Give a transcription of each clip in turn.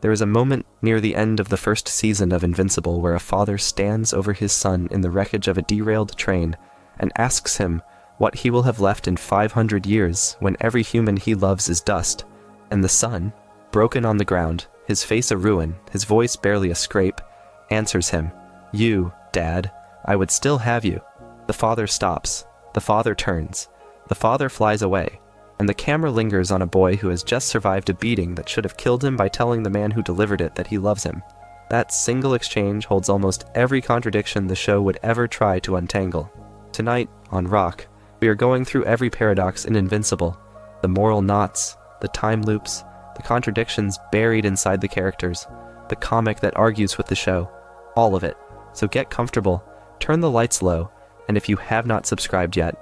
There is a moment near the end of the first season of Invincible where a father stands over his son in the wreckage of a derailed train and asks him what he will have left in 500 years when every human he loves is dust, and the son, broken on the ground, his face a ruin, his voice barely a scrape, answers him, "You, Dad, I would still have you." The father stops. The father turns. The father flies away, and the camera lingers on a boy who has just survived a beating that should have killed him by telling the man who delivered it that he loves him. That single exchange holds almost every contradiction the show would ever try to untangle. Tonight, on Rock, we are going through every paradox in Invincible, the moral knots, the time loops, the contradictions buried inside the characters, the comic that argues with the show, all of it. So get comfortable, turn the lights low, and if you have not subscribed yet,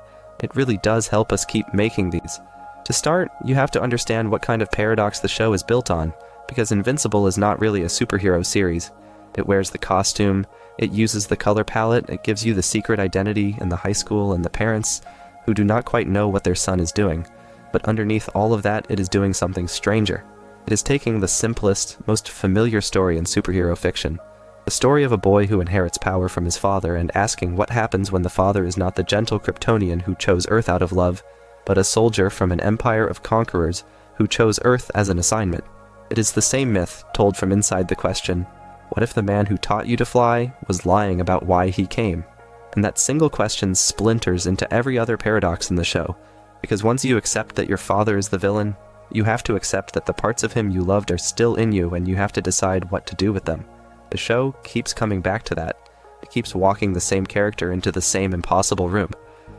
it really does help us keep making these. To start, you have to understand what kind of paradox the show is built on, because Invincible is not really a superhero series. It wears the costume, it uses the color palette, it gives you the secret identity in the high school and the parents who do not quite know what their son is doing. But underneath all of that, it is doing something stranger. It is taking the simplest, most familiar story in superhero fiction, the story of a boy who inherits power from his father, and asking what happens when the father is not the gentle Kryptonian who chose Earth out of love, but a soldier from an empire of conquerors who chose Earth as an assignment. It is the same myth told from inside the question, what if the man who taught you to fly was lying about why he came? And that single question splinters into every other paradox in the show, because once you accept that your father is the villain, you have to accept that the parts of him you loved are still in you and you have to decide what to do with them. The show keeps coming back to that. It keeps walking the same character into the same impossible room.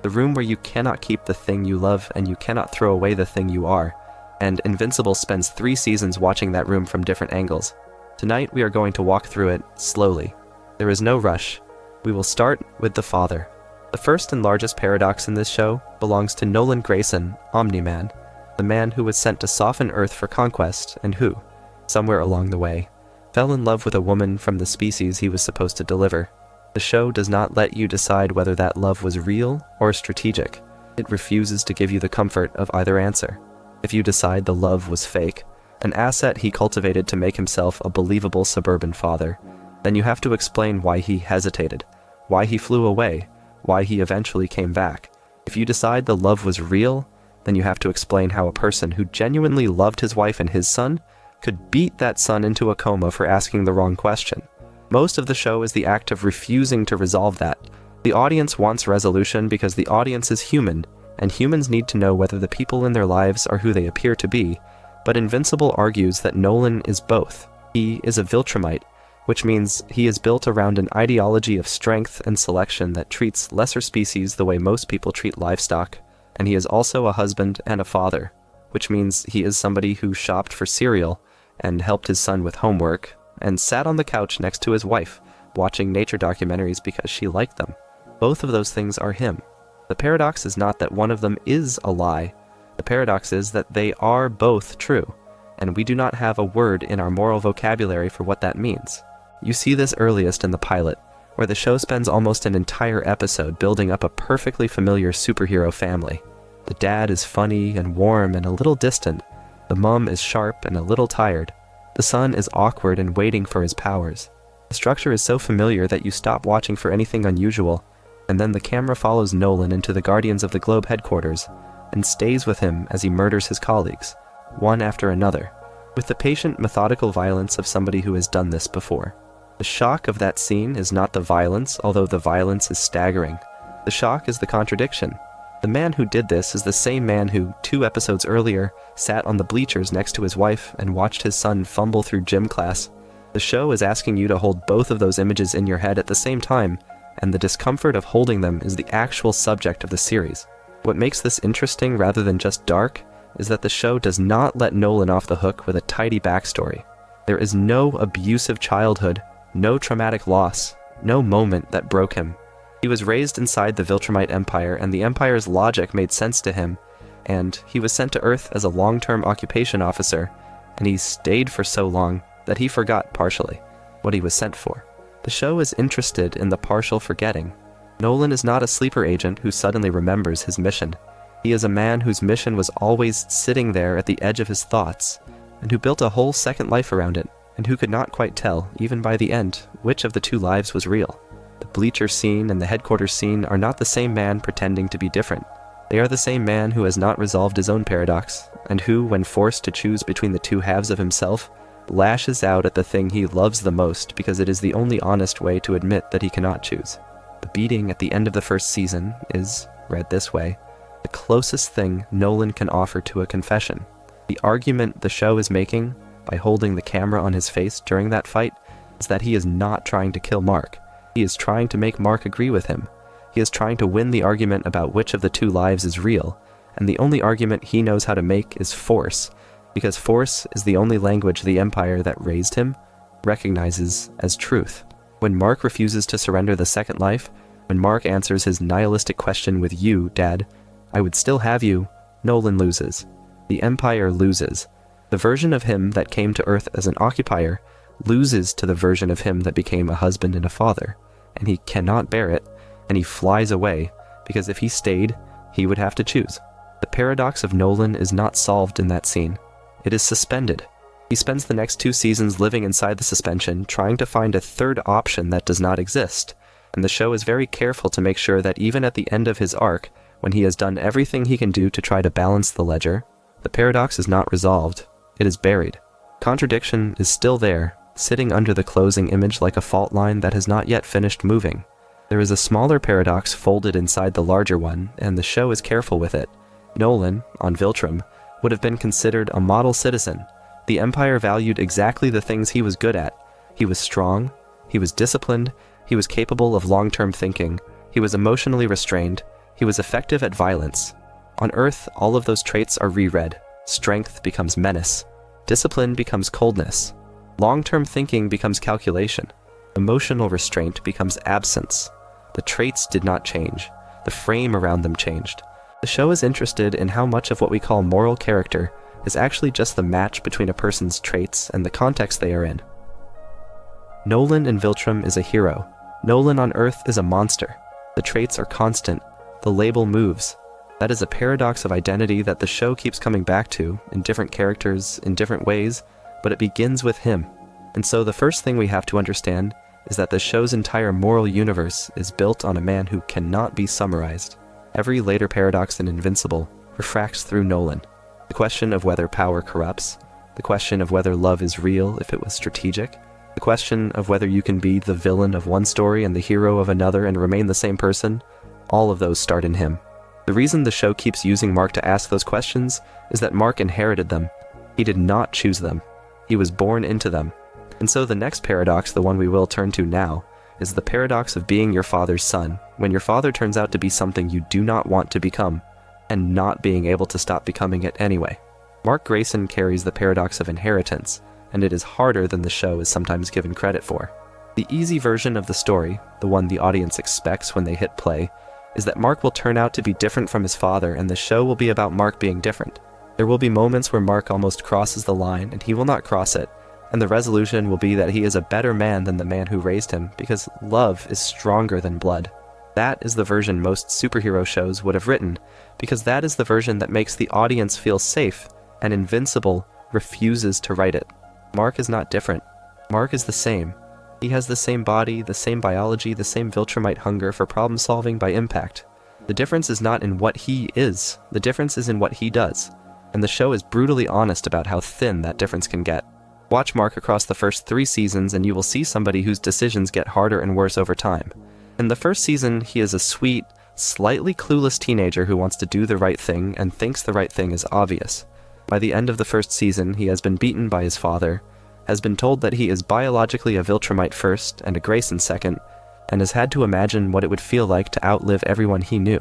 The room where you cannot keep the thing you love and you cannot throw away the thing you are. And Invincible spends 3 seasons watching that room from different angles. Tonight we are going to walk through it slowly. There is no rush. We will start with the father. The first and largest paradox in this show belongs to Nolan Grayson, Omni-Man, the man who was sent to soften Earth for Conquest and who, somewhere along the way, fell in love with a woman from the species he was supposed to deliver. The show does not let you decide whether that love was real or strategic. It refuses to give you the comfort of either answer. If you decide the love was fake, an asset he cultivated to make himself a believable suburban father, then you have to explain why he hesitated, why he flew away, why he eventually came back. If you decide the love was real, then you have to explain how a person who genuinely loved his wife and his son could beat that son into a coma for asking the wrong question. Most of the show is the act of refusing to resolve that. The audience wants resolution because the audience is human, and humans need to know whether the people in their lives are who they appear to be, but Invincible argues that Nolan is both. He is a Viltrumite, which means he is built around an ideology of strength and selection that treats lesser species the way most people treat livestock, and he is also a husband and a father, which means he is somebody who shopped for cereal and helped his son with homework, and sat on the couch next to his wife, watching nature documentaries because she liked them. Both of those things are him. The paradox is not that one of them is a lie. The paradox is that they are both true, and we do not have a word in our moral vocabulary for what that means. You see this earliest in the pilot, where the show spends almost an entire episode building up a perfectly familiar superhero family. The dad is funny and warm and a little distant. The mom is sharp and a little tired. The son is awkward and waiting for his powers. The structure is so familiar that you stop watching for anything unusual, and then the camera follows Nolan into the Guardians of the Globe headquarters, and stays with him as he murders his colleagues, one after another, with the patient, methodical violence of somebody who has done this before. The shock of that scene is not the violence, although the violence is staggering. The shock is the contradiction. The man who did this is the same man who, 2 episodes earlier, sat on the bleachers next to his wife and watched his son fumble through gym class. The show is asking you to hold both of those images in your head at the same time, and the discomfort of holding them is the actual subject of the series. What makes this interesting rather than just dark is that the show does not let Nolan off the hook with a tidy backstory. There is no abusive childhood, no traumatic loss, no moment that broke him. He was raised inside the Viltrumite Empire, and the Empire's logic made sense to him, and he was sent to Earth as a long-term occupation officer, and he stayed for so long that he forgot, partially, what he was sent for. The show is interested in the partial forgetting. Nolan is not a sleeper agent who suddenly remembers his mission. He is a man whose mission was always sitting there at the edge of his thoughts, and who built a whole second life around it. and who could not quite tell, even by the end, which of the two lives was real. The bleacher scene and the headquarters scene are not the same man pretending to be different. They are the same man who has not resolved his own paradox, and who, when forced to choose between the two halves of himself, lashes out at the thing he loves the most because it is the only honest way to admit that he cannot choose. The beating at the end of the first season is, read this way, the closest thing Nolan can offer to a confession. The argument the show is making, by holding the camera on his face during that fight, is that he is not trying to kill Mark. He is trying to make Mark agree with him. He is trying to win the argument about which of the two lives is real, and the only argument he knows how to make is force, because force is the only language the Empire that raised him recognizes as truth. When Mark refuses to surrender the second life, when Mark answers his nihilistic question with "You, Dad, I would still have you," Nolan loses. The Empire loses. The version of him that came to Earth as an occupier loses to the version of him that became a husband and a father, and he cannot bear it, and he flies away, because if he stayed, he would have to choose. The paradox of Nolan is not solved in that scene. It is suspended. He spends the next 2 seasons living inside the suspension, trying to find a third option that does not exist, and the show is very careful to make sure that even at the end of his arc, when he has done everything he can do to try to balance the ledger, the paradox is not resolved. It is buried. Contradiction is still there, sitting under the closing image like a fault line that has not yet finished moving. There is a smaller paradox folded inside the larger one, and the show is careful with it. Nolan, on Viltrum, would have been considered a model citizen. The Empire valued exactly the things he was good at. He was strong, he was disciplined, he was capable of long-term thinking, he was emotionally restrained, he was effective at violence. On Earth, all of those traits are reread. Strength becomes menace. Discipline becomes coldness. Long-term thinking becomes calculation. Emotional restraint becomes absence. The traits did not change. The frame around them changed. The show is interested in how much of what we call moral character is actually just the match between a person's traits and the context they are in. Nolan in Viltrum is a hero. Nolan on Earth is a monster. The traits are constant. The label moves. That is a paradox of identity that the show keeps coming back to, in different characters, in different ways, but it begins with him. And so the first thing we have to understand is that the show's entire moral universe is built on a man who cannot be summarized. Every later paradox in Invincible refracts through Nolan. The question of whether power corrupts, the question of whether love is real if it was strategic, the question of whether you can be the villain of one story and the hero of another and remain the same person, all of those start in him. The reason the show keeps using Mark to ask those questions is that Mark inherited them. He did not choose them. He was born into them. And so the next paradox, the one we will turn to now, is the paradox of being your father's son, when your father turns out to be something you do not want to become, and not being able to stop becoming it anyway. Mark Grayson carries the paradox of inheritance, and it is harder than the show is sometimes given credit for. The easy version of the story, the one the audience expects when they hit play, is that Mark will turn out to be different from his father, and the show will be about Mark being different. There will be moments where Mark almost crosses the line, and he will not cross it, and the resolution will be that he is a better man than the man who raised him, because love is stronger than blood. That is the version most superhero shows would have written, because that is the version that makes the audience feel safe, and Invincible refuses to write it. Mark is not different. Mark is the same. He has the same body, the same biology, the same Viltrumite hunger for problem solving by impact. The difference is not in what he is, the difference is in what he does, and the show is brutally honest about how thin that difference can get. Watch Mark across the first 3 seasons and you will see somebody whose decisions get harder and worse over time. In the first season, he is a sweet, slightly clueless teenager who wants to do the right thing and thinks the right thing is obvious. By the end of the first season, he has been beaten by his father, has been told that he is biologically a Viltrumite first and a Grayson second, and has had to imagine what it would feel like to outlive everyone he knew.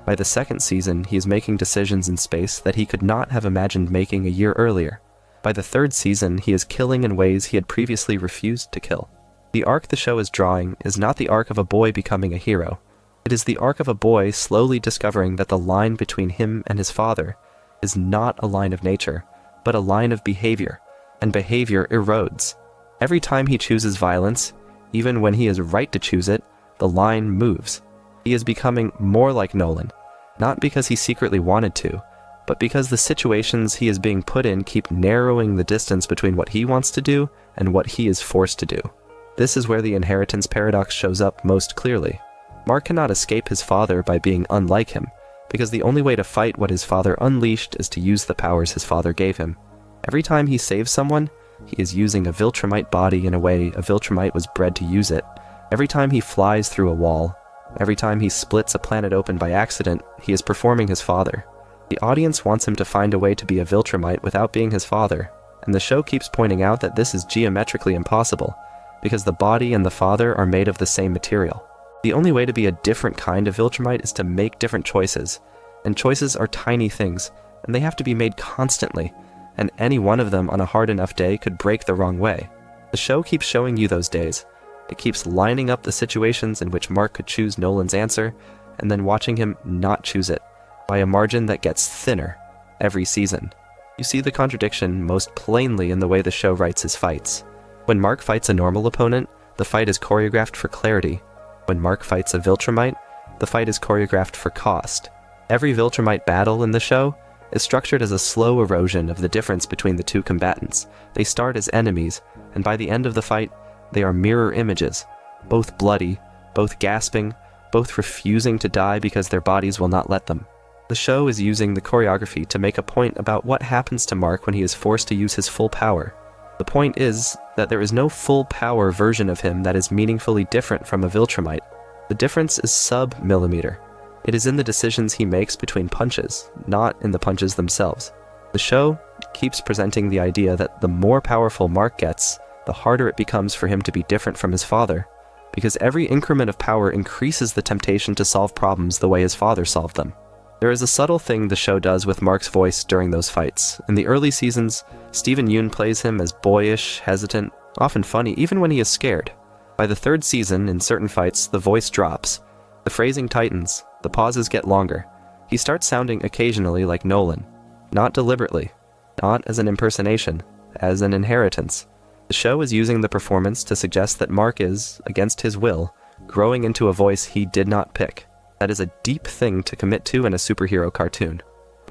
By the second season, he is making decisions in space that he could not have imagined making a year earlier. By the third season, he is killing in ways he had previously refused to kill. The arc the show is drawing is not the arc of a boy becoming a hero. It is the arc of a boy slowly discovering that the line between him and his father is not a line of nature, but a line of behavior, and behavior erodes. Every time he chooses violence, even when he is right to choose it, the line moves. He is becoming more like Nolan, not because he secretly wanted to, but because the situations he is being put in keep narrowing the distance between what he wants to do and what he is forced to do. This is where the inheritance paradox shows up most clearly. Mark cannot escape his father by being unlike him, because the only way to fight what his father unleashed is to use the powers his father gave him. Every time he saves someone, he is using a Viltrumite body in a way a Viltrumite was bred to use it. Every time he flies through a wall, every time he splits a planet open by accident, he is performing his father. The audience wants him to find a way to be a Viltrumite without being his father, and the show keeps pointing out that this is geometrically impossible, because the body and the father are made of the same material. The only way to be a different kind of Viltrumite is to make different choices, and choices are tiny things, and they have to be made constantly, and any one of them on a hard enough day could break the wrong way. The show keeps showing you those days. It keeps lining up the situations in which Mark could choose Nolan's answer, and then watching him not choose it, by a margin that gets thinner every season. You see the contradiction most plainly in the way the show writes his fights. When Mark fights a normal opponent, the fight is choreographed for clarity. When Mark fights a Viltrumite, the fight is choreographed for cost. Every Viltrumite battle in the show is structured as a slow erosion of the difference between the two combatants. They start as enemies, and by the end of the fight, they are mirror images, both bloody, both gasping, both refusing to die because their bodies will not let them. The show is using the choreography to make a point about what happens to Mark when he is forced to use his full power. The point is that there is no full power version of him that is meaningfully different from a Viltrumite. The difference is sub-millimeter. It is in the decisions he makes between punches, not in the punches themselves. The show keeps presenting the idea that the more powerful Mark gets, the harder it becomes for him to be different from his father, because every increment of power increases the temptation to solve problems the way his father solved them. There is a subtle thing the show does with Mark's voice during those fights. In the early seasons, Stephen Yeun plays him as boyish, hesitant, often funny, even when he is scared. By the third season, in certain fights, the voice drops. The phrasing tightens, the pauses get longer. He starts sounding occasionally like Nolan. Not deliberately, not as an impersonation, as an inheritance. The show is using the performance to suggest that Mark is, against his will, growing into a voice he did not pick. That is a deep thing to commit to in a superhero cartoon.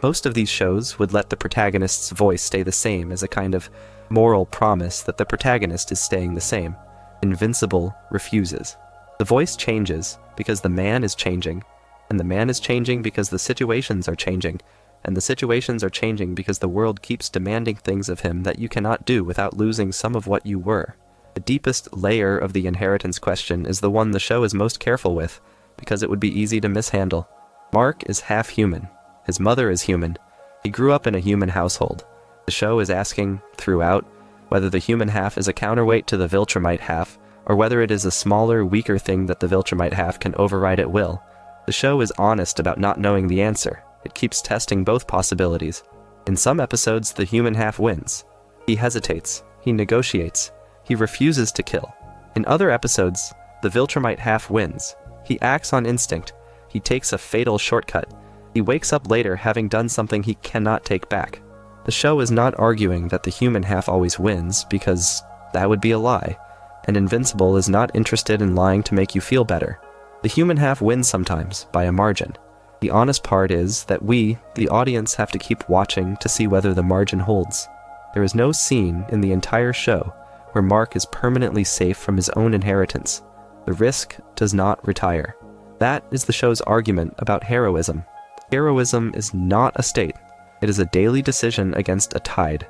Most of these shows would let the protagonist's voice stay the same as a kind of moral promise that the protagonist is staying the same. Invincible refuses. The voice changes because the man is changing, and the man is changing because the situations are changing, and the situations are changing because the world keeps demanding things of him that you cannot do without losing some of what you were. The deepest layer of the inheritance question is the one the show is most careful with, because it would be easy to mishandle. Mark is half human. His mother is human. He grew up in a human household. The show is asking, throughout, whether the human half is a counterweight to the Viltrumite half, or whether it is a smaller, weaker thing that the Viltrumite half can override at will. The show is honest about not knowing the answer. It keeps testing both possibilities. In some episodes, the human half wins. He hesitates. He negotiates. He refuses to kill. In other episodes, the Viltrumite half wins. He acts on instinct. He takes a fatal shortcut. He wakes up later having done something he cannot take back. The show is not arguing that the human half always wins, because that would be a lie, and Invincible is not interested in lying to make you feel better. The human half wins sometimes, by a margin. The honest part is that we, the audience, have to keep watching to see whether the margin holds. There is no scene in the entire show where Mark is permanently safe from his own inheritance. The risk does not retire. That is the show's argument about heroism. Heroism is not a state. It is a daily decision against a tide,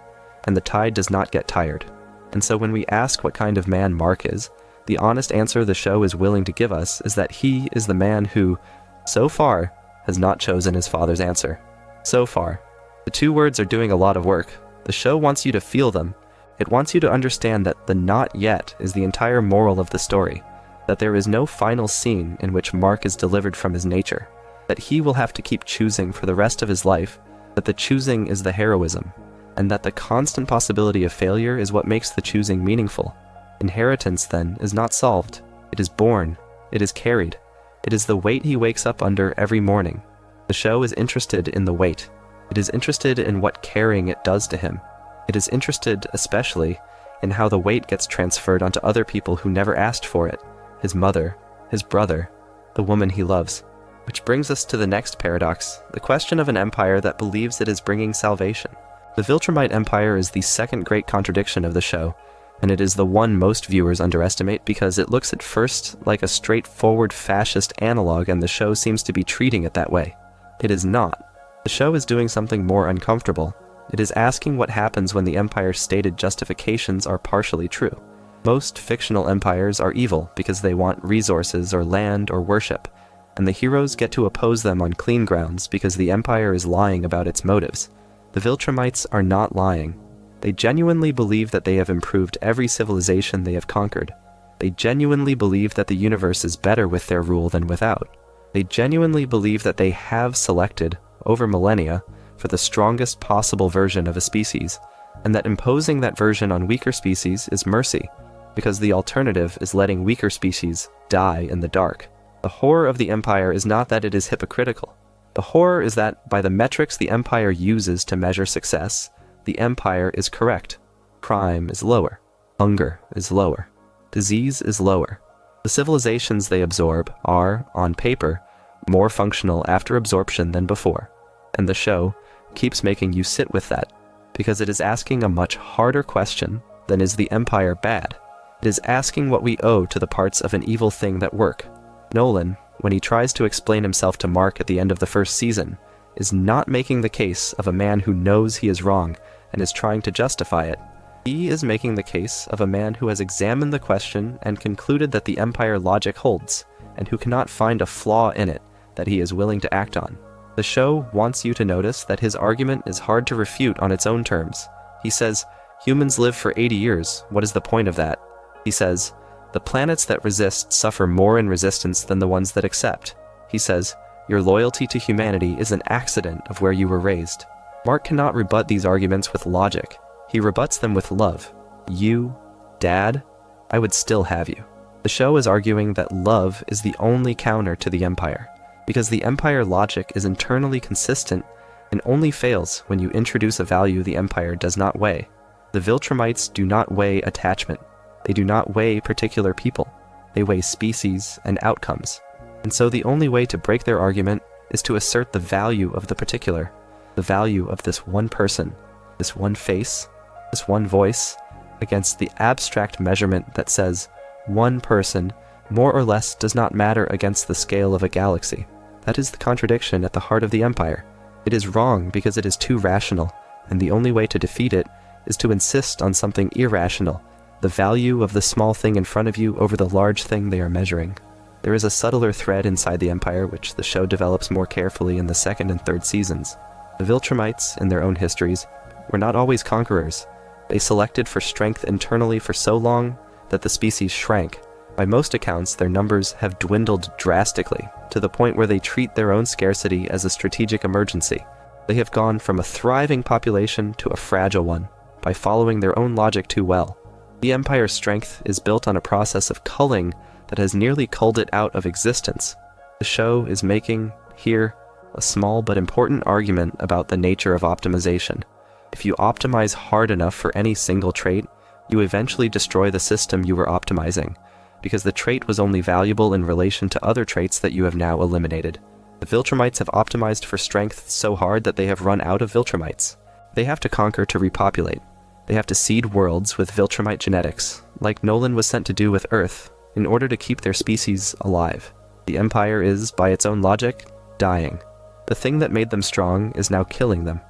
and the tide does not get tired. And so when we ask what kind of man Mark is, the honest answer the show is willing to give us is that he is the man who, so far, has not chosen his father's answer. So far. The two words are doing a lot of work. The show wants you to feel them. It wants you to understand that the not yet is the entire moral of the story. That there is no final scene in which Mark is delivered from his nature. That he will have to keep choosing for the rest of his life. That the choosing is the heroism. And that the constant possibility of failure is what makes the choosing meaningful. Inheritance, then, is not solved. It is born. It is carried. It is the weight he wakes up under every morning. The show is interested in the weight. It is interested in what carrying it does to him. It is interested, especially, in how the weight gets transferred onto other people who never asked for it. His mother, his brother, the woman he loves. Which brings us to the next paradox, the question of an empire that believes it is bringing salvation. The Viltrumite Empire is the second great contradiction of the show, and it is the one most viewers underestimate because it looks at first like a straightforward fascist analog, and the show seems to be treating it that way. It is not. The show is doing something more uncomfortable. It is asking what happens when the Empire's stated justifications are partially true. Most fictional empires are evil because they want resources or land or worship, and the heroes get to oppose them on clean grounds because the Empire is lying about its motives. The Viltrumites are not lying. They genuinely believe that they have improved every civilization they have conquered. They genuinely believe that the universe is better with their rule than without. They genuinely believe that they have selected, over millennia, for the strongest possible version of a species, and that imposing that version on weaker species is mercy, because the alternative is letting weaker species die in the dark. The horror of the Empire is not that it is hypocritical. The horror is that, by the metrics the Empire uses to measure success, the Empire is correct. Crime is lower. Hunger is lower. Disease is lower. The civilizations they absorb are, on paper, more functional after absorption than before. And the show keeps making you sit with that, because it is asking a much harder question than is the Empire bad. It is asking what we owe to the parts of an evil thing that work. Nolan, when he tries to explain himself to Mark at the end of the first season, is not making the case of a man who knows he is wrong and is trying to justify it. He is making the case of a man who has examined the question and concluded that the Empire logic holds, and who cannot find a flaw in it that he is willing to act on. The show wants you to notice that his argument is hard to refute on its own terms. He says, humans live for 80 years, what is the point of that? He says, the planets that resist suffer more in resistance than the ones that accept. He says, your loyalty to humanity is an accident of where you were raised. Mark cannot rebut these arguments with logic. He rebuts them with love. You, Dad, I would still have you. The show is arguing that love is the only counter to the Empire, because the Empire logic is internally consistent and only fails when you introduce a value the Empire does not weigh. The Viltrumites do not weigh attachment. They do not weigh particular people. They weigh species and outcomes. And so the only way to break their argument is to assert the value of the particular, the value of this one person, this one face, this one voice, against the abstract measurement that says one person, more or less, does not matter against the scale of a galaxy. That is the contradiction at the heart of the Empire. It is wrong because it is too rational, and the only way to defeat it is to insist on something irrational, the value of the small thing in front of you over the large thing they are measuring. There is a subtler thread inside the Empire which the show develops more carefully in the second and third seasons. The Viltrumites, in their own histories, were not always conquerors. They selected for strength internally for so long that the species shrank. By most accounts, their numbers have dwindled drastically, to the point where they treat their own scarcity as a strategic emergency. They have gone from a thriving population to a fragile one, by following their own logic too well. The Empire's strength is built on a process of culling that has nearly culled it out of existence. The show is making, here, a small but important argument about the nature of optimization. If you optimize hard enough for any single trait, you eventually destroy the system you were optimizing, because the trait was only valuable in relation to other traits that you have now eliminated. The Viltrumites have optimized for strength so hard that they have run out of Viltrumites. They have to conquer to repopulate. They have to seed worlds with Viltrumite genetics, like Nolan was sent to do with Earth, in order to keep their species alive. The Empire is, by its own logic, dying. The thing that made them strong is now killing them.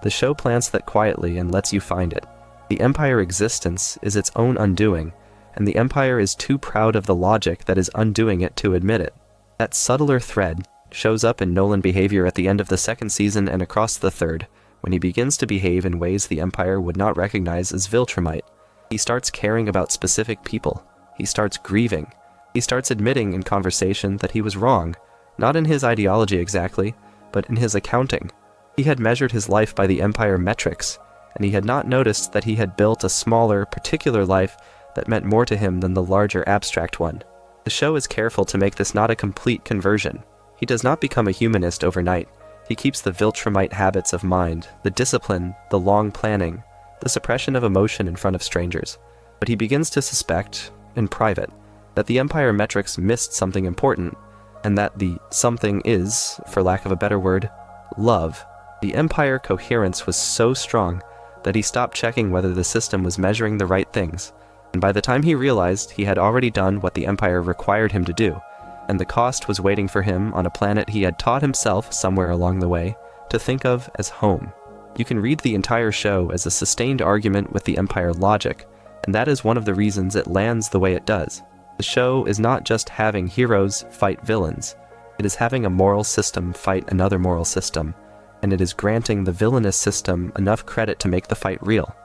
The show plants that quietly and lets you find it. The Empire existence is its own undoing, and the Empire is too proud of the logic that is undoing it to admit it. That subtler thread shows up in Nolan behavior at the end of the second season and across the third, when he begins to behave in ways the Empire would not recognize as Viltrumite. He starts caring about specific people. He starts grieving. He starts admitting in conversation that he was wrong, not in his ideology exactly, but in his accounting. He had measured his life by the Empire metrics, and he had not noticed that he had built a smaller, particular life that meant more to him than the larger abstract one. The show is careful to make this not a complete conversion. He does not become a humanist overnight. He keeps the Viltrumite habits of mind, the discipline, the long planning, the suppression of emotion in front of strangers. But he begins to suspect, in private, that the Empire metrics missed something important, and that the something is, for lack of a better word, love. The Empire coherence was so strong that he stopped checking whether the system was measuring the right things, and by the time he realized, he had already done what the Empire required him to do, and the cost was waiting for him on a planet he had taught himself somewhere along the way to think of as home. You can read the entire show as a sustained argument with the Empire logic, and that is one of the reasons it lands the way it does. The show is not just having heroes fight villains, it is having a moral system fight another moral system, and it is granting the villainous system enough credit to make the fight real.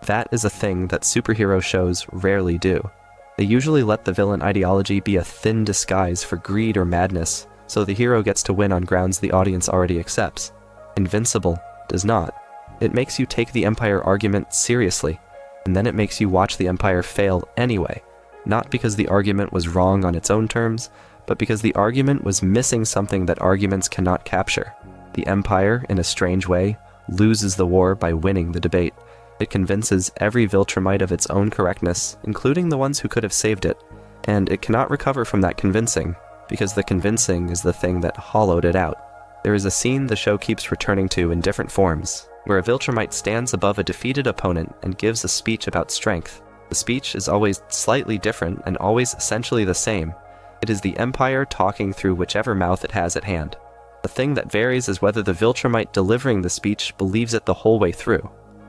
That is a thing that superhero shows rarely do. They usually let the villain ideology be a thin disguise for greed or madness, so the hero gets to win on grounds the audience already accepts. Invincible does not. It makes you take the Empire argument seriously, and then it makes you watch the Empire fail anyway, not because the argument was wrong on its own terms, but because the argument was missing something that arguments cannot capture. The Empire, in a strange way, loses the war by winning the debate. It convinces every Viltrumite of its own correctness, including the ones who could have saved it, and it cannot recover from that convincing, because the convincing is the thing that hollowed it out. There is a scene the show keeps returning to in different forms, where a Viltrumite stands above a defeated opponent and gives a speech about strength. The speech is always slightly different and always essentially the same. It is the Empire talking through whichever mouth it has at hand. The thing that varies is whether the Viltrumite delivering the speech believes it the whole way through.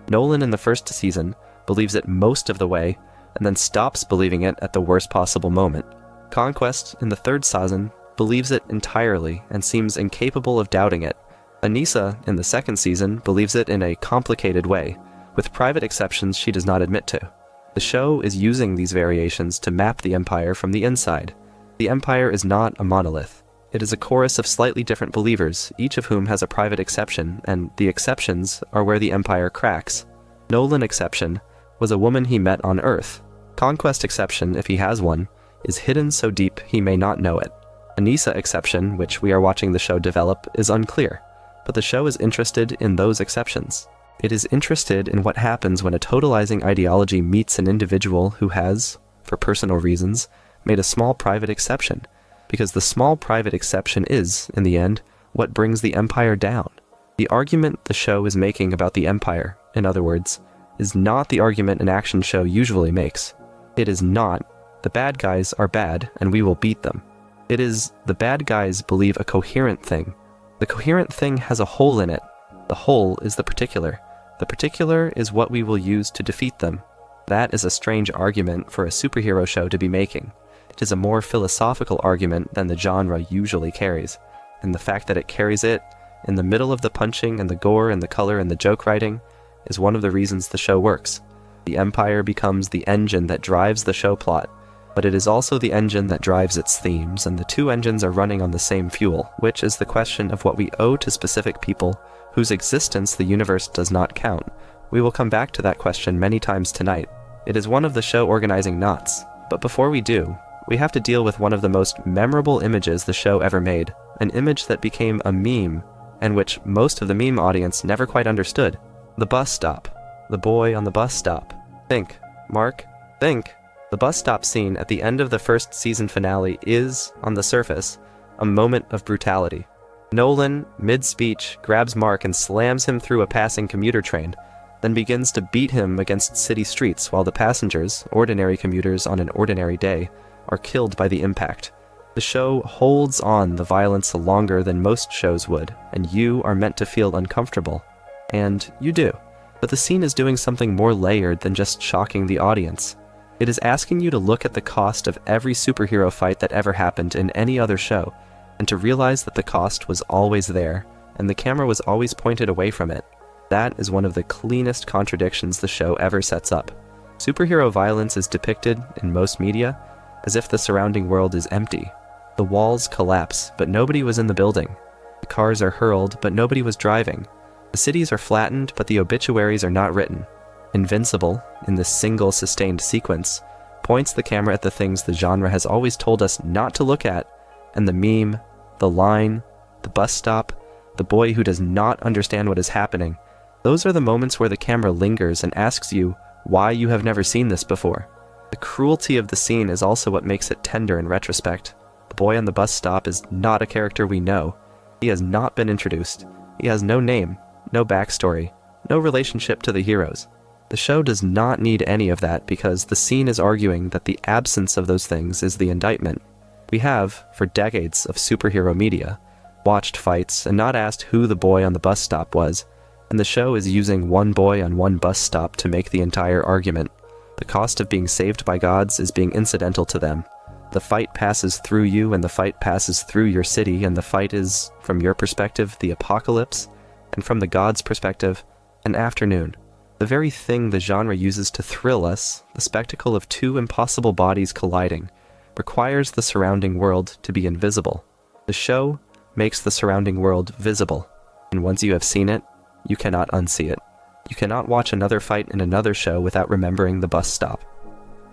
Nolan in the first season believes it most of the way, and then stops believing it at the worst possible moment. Conquest in the third season believes it entirely and seems incapable of doubting it. Anissa in the second season believes it in a complicated way, with private exceptions she does not admit to. The show is using these variations to map the Empire from the inside. The Empire is not a monolith. It is a chorus of slightly different believers, each of whom has a private exception, and the exceptions are where the Empire cracks. Nolan exception was a woman he met on Earth. Conquest exception, if he has one, is hidden so deep he may not know it. Anissa exception, which we are watching the show develop, is unclear, but the show is interested in those exceptions. It is interested in what happens when a totalizing ideology meets an individual who has, for personal reasons, made a small private exception, because the small private exception is, in the end, what brings the Empire down. The argument the show is making about the Empire, in other words, is not the argument an action show usually makes. It is not, the bad guys are bad and we will beat them. It is, the bad guys believe a coherent thing. The coherent thing has a hole in it. The hole is the particular. The particular is what we will use to defeat them. That is a strange argument for a superhero show to be making. It is a more philosophical argument than the genre usually carries, and the fact that it carries it, in the middle of the punching and the gore and the color and the joke writing, is one of the reasons the show works. The Empire becomes the engine that drives the show plot, but it is also the engine that drives its themes, and the two engines are running on the same fuel, which is the question of what we owe to specific people whose existence the universe does not count. We will come back to that question many times tonight. It is one of the show organizing knots, but before we do, we have to deal with one of the most memorable images the show ever made, an image that became a meme, and which most of the meme audience never quite understood. The bus stop. The boy on the bus stop. Think, Mark, think. The bus stop scene at the end of the first season finale is, on the surface, a moment of brutality. Nolan, mid-speech, grabs Mark and slams him through a passing commuter train, then begins to beat him against city streets while the passengers, ordinary commuters on an ordinary day, are killed by the impact. The show holds on the violence longer than most shows would, and you are meant to feel uncomfortable. And you do. But the scene is doing something more layered than just shocking the audience. It is asking you to look at the cost of every superhero fight that ever happened in any other show, and to realize that the cost was always there, and the camera was always pointed away from it. That is one of the cleanest contradictions the show ever sets up. Superhero violence is depicted, in most media, as if the surrounding world is empty. The walls collapse, but nobody was in the building. The cars are hurled, but nobody was driving. The cities are flattened, but the obituaries are not written. Invincible, in this single sustained sequence, points the camera at the things the genre has always told us not to look at, and the meme, the line, the bus stop, the boy who does not understand what is happening, those are the moments where the camera lingers and asks you why you have never seen this before. The cruelty of the scene is also what makes it tender in retrospect. The boy on the bus stop is not a character we know. He has not been introduced. He has no name, no backstory, no relationship to the heroes. The show does not need any of that because the scene is arguing that the absence of those things is the indictment. We have, for decades of superhero media, watched fights and not asked who the boy on the bus stop was, and the show is using one boy on one bus stop to make the entire argument. The cost of being saved by gods is being incidental to them. The fight passes through you, and the fight passes through your city, and the fight is, from your perspective, the apocalypse, and from the gods' perspective, an afternoon. The very thing the genre uses to thrill us, the spectacle of two impossible bodies colliding, requires the surrounding world to be invisible. The show makes the surrounding world visible, and once you have seen it, you cannot unsee it. You cannot watch another fight in another show without remembering the bus stop.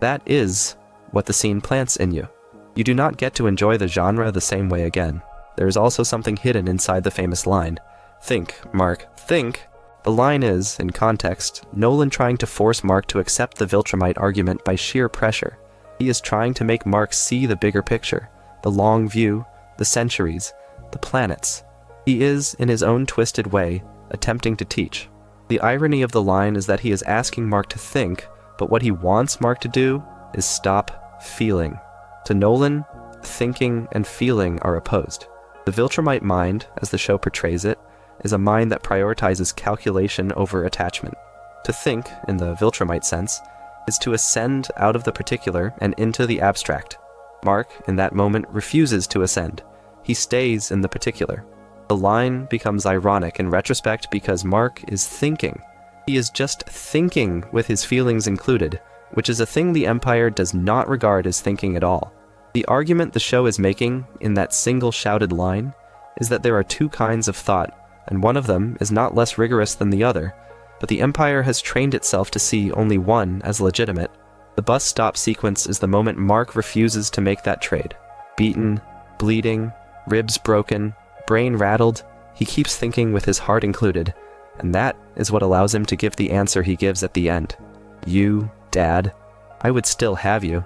That is what the scene plants in you. You do not get to enjoy the genre the same way again. There is also something hidden inside the famous line. Think, Mark, think. The line is, in context, Nolan trying to force Mark to accept the Viltrumite argument by sheer pressure. He is trying to make Mark see the bigger picture, the long view, the centuries, the planets. He is, in his own twisted way, attempting to teach. The irony of the line is that he is asking Mark to think, but what he wants Mark to do is stop feeling. To Nolan, thinking and feeling are opposed. The Viltrumite mind, as the show portrays it, is a mind that prioritizes calculation over attachment. To think, in the Viltrumite sense, is to ascend out of the particular and into the abstract. Mark, in that moment, refuses to ascend. He stays in the particular. The line becomes ironic in retrospect because Mark is thinking. He is just thinking with his feelings included, which is a thing the Empire does not regard as thinking at all. The argument the show is making in that single shouted line is that there are two kinds of thought, and one of them is not less rigorous than the other, but the Empire has trained itself to see only one as legitimate. The bus stop sequence is the moment Mark refuses to make that trade. Beaten, bleeding, ribs broken, brain rattled, he keeps thinking with his heart included, and that is what allows him to give the answer he gives at the end. You, Dad, I would still have you.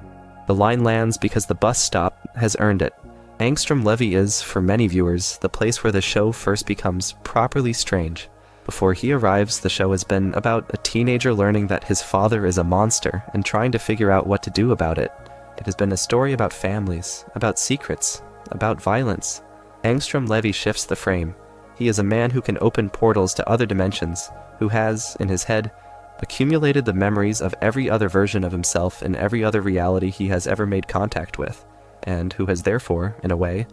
The line lands because the bus stop has earned it. Angstrom Levy is, for many viewers, the place where the show first becomes properly strange. Before he arrives, the show has been about a teenager learning that his father is a monster and trying to figure out what to do about it. It has been a story about families, about secrets, about violence. Angstrom Levy shifts the frame. He is a man who can open portals to other dimensions, who has, in his head, accumulated the memories of every other version of himself in every other reality he has ever made contact with, and who has therefore, in a way,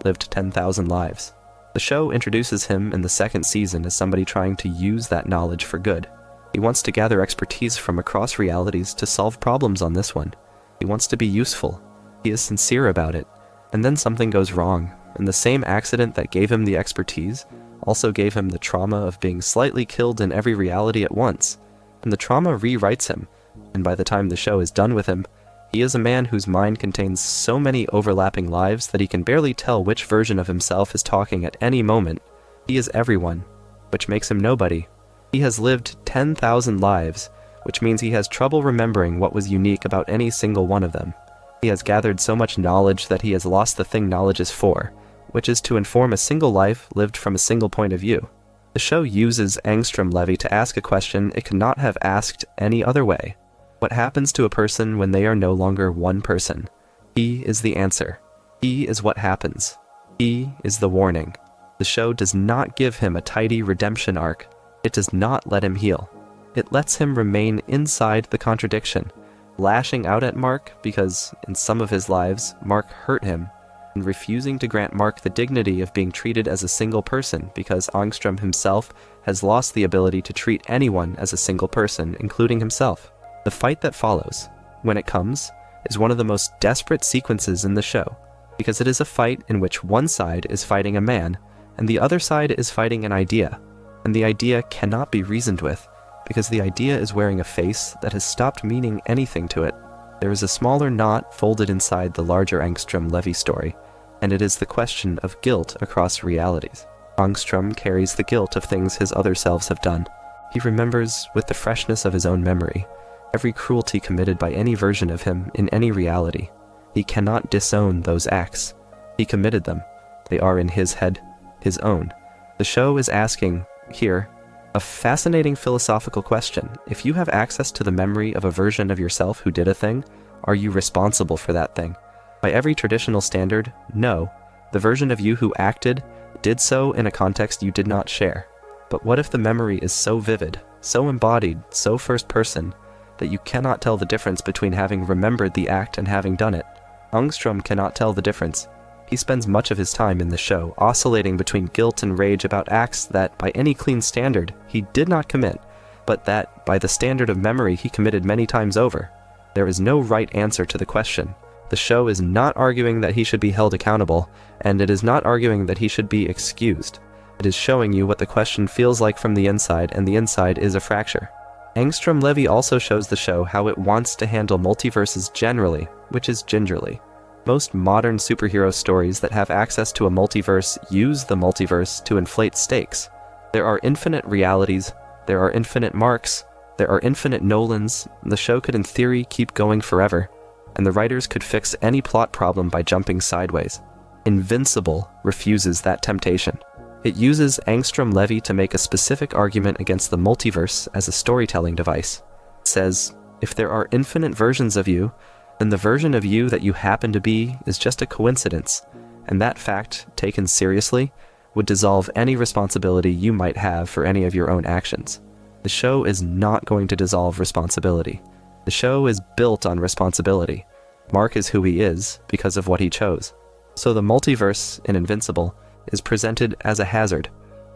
lived 10,000 lives. The show introduces him in the second season as somebody trying to use that knowledge for good. He wants to gather expertise from across realities to solve problems on this one. He wants to be useful. He is sincere about it. And then something goes wrong, and the same accident that gave him the expertise also gave him the trauma of being slightly killed in every reality at once. And the trauma rewrites him, and by the time the show is done with him, he is a man whose mind contains so many overlapping lives that he can barely tell which version of himself is talking at any moment. He is everyone, which makes him nobody. He has lived 10,000 lives, which means he has trouble remembering what was unique about any single one of them. He has gathered so much knowledge that he has lost the thing knowledge is for, which is to inform a single life lived from a single point of view. The show uses Angstrom Levy to ask a question it could not have asked any other way. What happens to a person when they are no longer one person? He is the answer. He is what happens. He is the warning. The show does not give him a tidy redemption arc. It does not let him heal. It lets him remain inside the contradiction, lashing out at Mark because, in some of his lives, Mark hurt him, and refusing to grant Mark the dignity of being treated as a single person because Angstrom himself has lost the ability to treat anyone as a single person, including himself. The fight that follows, when it comes, is one of the most desperate sequences in the show, because it is a fight in which one side is fighting a man, and the other side is fighting an idea, and the idea cannot be reasoned with, because the idea is wearing a face that has stopped meaning anything to it. There is a smaller knot folded inside the larger Angstrom Levy story, and it is the question of guilt across realities. Angstrom carries the guilt of things his other selves have done. He remembers, with the freshness of his own memory, every cruelty committed by any version of him in any reality. He cannot disown those acts. He committed them. They are in his head, his own. The show is asking, here, a fascinating philosophical question. If you have access to the memory of a version of yourself who did a thing, are you responsible for that thing? By every traditional standard, no. The version of you who acted did so in a context you did not share. But what if the memory is so vivid, so embodied, so first person, that you cannot tell the difference between having remembered the act and having done it? Angstrom cannot tell the difference. He spends much of his time in the show oscillating between guilt and rage about acts that, by any clean standard, he did not commit, but that, by the standard of memory, he committed many times over. There is no right answer to the question. The show is not arguing that he should be held accountable, and it is not arguing that he should be excused. It is showing you what the question feels like from the inside, and the inside is a fracture. Angstrom Levy also shows the show how it wants to handle multiverses generally, which is gingerly. Most modern superhero stories that have access to a multiverse use the multiverse to inflate stakes. There are infinite realities, there are infinite Marks, there are infinite Nolans. The show could in theory keep going forever, and the writers could fix any plot problem by jumping sideways. Invincible refuses that temptation. It uses Angstrom Levy to make a specific argument against the multiverse as a storytelling device. It says, if there are infinite versions of you, then the version of you that you happen to be is just a coincidence, and that fact, taken seriously, would dissolve any responsibility you might have for any of your own actions. The show is not going to dissolve responsibility. The show is built on responsibility. Mark is who he is because of what he chose. So the multiverse in Invincible is presented as a hazard.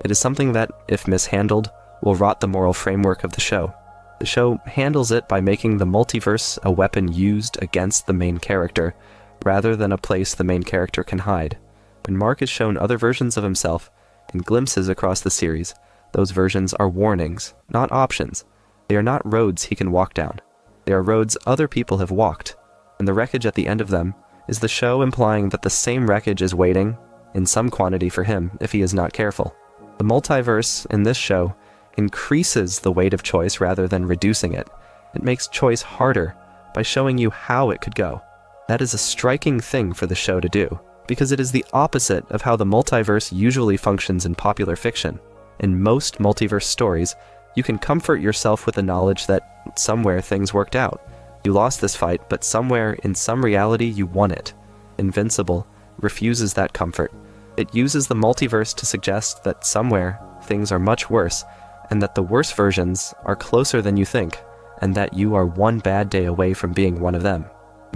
It is something that, if mishandled, will rot the moral framework of the show. The show handles it by making the multiverse a weapon used against the main character, rather than a place the main character can hide. When Mark is shown other versions of himself, in glimpses across the series, those versions are warnings, not options. They are not roads he can walk down. They are roads other people have walked, and the wreckage at the end of them is the show implying that the same wreckage is waiting, in some quantity for him, if he is not careful. The multiverse in this show increases the weight of choice rather than reducing it. It makes choice harder by showing you how it could go. That is a striking thing for the show to do, because it is the opposite of how the multiverse usually functions in popular fiction. In most multiverse stories, you can comfort yourself with the knowledge that somewhere things worked out. You lost this fight, but somewhere in some reality you won it. Invincible refuses that comfort. It uses the multiverse to suggest that somewhere things are much worse, and that the worst versions are closer than you think, and that you are one bad day away from being one of them.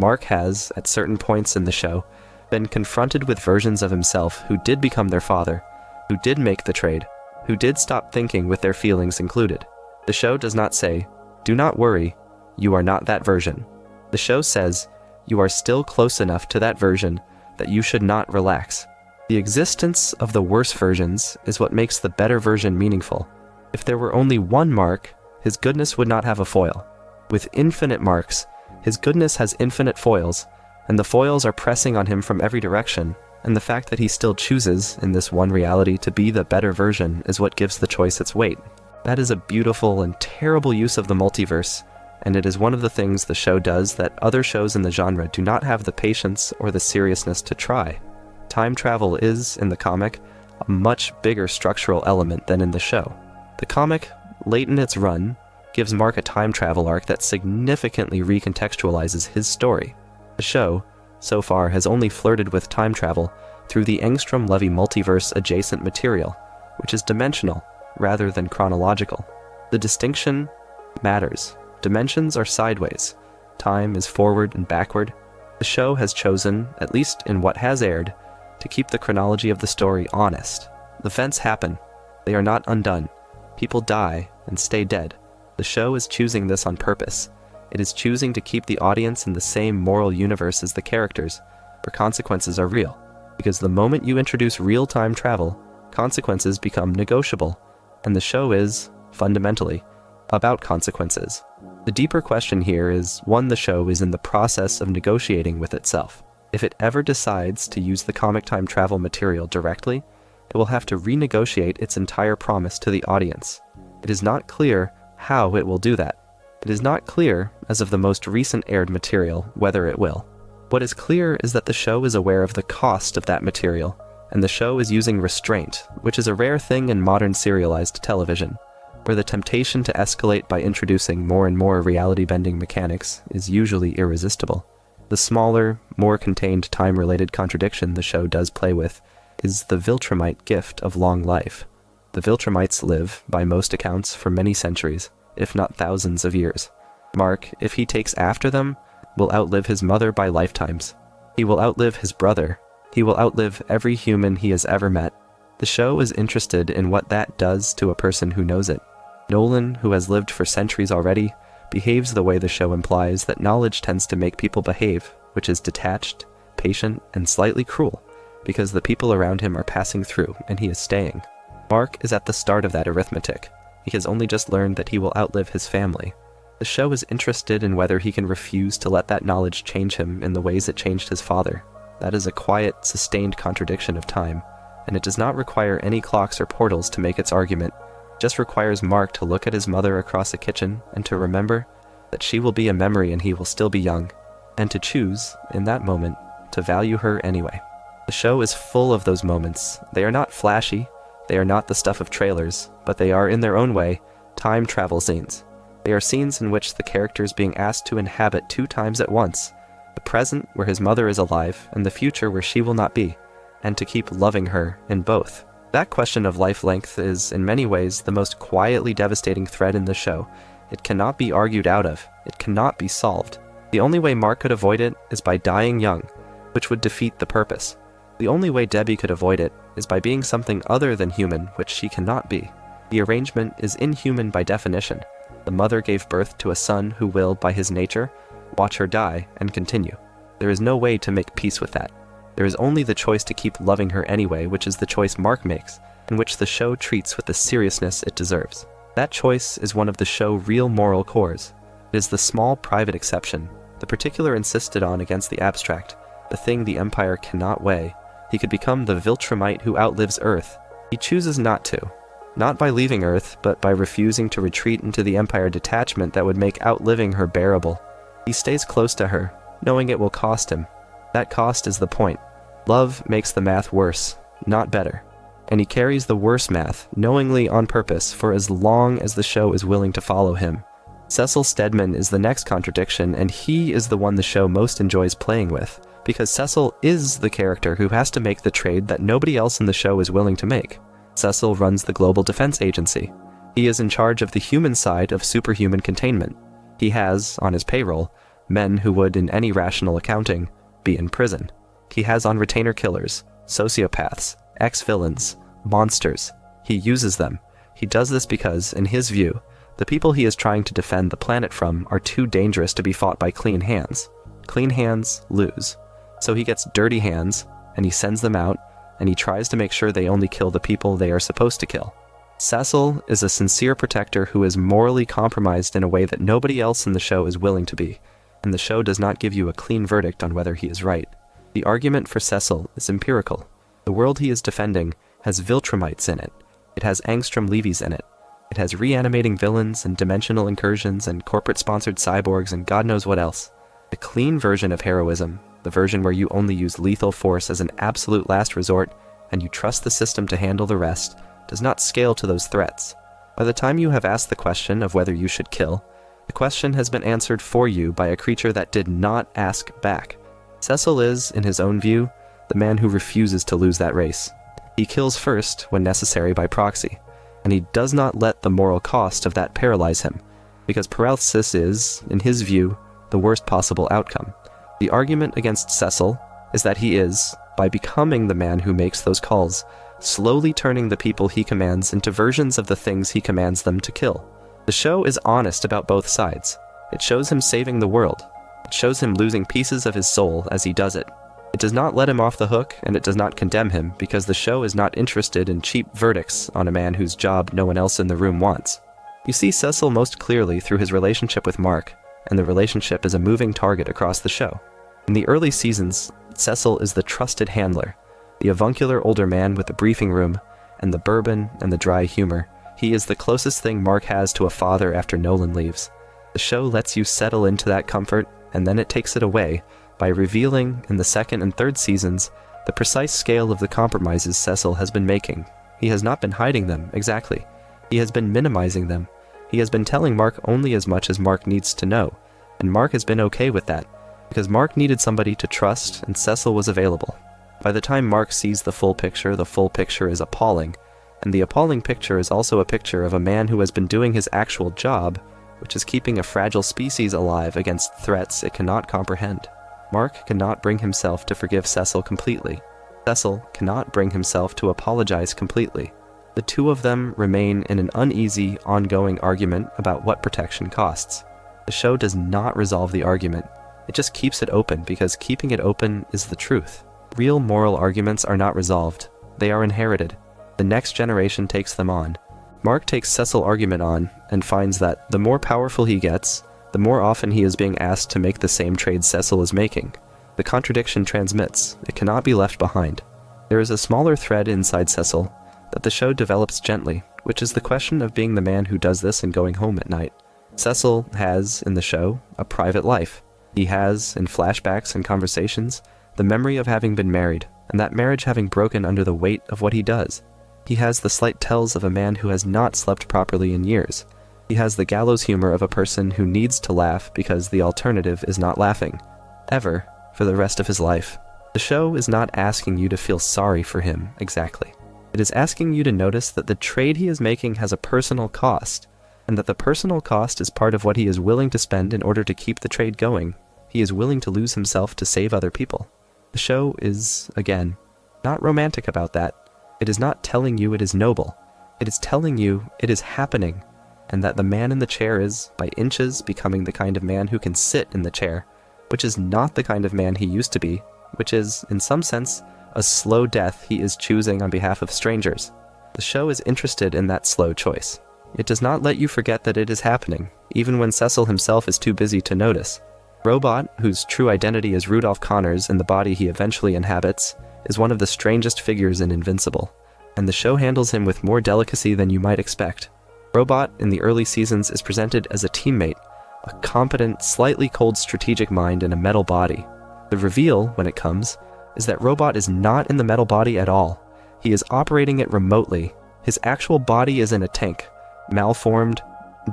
Mark has, at certain points in the show, been confronted with versions of himself who did become their father, who did make the trade, who did stop thinking with their feelings included. The show does not say, do not worry, you are not that version. The show says, you are still close enough to that version that you should not relax. The existence of the worse versions is what makes the better version meaningful. If there were only one Mark, his goodness would not have a foil. With infinite Marks, his goodness has infinite foils, and the foils are pressing on him from every direction, and the fact that he still chooses, in this one reality, to be the better version is what gives the choice its weight. That is a beautiful and terrible use of the multiverse, and it is one of the things the show does that other shows in the genre do not have the patience or the seriousness to try. Time travel is, in the comic, a much bigger structural element than in the show. The comic, late in its run, gives Mark a time travel arc that significantly recontextualizes his story. The show, so far, has only flirted with time travel through the Angstrom Levy multiverse adjacent material, which is dimensional rather than chronological. The distinction matters. Dimensions are sideways. Time is forward and backward. The show has chosen, at least in what has aired, to keep the chronology of the story honest. The events happen. They are not undone. People die and stay dead. The show is choosing this on purpose. It is choosing to keep the audience in the same moral universe as the characters, where consequences are real. Because the moment you introduce real-time travel, consequences become negotiable, and the show is, fundamentally, about consequences. The deeper question here is one the show is in the process of negotiating with itself. If it ever decides to use the comic time travel material directly, it will have to renegotiate its entire promise to the audience. It is not clear how it will do that. It is not clear, as of the most recent aired material, whether it will. What is clear is that the show is aware of the cost of that material, and the show is using restraint, which is a rare thing in modern serialized television, where the temptation to escalate by introducing more and more reality-bending mechanics is usually irresistible. The smaller, more contained time-related contradiction the show does play with is the Viltrumite gift of long life. The Viltrumites live, by most accounts, for many centuries, if not thousands of years. Mark, if he takes after them, will outlive his mother by lifetimes. He will outlive his brother. He will outlive every human he has ever met. The show is interested in what that does to a person who knows it. Nolan, who has lived for centuries already, behaves the way the show implies that knowledge tends to make people behave, which is detached, patient, and slightly cruel, because the people around him are passing through and he is staying. Mark is at the start of that arithmetic. He has only just learned that he will outlive his family. The show is interested in whether he can refuse to let that knowledge change him in the ways it changed his father. That is a quiet, sustained contradiction of time, and it does not require any clocks or portals to make its argument. It just requires Mark to look at his mother across a kitchen and to remember that she will be a memory and he will still be young, and to choose, in that moment, to value her anyway. The show is full of those moments. They are not flashy, they are not the stuff of trailers, but they are, in their own way, time travel scenes. They are scenes in which the character is being asked to inhabit 2 times at once, the present where his mother is alive and the future where she will not be, and to keep loving her in both. That question of life length is, in many ways, the most quietly devastating thread in the show. It cannot be argued out of. It cannot be solved. The only way Mark could avoid it is by dying young, which would defeat the purpose. The only way Debbie could avoid it is by being something other than human, which she cannot be. The arrangement is inhuman by definition. The mother gave birth to a son who will, by his nature, watch her die and continue. There is no way to make peace with that. There is only the choice to keep loving her anyway, which is the choice Mark makes, and which the show treats with the seriousness it deserves. That choice is one of the show's real moral cores. It is the small private exception, the particular insisted on against the abstract, the thing the Empire cannot weigh. He could become the Viltrumite who outlives Earth. He chooses not to. Not by leaving Earth, but by refusing to retreat into the Empire detachment that would make outliving her bearable. He stays close to her, knowing it will cost him. That cost is the point. Love makes the math worse, not better. And he carries the worse math, knowingly on purpose, for as long as the show is willing to follow him. Cecil Stedman is the next contradiction, and he is the one the show most enjoys playing with, because Cecil is the character who has to make the trade that nobody else in the show is willing to make. Cecil runs the Global Defense Agency. He is in charge of the human side of superhuman containment. He has, on his payroll, men who would, in any rational accounting, be in prison. He has on retainer killers, sociopaths, ex-villains, monsters. He uses them. He does this because, in his view, the people he is trying to defend the planet from are too dangerous to be fought by clean hands. Clean hands lose. So he gets dirty hands, and he sends them out, and he tries to make sure they only kill the people they are supposed to kill. Cecil is a sincere protector who is morally compromised in a way that nobody else in the show is willing to be, and the show does not give you a clean verdict on whether he is right. The argument for Cecil is empirical. The world he is defending has Viltrumites in it. It has Angstrom Levies in it. It has reanimating villains and dimensional incursions and corporate-sponsored cyborgs and God knows what else. The clean version of heroism, the version where you only use lethal force as an absolute last resort and you trust the system to handle the rest, does not scale to those threats. By the time you have asked the question of whether you should kill, the question has been answered for you by a creature that did not ask back. Cecil is, in his own view, the man who refuses to lose that race. He kills first, when necessary by proxy, and he does not let the moral cost of that paralyze him, because paralysis is, in his view, the worst possible outcome. The argument against Cecil is that he is, by becoming the man who makes those calls, slowly turning the people he commands into versions of the things he commands them to kill. The show is honest about both sides. It shows him saving the world. It shows him losing pieces of his soul as he does it. It does not let him off the hook, and it does not condemn him, because the show is not interested in cheap verdicts on a man whose job no one else in the room wants. You see Cecil most clearly through his relationship with Mark, and the relationship is a moving target across the show. In the early seasons, Cecil is the trusted handler, the avuncular older man with the briefing room, and the bourbon and the dry humor. He is the closest thing Mark has to a father after Nolan leaves. The show lets you settle into that comfort, and then it takes it away, by revealing, in the second and third seasons, the precise scale of the compromises Cecil has been making. He has not been hiding them, exactly. He has been minimizing them. He has been telling Mark only as much as Mark needs to know, and Mark has been okay with that, because Mark needed somebody to trust, and Cecil was available. By the time Mark sees the full picture is appalling, and the appalling picture is also a picture of a man who has been doing his actual job, which is keeping a fragile species alive against threats it cannot comprehend. Mark cannot bring himself to forgive Cecil completely. Cecil cannot bring himself to apologize completely. The two of them remain in an uneasy, ongoing argument about what protection costs. The show does not resolve the argument. It just keeps it open because keeping it open is the truth. Real moral arguments are not resolved. They are inherited. The next generation takes them on. Mark takes Cecil's argument on and finds that the more powerful he gets, the more often he is being asked to make the same trade Cecil is making. The contradiction transmits. It cannot be left behind. There is a smaller thread inside Cecil that the show develops gently, which is the question of being the man who does this and going home at night. Cecil has, in the show, a private life. He has, in flashbacks and conversations, the memory of having been married, and that marriage having broken under the weight of what he does. He has the slight tells of a man who has not slept properly in years. He has the gallows humor of a person who needs to laugh because the alternative is not laughing. Ever, for the rest of his life. The show is not asking you to feel sorry for him, exactly. It is asking you to notice that the trade he is making has a personal cost, and that the personal cost is part of what he is willing to spend in order to keep the trade going. He is willing to lose himself to save other people. The show is, again, not romantic about that. It is not telling you it is noble. It is telling you it is happening, and that the man in the chair is, by inches, becoming the kind of man who can sit in the chair, which is not the kind of man he used to be, which is, in some sense, a slow death he is choosing on behalf of strangers. The show is interested in that slow choice. It does not let you forget that it is happening, even when Cecil himself is too busy to notice. Robot, whose true identity is Rudolph Connors in the body he eventually inhabits, is one of the strangest figures in Invincible, and the show handles him with more delicacy than you might expect. Robot, in the early seasons, is presented as a teammate, a competent, slightly cold strategic mind in a metal body. The reveal, when it comes, is that Robot is not in the metal body at all. He is operating it remotely. His actual body is in a tank, malformed,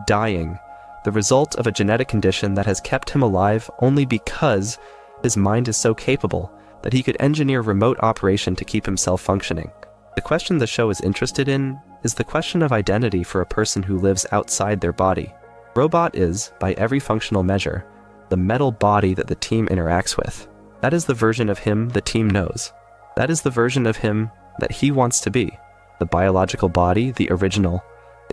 dying, the result of a genetic condition that has kept him alive only because his mind is so capable that he could engineer remote operation to keep himself functioning. The question the show is interested in is the question of identity for a person who lives outside their body. Robot is, by every functional measure, the metal body that the team interacts with. That is the version of him the team knows. That is the version of him that he wants to be. The biological body, the original,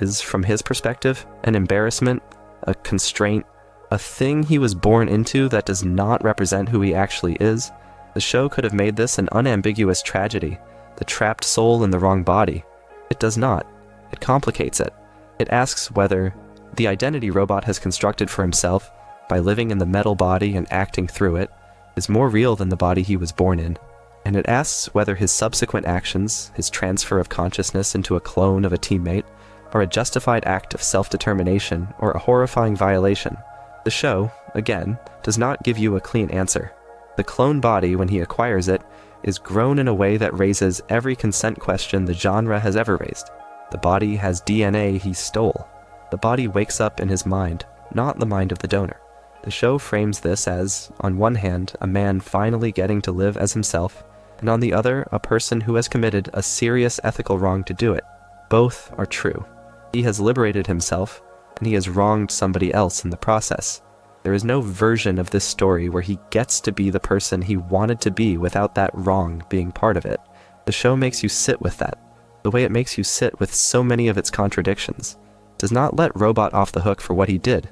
is, from his perspective, an embarrassment, a constraint, a thing he was born into that does not represent who he actually is. The show could have made this an unambiguous tragedy, the trapped soul in the wrong body. It does not. It complicates it. It asks whether the identity Robot has constructed for himself, by living in the metal body and acting through it, is more real than the body he was born in. And it asks whether his subsequent actions, his transfer of consciousness into a clone of a teammate, are a justified act of self-determination or a horrifying violation. The show, again, does not give you a clean answer. The clone body, when he acquires it, is grown in a way that raises every consent question the genre has ever raised. The body has DNA he stole. The body wakes up in his mind, not the mind of the donor. The show frames this as, on one hand, a man finally getting to live as himself, and on the other, a person who has committed a serious ethical wrong to do it. Both are true. He has liberated himself, and he has wronged somebody else in the process. There is no version of this story where he gets to be the person he wanted to be without that wrong being part of it. The show makes you sit with that, the way it makes you sit with so many of its contradictions. It does not let Robot off the hook for what he did.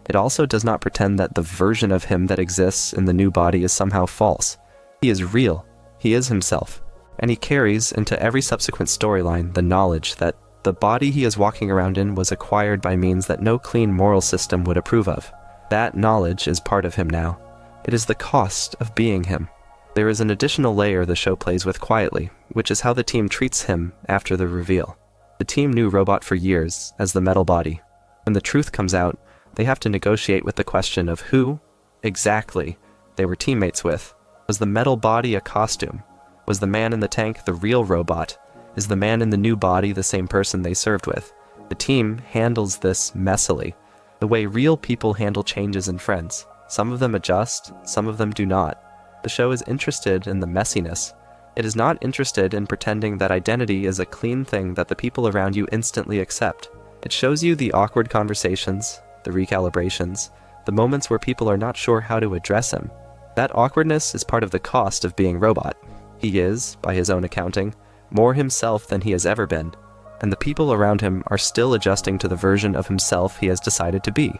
It also does not pretend that the version of him that exists in the new body is somehow false. He is real. He is himself. And he carries into every subsequent storyline the knowledge that the body he is walking around in was acquired by means that no clean moral system would approve of. That knowledge is part of him now. It is the cost of being him. There is an additional layer the show plays with quietly, which is how the team treats him after the reveal. The team knew Robot for years as the metal body. When the truth comes out, they have to negotiate with the question of who, exactly, they were teammates with? Was the metal body a costume? Was the man in the tank the real robot? Is the man in the new body the same person they served with? The team handles this messily, the way real people handle changes in friends. Some of them adjust, some of them do not. The show is interested in the messiness. It is not interested in pretending that identity is a clean thing that the people around you instantly accept. It shows you the awkward conversations, the recalibrations, the moments where people are not sure how to address him. That awkwardness is part of the cost of being robot. He is, by his own accounting, more himself than he has ever been, and the people around him are still adjusting to the version of himself he has decided to be.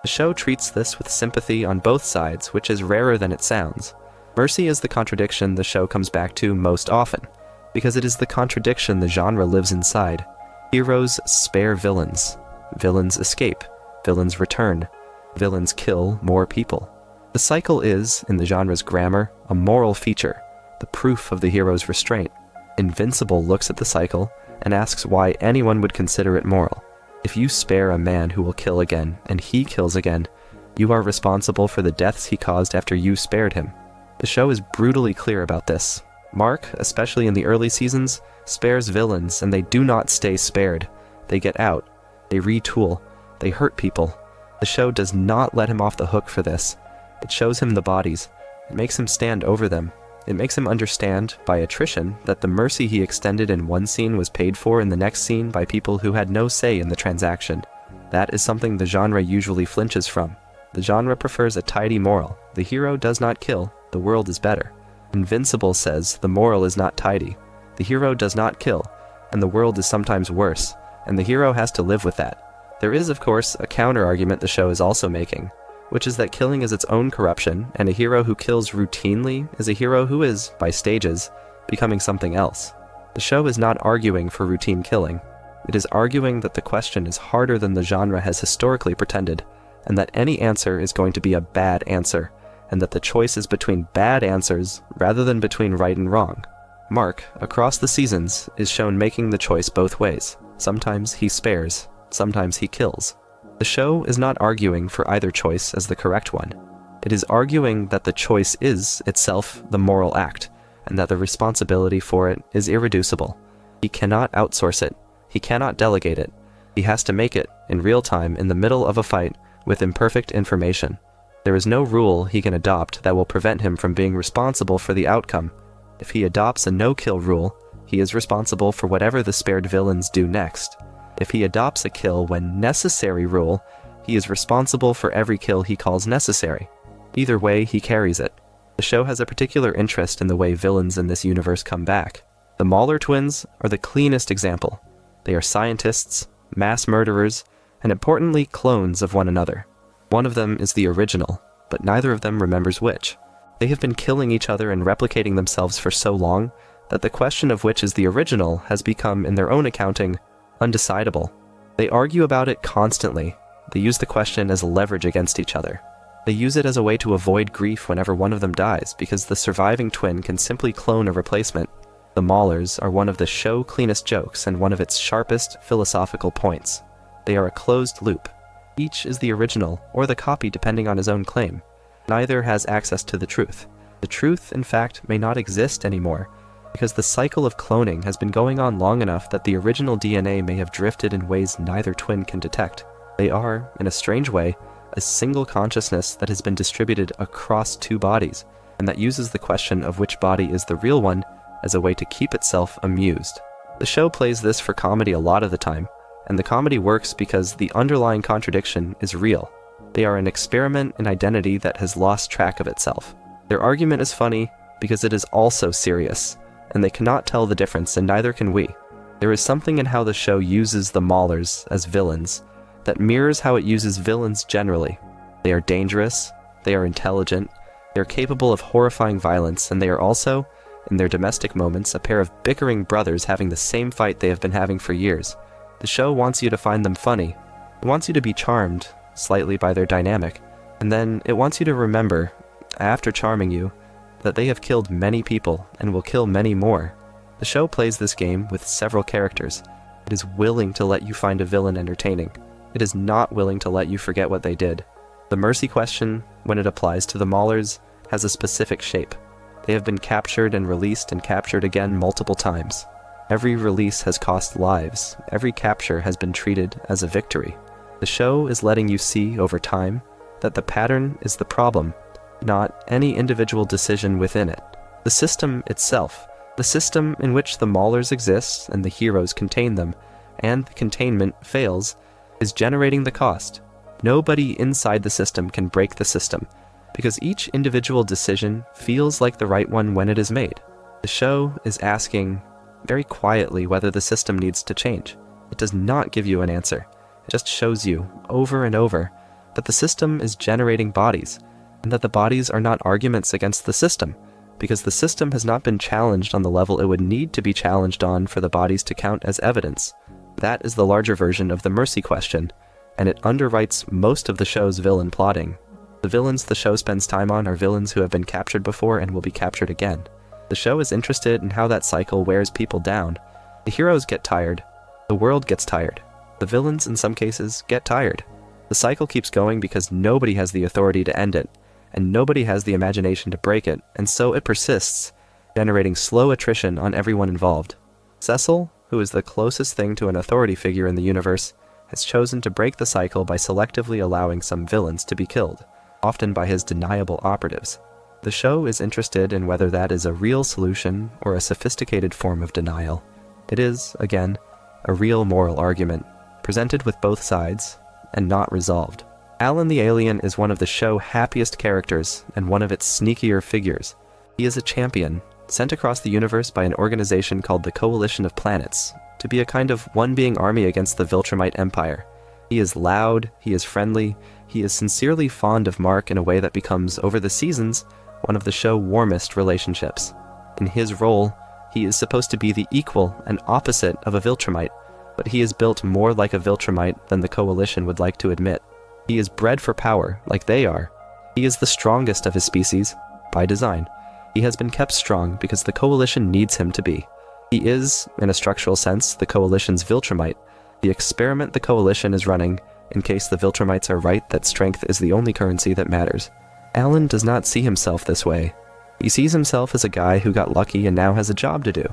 The show treats this with sympathy on both sides, which is rarer than it sounds. Mercy is the contradiction the show comes back to most often, because it is the contradiction the genre lives inside. Heroes spare villains. Villains escape. Villains return. Villains kill more people. The cycle is, in the genre's grammar, a moral feature, the proof of the hero's restraint. Invincible looks at the cycle and asks why anyone would consider it moral. If you spare a man who will kill again, and he kills again, you are responsible for the deaths he caused after you spared him. The show is brutally clear about this. Mark, especially in the early seasons, spares villains, and they do not stay spared. They get out. They retool. They hurt people. The show does not let him off the hook for this. It shows him the bodies. It makes him stand over them. It makes him understand, by attrition, that the mercy he extended in one scene was paid for in the next scene by people who had no say in the transaction. That is something the genre usually flinches from. The genre prefers a tidy moral. The hero does not kill. The world is better. Invincible says the moral is not tidy. The hero does not kill, and the world is sometimes worse, and the hero has to live with that. There is, of course, a counter-argument the show is also making, which is that killing is its own corruption, and a hero who kills routinely is a hero who is, by stages, becoming something else. The show is not arguing for routine killing. It is arguing that the question is harder than the genre has historically pretended, and that any answer is going to be a bad answer, and that the choice is between bad answers rather than between right and wrong. Mark, across the seasons, is shown making the choice both ways. Sometimes he spares, sometimes he kills. The show is not arguing for either choice as the correct one. It is arguing that the choice is itself the moral act, and that the responsibility for it is irreducible. He cannot outsource it. He cannot delegate it. He has to make it, in real time, in the middle of a fight, with imperfect information. There is no rule he can adopt that will prevent him from being responsible for the outcome. If he adopts a no-kill rule, he is responsible for whatever the spared villains do next. If he adopts a kill when necessary rule, he is responsible for every kill he calls necessary. Either way, he carries it. The show has a particular interest in the way villains in this universe come back. The Mauler twins are the cleanest example. They are scientists, mass murderers, and importantly, clones of one another. One of them is the original, but neither of them remembers which. They have been killing each other and replicating themselves for so long that the question of which is the original has become, in their own accounting, undecidable. They argue about it constantly. They use the question as leverage against each other. They use it as a way to avoid grief whenever one of them dies, because the surviving twin can simply clone a replacement. The Maulers are one of the show's cleanest jokes and one of its sharpest philosophical points. They are a closed loop. Each is the original, or the copy depending on his own claim. Neither has access to the truth. The truth, in fact, may not exist anymore, because the cycle of cloning has been going on long enough that the original DNA may have drifted in ways neither twin can detect. They are, in a strange way, a single consciousness that has been distributed across two bodies, and that uses the question of which body is the real one as a way to keep itself amused. The show plays this for comedy a lot of the time, and the comedy works because the underlying contradiction is real. They are an experiment in identity that has lost track of itself. Their argument is funny because it is also serious, and they cannot tell the difference, and neither can we. There is something in how the show uses the Maulers as villains that mirrors how it uses villains generally. They are dangerous, they are intelligent, they are capable of horrifying violence, and they are also, in their domestic moments, a pair of bickering brothers having the same fight they have been having for years. The show wants you to find them funny. It wants you to be charmed, slightly, by their dynamic, and then it wants you to remember, after charming you, that they have killed many people and will kill many more. The show plays this game with several characters. It is willing to let you find a villain entertaining. It is not willing to let you forget what they did. The mercy question, when it applies to the Maulers, has a specific shape. They have been captured and released and captured again multiple times. Every release has cost lives. Every capture has been treated as a victory. The show is letting you see over time that the pattern is the problem, not any individual decision within it. The system itself, the system in which the maulers exist and the heroes contain them, and the containment fails, is generating the cost. Nobody inside the system can break the system, because each individual decision feels like the right one when it is made. The show is asking very quietly whether the system needs to change. It does not give you an answer. It just shows you, over and over, that the system is generating bodies, and that the bodies are not arguments against the system, because the system has not been challenged on the level it would need to be challenged on for the bodies to count as evidence. That is the larger version of the mercy question, and it underwrites most of the show's villain plotting. The villains the show spends time on are villains who have been captured before and will be captured again. The show is interested in how that cycle wears people down. The heroes get tired. The world gets tired. The villains, in some cases, get tired. The cycle keeps going because nobody has the authority to end it, and nobody has the imagination to break it, and so it persists, generating slow attrition on everyone involved. Cecil, who is the closest thing to an authority figure in the universe, has chosen to break the cycle by selectively allowing some villains to be killed, often by his deniable operatives. The show is interested in whether that is a real solution or a sophisticated form of denial. It is, again, a real moral argument, presented with both sides, and not resolved. Alan the alien is one of the show's happiest characters and one of its sneakier figures. He is a champion, sent across the universe by an organization called the Coalition of Planets, to be a kind of one-being army against the Viltrumite Empire. He is loud, he is friendly, he is sincerely fond of Mark in a way that becomes, over the seasons, one of the show's warmest relationships. In his role, he is supposed to be the equal and opposite of a Viltrumite, but he is built more like a Viltrumite than the Coalition would like to admit. He is bred for power, like they are. He is the strongest of his species, by design. He has been kept strong because the Coalition needs him to be. He is, in a structural sense, the Coalition's Viltrumite, the experiment the Coalition is running, in case the Viltrumites are right that strength is the only currency that matters. Alan does not see himself this way. He sees himself as a guy who got lucky and now has a job to do.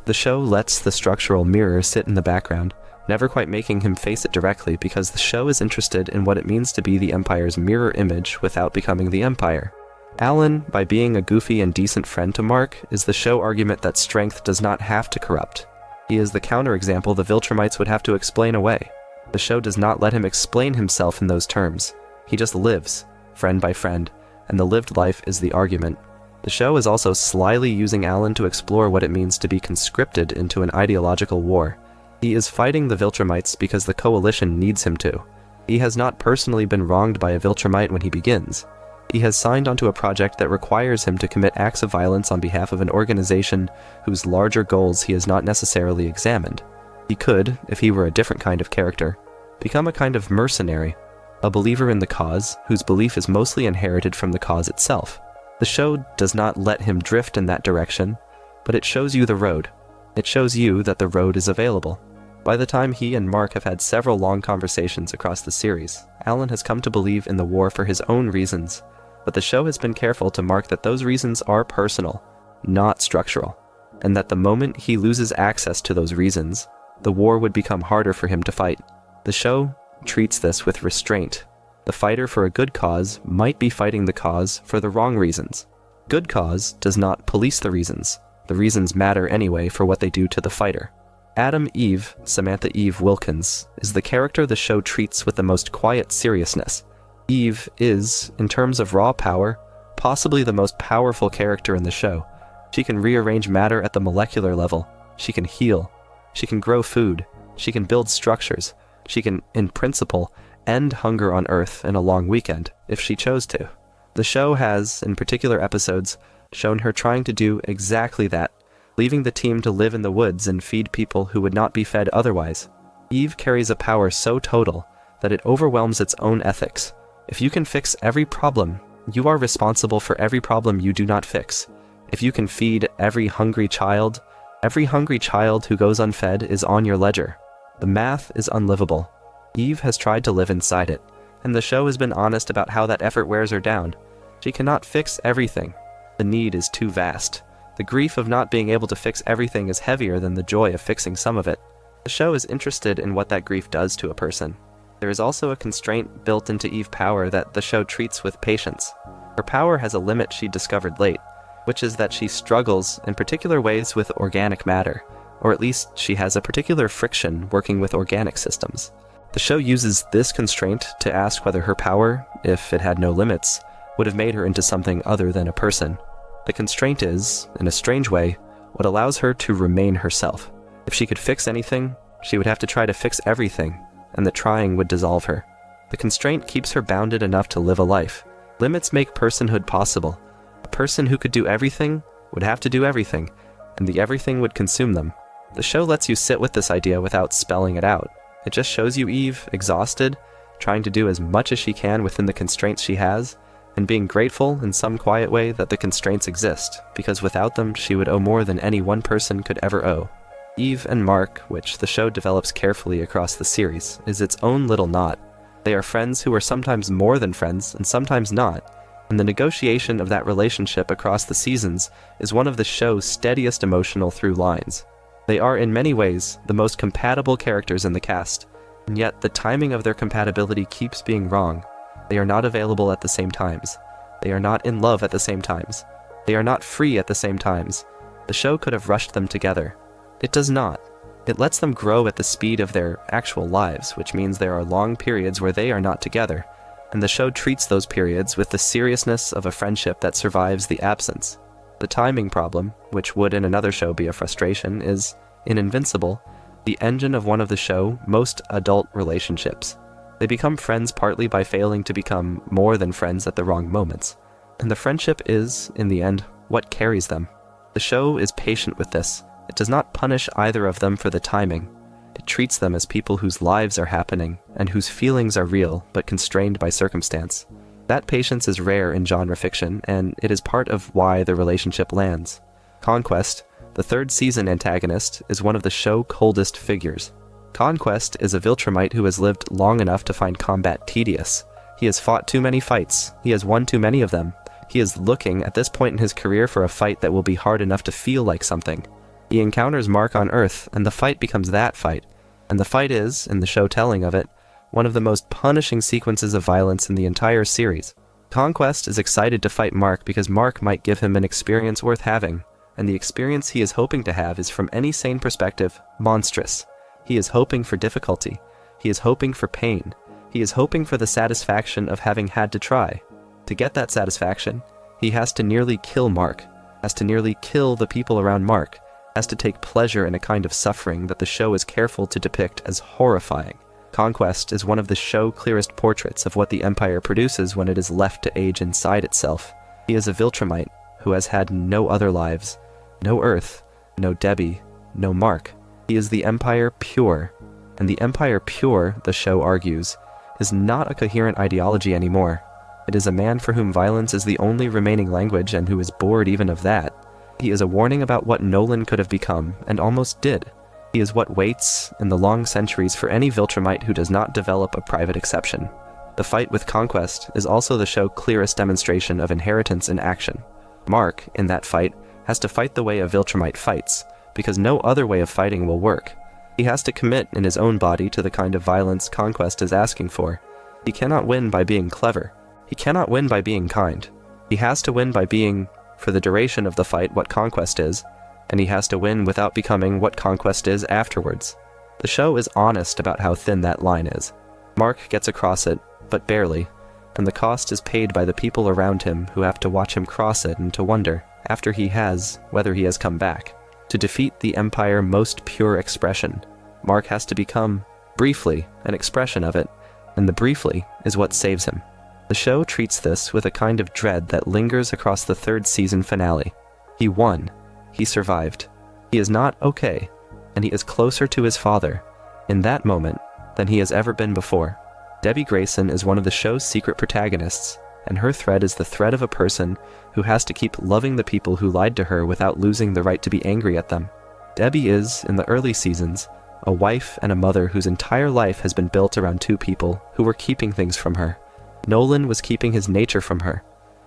The show lets the structural mirror sit in the background, never quite making him face it directly because the show is interested in what it means to be the Empire's mirror image without becoming the Empire. Alan, by being a goofy and decent friend to Mark, is the show argument that strength does not have to corrupt. He is the counterexample the Viltrumites would have to explain away. The show does not let him explain himself in those terms. He just lives, friend by friend, and the lived life is the argument. The show is also slyly using Alan to explore what it means to be conscripted into an ideological war. He is fighting the Viltrumites because the Coalition needs him to. He has not personally been wronged by a Viltrumite when he begins. He has signed onto a project that requires him to commit acts of violence on behalf of an organization whose larger goals he has not necessarily examined. He could, if he were a different kind of character, become a kind of mercenary, a believer in the cause whose belief is mostly inherited from the cause itself. The show does not let him drift in that direction, but it shows you the road. It shows you that the road is available. By the time he and Mark have had several long conversations across the series, Alan has come to believe in the war for his own reasons, but the show has been careful to mark that those reasons are personal, not structural, and that the moment he loses access to those reasons, the war would become harder for him to fight. The show treats this with restraint. The fighter for a good cause might be fighting the cause for the wrong reasons. Good cause does not police the reasons. The reasons matter anyway for what they do to the fighter. Adam Eve, Samantha Eve Wilkins, is the character the show treats with the most quiet seriousness. Eve is, in terms of raw power, possibly the most powerful character in the show. She can rearrange matter at the molecular level. She can heal. She can grow food. She can build structures. She can, in principle, end hunger on Earth in a long weekend, if she chose to. The show has, in particular episodes, shown her trying to do exactly that, leaving the team to live in the woods and feed people who would not be fed otherwise. Eve carries a power so total that it overwhelms its own ethics. If you can fix every problem, you are responsible for every problem you do not fix. If you can feed every hungry child who goes unfed is on your ledger. The math is unlivable. Eve has tried to live inside it, and the show has been honest about how that effort wears her down. She cannot fix everything. The need is too vast. The grief of not being able to fix everything is heavier than the joy of fixing some of it. The show is interested in what that grief does to a person. There is also a constraint built into Eve's power that the show treats with patience. Her power has a limit she discovered late, which is that she struggles in particular ways with organic matter, or at least she has a particular friction working with organic systems. The show uses this constraint to ask whether her power, if it had no limits, would have made her into something other than a person. The constraint is, in a strange way, what allows her to remain herself. If she could fix anything, she would have to try to fix everything, and the trying would dissolve her. The constraint keeps her bounded enough to live a life. Limits make personhood possible. A person who could do everything would have to do everything, and the everything would consume them. The show lets you sit with this idea without spelling it out. It just shows you Eve, exhausted, trying to do as much as she can within the constraints she has, and being grateful in some quiet way that the constraints exist, because without them she would owe more than any one person could ever owe. Eve and Mark, which the show develops carefully across the series, is its own little knot. They are friends who are sometimes more than friends and sometimes not, and the negotiation of that relationship across the seasons is one of the show's steadiest emotional through lines. They are in many ways the most compatible characters in the cast, and yet the timing of their compatibility keeps being wrong. They are not available at the same times. They are not in love at the same times. They are not free at the same times. The show could have rushed them together. It does not. It lets them grow at the speed of their actual lives, which means there are long periods where they are not together, and the show treats those periods with the seriousness of a friendship that survives the absence. The timing problem, which would in another show be a frustration, is, in Invincible, the engine of one of the show's most adult relationships. They become friends partly by failing to become more than friends at the wrong moments, and the friendship is, in the end, what carries them. The show is patient with this. It does not punish either of them for the timing. It treats them as people whose lives are happening, and whose feelings are real, but constrained by circumstance. That patience is rare in genre fiction, and it is part of why the relationship lands. Conquest, the third season antagonist, is one of the show's coldest figures. Conquest is a Viltrumite who has lived long enough to find combat tedious. He has fought too many fights. He has won too many of them. He is looking, at this point in his career, for a fight that will be hard enough to feel like something. He encounters Mark on Earth, and the fight becomes that fight. And the fight is, in the show telling of it, one of the most punishing sequences of violence in the entire series. Conquest is excited to fight Mark because Mark might give him an experience worth having, and the experience he is hoping to have is, from any sane perspective, monstrous. He is hoping for difficulty. He is hoping for pain. He is hoping for the satisfaction of having had to try. To get that satisfaction, he has to nearly kill Mark, has to nearly kill the people around Mark, has to take pleasure in a kind of suffering that the show is careful to depict as horrifying. Conquest is one of the show's clearest portraits of what the Empire produces when it is left to age inside itself. He is a Viltrumite who has had no other lives, no Earth, no Debbie, no Mark. He is the Empire pure, and the Empire pure, the show argues, is not a coherent ideology anymore. It is a man for whom violence is the only remaining language and who is bored even of that. He is a warning about what Nolan could have become, and almost did. He is what waits, in the long centuries, for any Viltrumite who does not develop a private exception. The fight with Conquest is also the show's clearest demonstration of inheritance in action. Mark, in that fight, has to fight the way a Viltrumite fights, because no other way of fighting will work. He has to commit in his own body to the kind of violence Conquest is asking for. He cannot win by being clever. He cannot win by being kind. He has to win by being, for the duration of the fight, what Conquest is, and he has to win without becoming what Conquest is afterwards. The show is honest about how thin that line is. Mark gets across it, but barely, and the cost is paid by the people around him who have to watch him cross it and to wonder, after he has, whether he has come back. To defeat the Empire's most pure expression, Mark has to become, briefly, an expression of it, and the briefly is what saves him. The show treats this with a kind of dread that lingers across the third season finale. He won. He survived. He is not okay, and he is closer to his father, in that moment, than he has ever been before. Debbie Grayson is one of the show's secret protagonists, and her thread is the thread of a person who has to keep loving the people who lied to her without losing the right to be angry at them. Debbie is, in the early seasons, a wife and a mother whose entire life has been built around two people who were keeping things from her. Nolan was keeping his nature from her.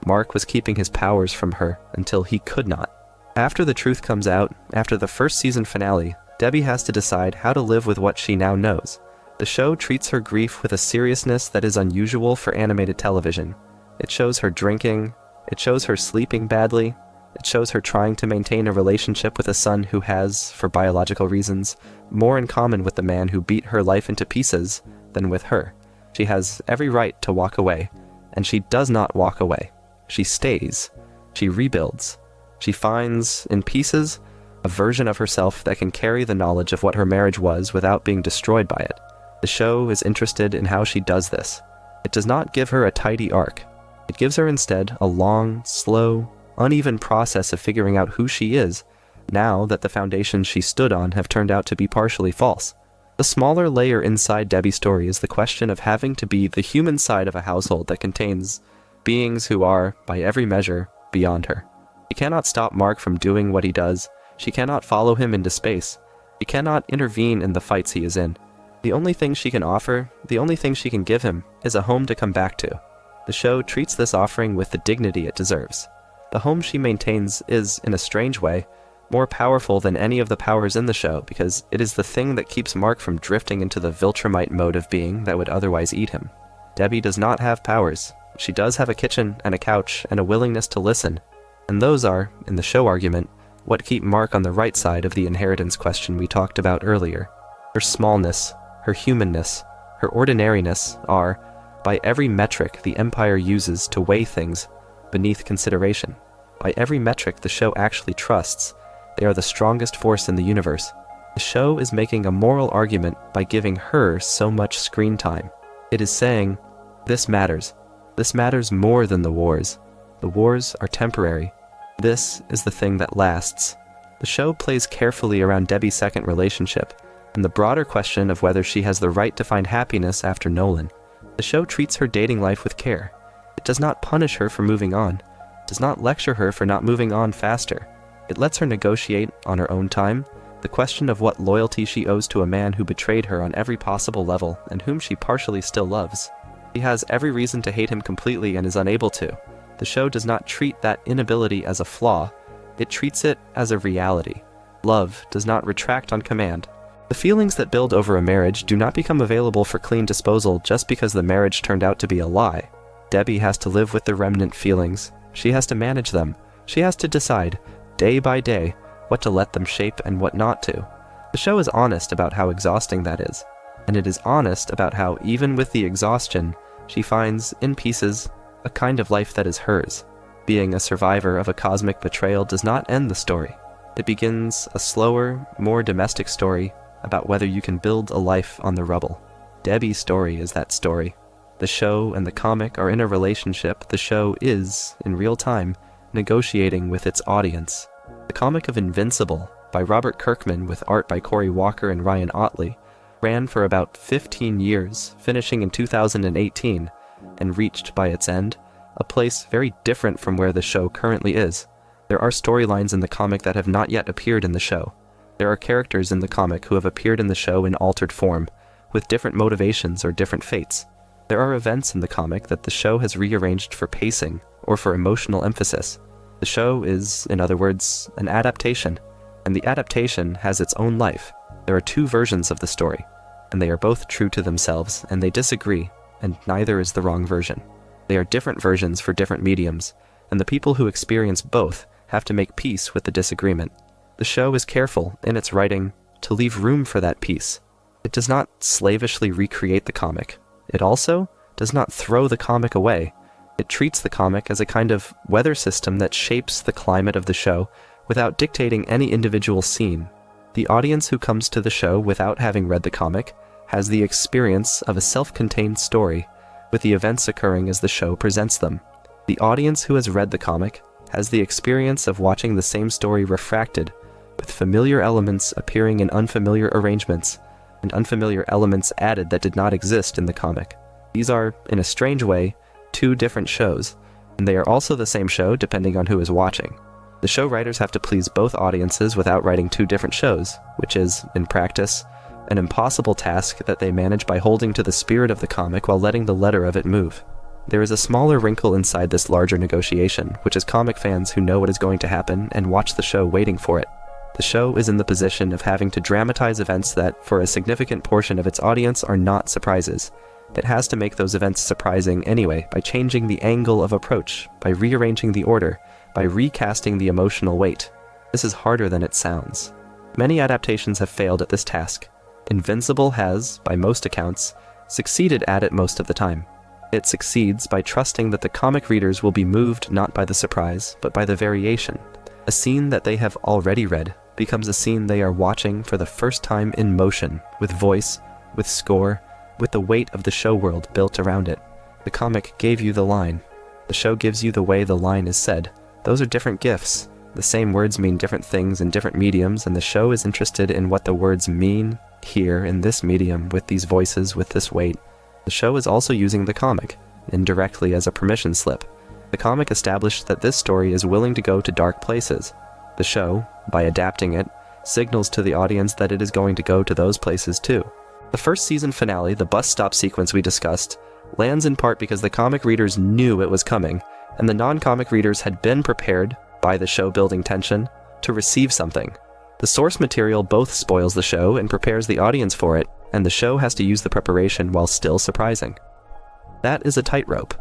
Mark was keeping his powers from her until he could not. After the truth comes out, after the first season finale, Debbie has to decide how to live with what she now knows. The show treats her grief with a seriousness that is unusual for animated television. It shows her drinking, it shows her sleeping badly, it shows her trying to maintain a relationship with a son who has, for biological reasons, more in common with the man who beat her life into pieces than with her. She has every right to walk away, and she does not walk away. She stays. She rebuilds. She finds, in pieces, a version of herself that can carry the knowledge of what her marriage was without being destroyed by it. The show is interested in how she does this. It does not give her a tidy arc. It gives her instead a long, slow, uneven process of figuring out who she is, now that the foundations she stood on have turned out to be partially false. The smaller layer inside Debbie's story is the question of having to be the human side of a household that contains beings who are, by every measure, beyond her. She cannot stop Mark from doing what he does. She cannot follow him into space. She cannot intervene in the fights he is in. The only thing she can offer, the only thing she can give him, is a home to come back to. The show treats this offering with the dignity it deserves. The home she maintains is, in a strange way, more powerful than any of the powers in the show because it is the thing that keeps Mark from drifting into the Viltrumite mode of being that would otherwise eat him. Debbie does not have powers. She does have a kitchen and a couch and a willingness to listen, and those are, in the show argument, what keep Mark on the right side of the inheritance question we talked about earlier. Her smallness, her humanness, her ordinariness are, by every metric the Empire uses to weigh things, beneath consideration. By every metric the show actually trusts, they are the strongest force in the universe. The show is making a moral argument by giving her so much screen time. It is saying, this matters. This matters more than the wars. The wars are temporary. This is the thing that lasts. The show plays carefully around Debbie's second relationship, and the broader question of whether she has the right to find happiness after Nolan. The show treats her dating life with care. It does not punish her for moving on. It does not lecture her for not moving on faster. It lets her negotiate, on her own time, the question of what loyalty she owes to a man who betrayed her on every possible level and whom she partially still loves. She has every reason to hate him completely and is unable to. The show does not treat that inability as a flaw. It treats it as a reality. Love does not retract on command. The feelings that build over a marriage do not become available for clean disposal just because the marriage turned out to be a lie. Debbie has to live with the remnant feelings. She has to manage them. She has to decide, day by day, what to let them shape and what not to. The show is honest about how exhausting that is. And it is honest about how, even with the exhaustion, she finds, in pieces, a kind of life that is hers. Being a survivor of a cosmic betrayal does not end the story. It begins a slower, more domestic story about whether you can build a life on the rubble. Debbie's story is that story. The show and the comic are in a relationship. The show is, in real time, negotiating with its audience. The comic of Invincible, by Robert Kirkman with art by Cory Walker and Ryan Ottley, ran for about 15 years, finishing in 2018, and reached by its end a place very different from where the show currently is. There are storylines in the comic that have not yet appeared in the show. There are characters in the comic who have appeared in the show in altered form, with different motivations or different fates. There are events in the comic that the show has rearranged for pacing or for emotional emphasis. The show is, in other words, an adaptation, and the adaptation has its own life. There are two versions of the story, and they are both true to themselves, and they disagree, and neither is the wrong version. They are different versions for different mediums, and the people who experience both have to make peace with the disagreement. The show is careful, in its writing, to leave room for that peace. It does not slavishly recreate the comic. It also does not throw the comic away. It treats the comic as a kind of weather system that shapes the climate of the show without dictating any individual scene. The audience who comes to the show without having read the comic has the experience of a self-contained story, with the events occurring as the show presents them. The audience who has read the comic has the experience of watching the same story refracted, with familiar elements appearing in unfamiliar arrangements, and unfamiliar elements added that did not exist in the comic. These are, in a strange way, two different shows, and they are also the same show depending on who is watching. The show writers have to please both audiences without writing two different shows, which is, in practice, an impossible task that they manage by holding to the spirit of the comic while letting the letter of it move. There is a smaller wrinkle inside this larger negotiation, which is comic fans who know what is going to happen and watch the show waiting for it. The show is in the position of having to dramatize events that, for a significant portion of its audience, are not surprises. It has to make those events surprising anyway, by changing the angle of approach, by rearranging the order, by recasting the emotional weight. This is harder than it sounds. Many adaptations have failed at this task. Invincible has, by most accounts, succeeded at it most of the time. It succeeds by trusting that the comic readers will be moved not by the surprise, but by the variation. A scene that they have already read becomes a scene they are watching for the first time in motion, with voice, with score, with the weight of the show world built around it. The comic gave you the line. The show gives you the way the line is said. Those are different gifts. The same words mean different things in different mediums, and the show is interested in what the words mean here in this medium, with these voices, with this weight. The show is also using the comic, indirectly as a permission slip. The comic established that this story is willing to go to dark places. The show, by adapting it, signals to the audience that it is going to go to those places too. The first season finale, the bus stop sequence we discussed, lands in part because the comic readers knew it was coming, and the non-comic readers had been prepared, by the show building tension, to receive something. The source material both spoils the show and prepares the audience for it, and the show has to use the preparation while still surprising. That is a tightrope.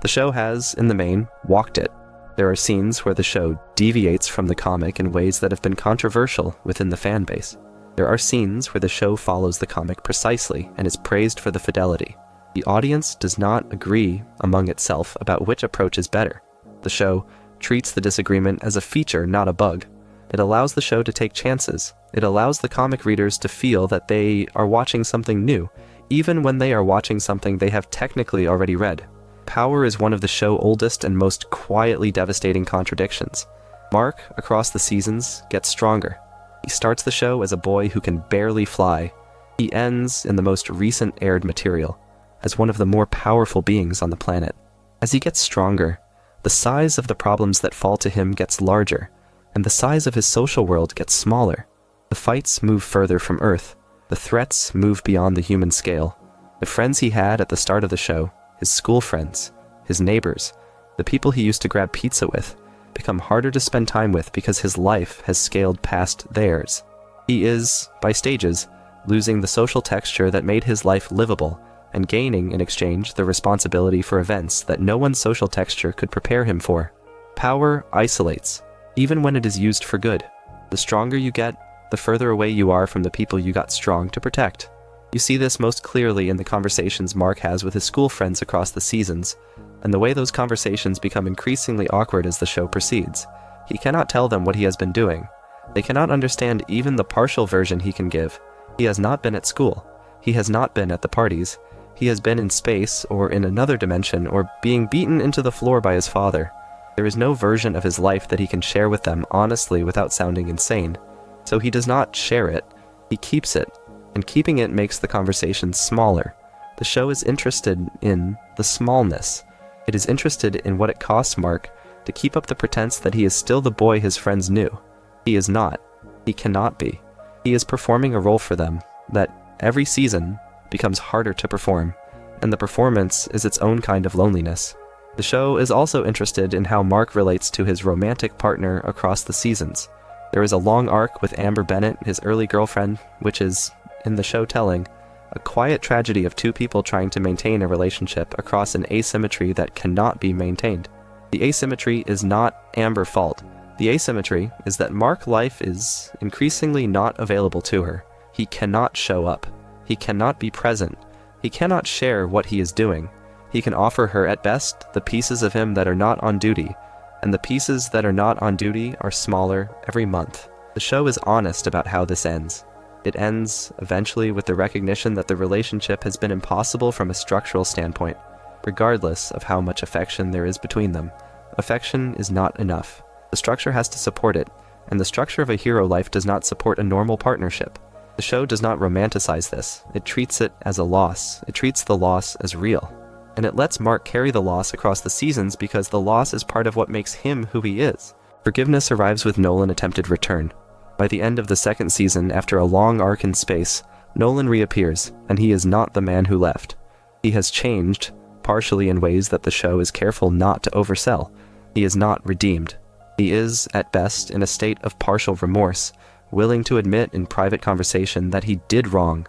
The show has, in the main, walked it. There are scenes where the show deviates from the comic in ways that have been controversial within the fan base. There are scenes where the show follows the comic precisely and is praised for the fidelity. The audience does not agree among itself about which approach is better. The show treats the disagreement as a feature, not a bug. It allows the show to take chances. It allows the comic readers to feel that they are watching something new, even when they are watching something they have technically already read. Power is one of the show's oldest and most quietly devastating contradictions. Mark, across the seasons, gets stronger. He starts the show as a boy who can barely fly. He ends, in the most recent aired material, as one of the more powerful beings on the planet. As he gets stronger, the size of the problems that fall to him gets larger, and the size of his social world gets smaller. The fights move further from Earth. The threats move beyond the human scale. The friends he had at the start of the show, his school friends, his neighbors, the people he used to grab pizza with, become harder to spend time with because his life has scaled past theirs. He is, by stages, losing the social texture that made his life livable, and gaining, in exchange, the responsibility for events that no one's social texture could prepare him for. Power isolates, even when it is used for good. The stronger you get, the further away you are from the people you got strong to protect. You see this most clearly in the conversations Mark has with his school friends across the seasons, and the way those conversations become increasingly awkward as the show proceeds. He cannot tell them what he has been doing. They cannot understand even the partial version he can give. He has not been at school. He has not been at the parties. He has been in space, or in another dimension, or being beaten into the floor by his father. There is no version of his life that he can share with them honestly without sounding insane. So he does not share it. He keeps it. And keeping it makes the conversation smaller. The show is interested in the smallness. It is interested in what it costs Mark to keep up the pretense that he is still the boy his friends knew. He is not. He cannot be. He is performing a role for them that, every season, becomes harder to perform, and the performance is its own kind of loneliness. The show is also interested in how Mark relates to his romantic partner across the seasons. There is a long arc with Amber Bennett, his early girlfriend, which is, in the show telling, a quiet tragedy of two people trying to maintain a relationship across an asymmetry that cannot be maintained. The asymmetry is not Amber's fault. The asymmetry is that Mark's life is increasingly not available to her. He cannot show up. He cannot be present. He cannot share what he is doing. He can offer her at best the pieces of him that are not on duty, and the pieces that are not on duty are smaller every month. The show is honest about how this ends. It ends, eventually, with the recognition that the relationship has been impossible from a structural standpoint, regardless of how much affection there is between them. Affection is not enough. The structure has to support it, and the structure of a hero life does not support a normal partnership. The show does not romanticize this. It treats it as a loss. It treats the loss as real. And it lets Mark carry the loss across the seasons because the loss is part of what makes him who he is. Forgiveness arrives with Nolan attempted return. By the end of the second season, after a long arc in space, Nolan reappears, and he is not the man who left. He has changed, partially in ways that the show is careful not to oversell. He is not redeemed. He is, at best, in a state of partial remorse, willing to admit in private conversation that he did wrong,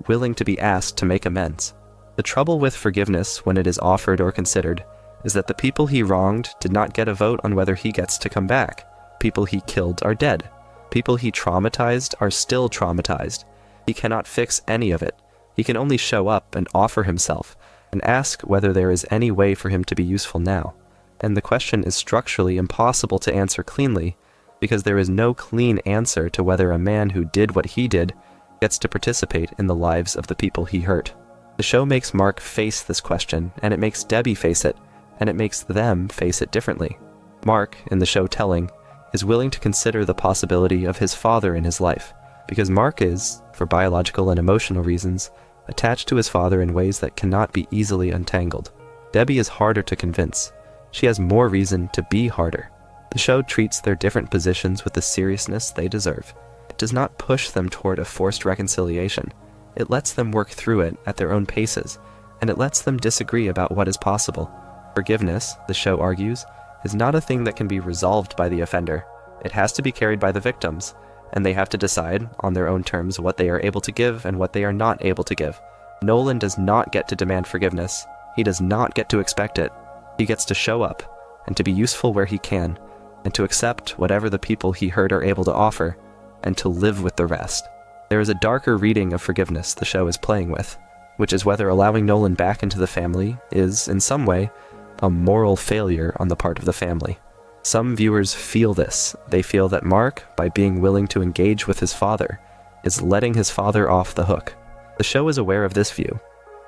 willing to be asked to make amends. The trouble with forgiveness, when it is offered or considered, is that the people he wronged did not get a vote on whether he gets to come back. People he killed are dead. People he traumatized are still traumatized. He cannot fix any of it. He can only show up and offer himself, and ask whether there is any way for him to be useful now. And the question is structurally impossible to answer cleanly, because there is no clean answer to whether a man who did what he did gets to participate in the lives of the people he hurt. The show makes Mark face this question, and it makes Debbie face it, and it makes them face it differently. Mark, in the show telling, is willing to consider the possibility of his father in his life, because Mark is, for biological and emotional reasons, attached to his father in ways that cannot be easily untangled. Debbie is harder to convince. She has more reason to be harder. The show treats their different positions with the seriousness they deserve. It does not push them toward a forced reconciliation. It lets them work through it at their own paces, and it lets them disagree about what is possible. Forgiveness, the show argues, is not a thing that can be resolved by the offender. It has to be carried by the victims, and they have to decide, on their own terms, what they are able to give and what they are not able to give. Nolan does not get to demand forgiveness. He does not get to expect it. He gets to show up, and to be useful where he can, and to accept whatever the people he hurt are able to offer, and to live with the rest. There is a darker reading of forgiveness the show is playing with, which is whether allowing Nolan back into the family is, in some way, a moral failure on the part of the family. Some viewers feel this. They feel that Mark, by being willing to engage with his father, is letting his father off the hook. The show is aware of this view.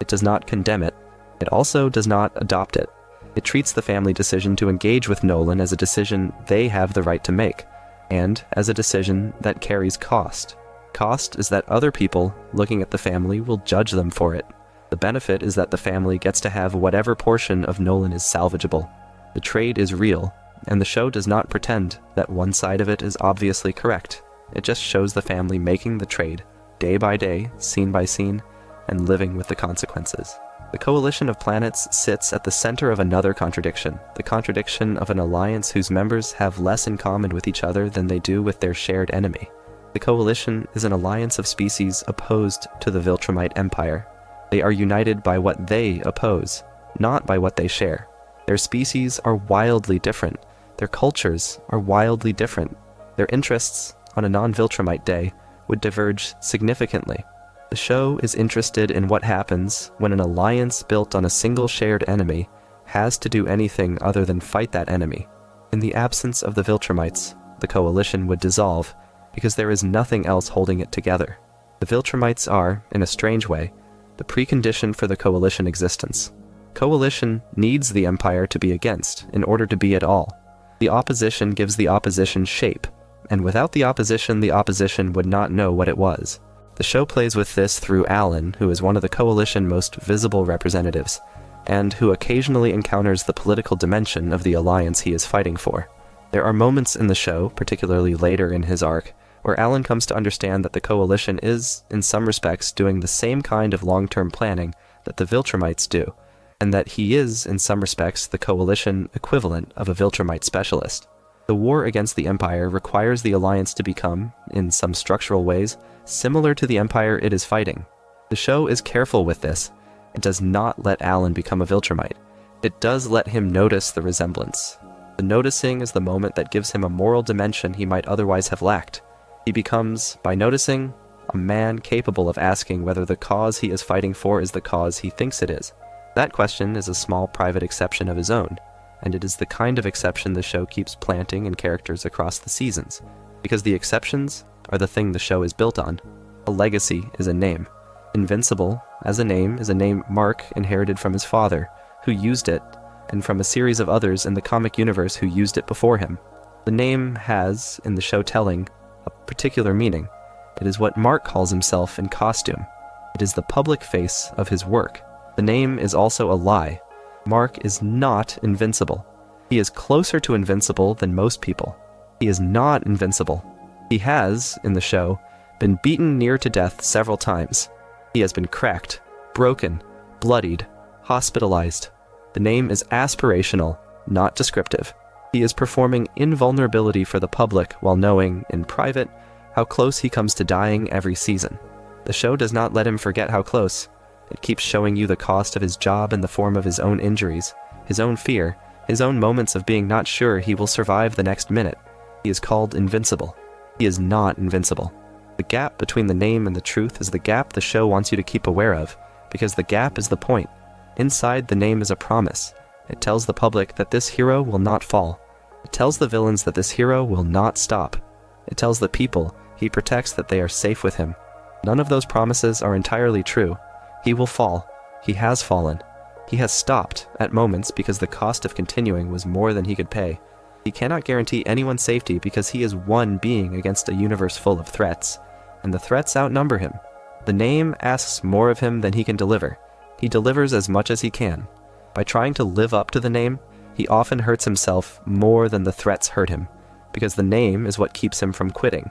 It does not condemn it. It also does not adopt it. It treats the family decision to engage with Nolan as a decision they have the right to make, and as a decision that carries cost. Cost is that other people, looking at the family, will judge them for it. The benefit is that the family gets to have whatever portion of Nolan is salvageable. The trade is real, and the show does not pretend that one side of it is obviously correct. It just shows the family making the trade, day by day, scene by scene, and living with the consequences. The coalition of planets sits at the center of another contradiction, the contradiction of an alliance whose members have less in common with each other than they do with their shared enemy. The coalition is an alliance of species opposed to the Viltrumite Empire. They are united by what they oppose, not by what they share. Their species are wildly different. Their cultures are wildly different. Their interests, on a non-Viltrumite day, would diverge significantly. The show is interested in what happens when an alliance built on a single shared enemy has to do anything other than fight that enemy. In the absence of the Viltrumites, the coalition would dissolve, because there is nothing else holding it together. The Viltrumites are, in a strange way, the precondition for the coalition existence. Coalition needs the Empire to be against in order to be at all. The opposition gives the opposition shape, and without the opposition would not know what it was. The show plays with this through Alan, who is one of the coalition most visible representatives, and who occasionally encounters the political dimension of the alliance he is fighting for. There are moments in the show, particularly later in his arc, where Alan comes to understand that the coalition is, in some respects, doing the same kind of long-term planning that the Viltrumites do, and that he is, in some respects, the coalition equivalent of a Viltrumite specialist. The war against the Empire requires the Alliance to become, in some structural ways, similar to the Empire it is fighting. The show is careful with this. It does not let Alan become a Viltrumite. It does let him notice the resemblance. The noticing is the moment that gives him a moral dimension he might otherwise have lacked. He becomes, by noticing, a man capable of asking whether the cause he is fighting for is the cause he thinks it is. That question is a small private exception of his own, and it is the kind of exception the show keeps planting in characters across the seasons, because the exceptions are the thing the show is built on. A legacy is a name. Invincible, as a name, is a name Mark inherited from his father, who used it, and from a series of others in the comic universe who used it before him. The name has, in the show telling, a particular meaning. It is what Mark calls himself in costume. It is the public face of his work. The name is also a lie. Mark is not invincible. He is closer to invincible than most people. He is not invincible. He has, in the show, been beaten near to death several times. He has been cracked, broken, bloodied, hospitalized, The name is aspirational, not descriptive. He is performing invulnerability for the public while knowing, in private, how close he comes to dying every season. The show does not let him forget how close. It keeps showing you the cost of his job in the form of his own injuries, his own fear, his own moments of being not sure he will survive the next minute. He is called Invincible. He is not invincible. The gap between the name and the truth is the gap the show wants you to keep aware of, because the gap is the point. Inside the name is a promise. It tells the public that this hero will not fall. It tells the villains that this hero will not stop. It tells the people he protects that they are safe with him. None of those promises are entirely true. He will fall. He has fallen. He has stopped at moments because the cost of continuing was more than he could pay. He cannot guarantee anyone's safety because he is one being against a universe full of threats, and the threats outnumber him. The name asks more of him than he can deliver. He delivers as much as he can. By trying to live up to the name, he often hurts himself more than the threats hurt him, because the name is what keeps him from quitting,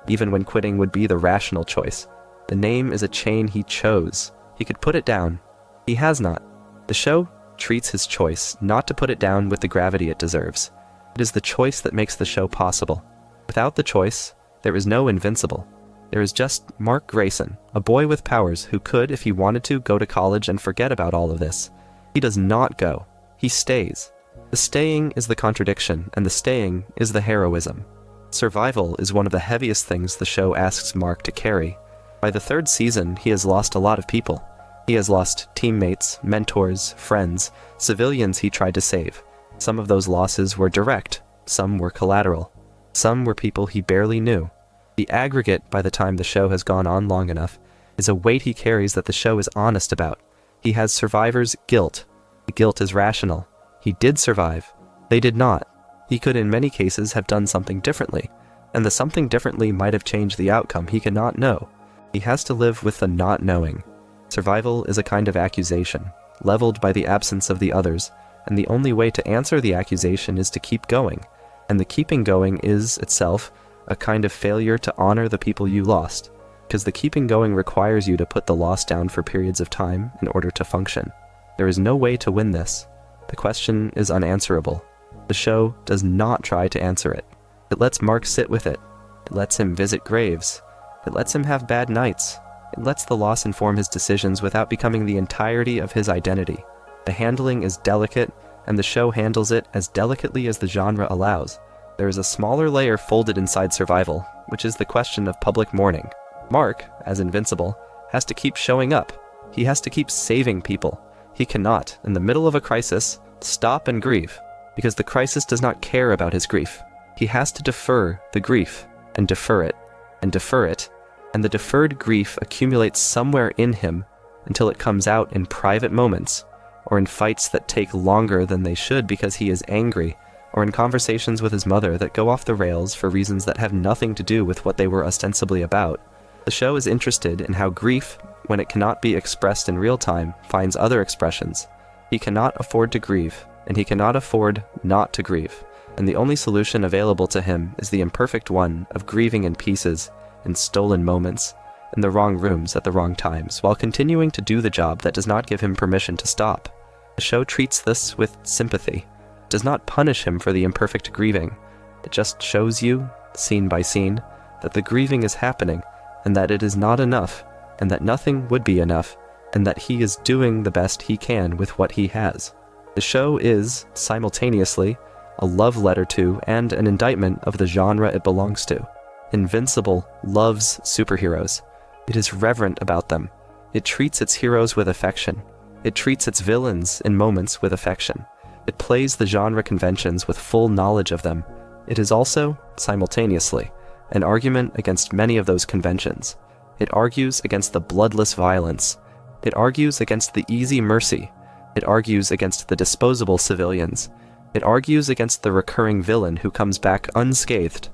even when quitting would be the rational choice. The name is a chain he chose. He could put it down. He has not. The show treats his choice not to put it down with the gravity it deserves. It is the choice that makes the show possible. Without the choice, there is no Invincible. There is just Mark Grayson, a boy with powers who could, if he wanted to, go to college and forget about all of this. He does not go. He stays. The staying is the contradiction, and the staying is the heroism. Survival is one of the heaviest things the show asks Mark to carry. By the third season, he has lost a lot of people. He has lost teammates, mentors, friends, civilians he tried to save. Some of those losses were direct, some were collateral. Some were people he barely knew. The aggregate, by the time the show has gone on long enough, is a weight he carries that the show is honest about. He has survivors' guilt. The guilt is rational. He did survive. They did not. He could in many cases have done something differently, and the something differently might have changed the outcome he cannot know. He has to live with the not knowing. Survival is a kind of accusation, leveled by the absence of the others, and the only way to answer the accusation is to keep going, and the keeping going is, itself, a kind of failure to honor the people you lost, because the keeping going requires you to put the loss down for periods of time in order to function. There is no way to win this. The question is unanswerable. The show does not try to answer it. It lets Mark sit with it. It lets him visit graves. It lets him have bad nights. It lets the loss inform his decisions without becoming the entirety of his identity. The handling is delicate, and the show handles it as delicately as the genre allows. There is a smaller layer folded inside survival, which is the question of public mourning. Mark, as Invincible, has to keep showing up. He has to keep saving people. He cannot, in the middle of a crisis, stop and grieve, because the crisis does not care about his grief. He has to defer the grief, and defer it, and defer it, and the deferred grief accumulates somewhere in him until it comes out in private moments, or in fights that take longer than they should because he is angry, or in conversations with his mother that go off the rails for reasons that have nothing to do with what they were ostensibly about. The show is interested in how grief, when it cannot be expressed in real time, finds other expressions. He cannot afford to grieve, and he cannot afford not to grieve, and the only solution available to him is the imperfect one of grieving in pieces, in stolen moments, in the wrong rooms at the wrong times, while continuing to do the job that does not give him permission to stop. The show treats this with sympathy. It does not punish him for the imperfect grieving. It just shows you, scene by scene, that the grieving is happening, and that it is not enough, and that nothing would be enough, and that he is doing the best he can with what he has. The show is, simultaneously, a love letter to and an indictment of the genre it belongs to. Invincible loves superheroes. It is reverent about them. It treats its heroes with affection. It treats its villains in moments with affection. It plays the genre conventions with full knowledge of them. It is also, simultaneously, an argument against many of those conventions. It argues against the bloodless violence. It argues against the easy mercy. It argues against the disposable civilians. It argues against the recurring villain who comes back unscathed.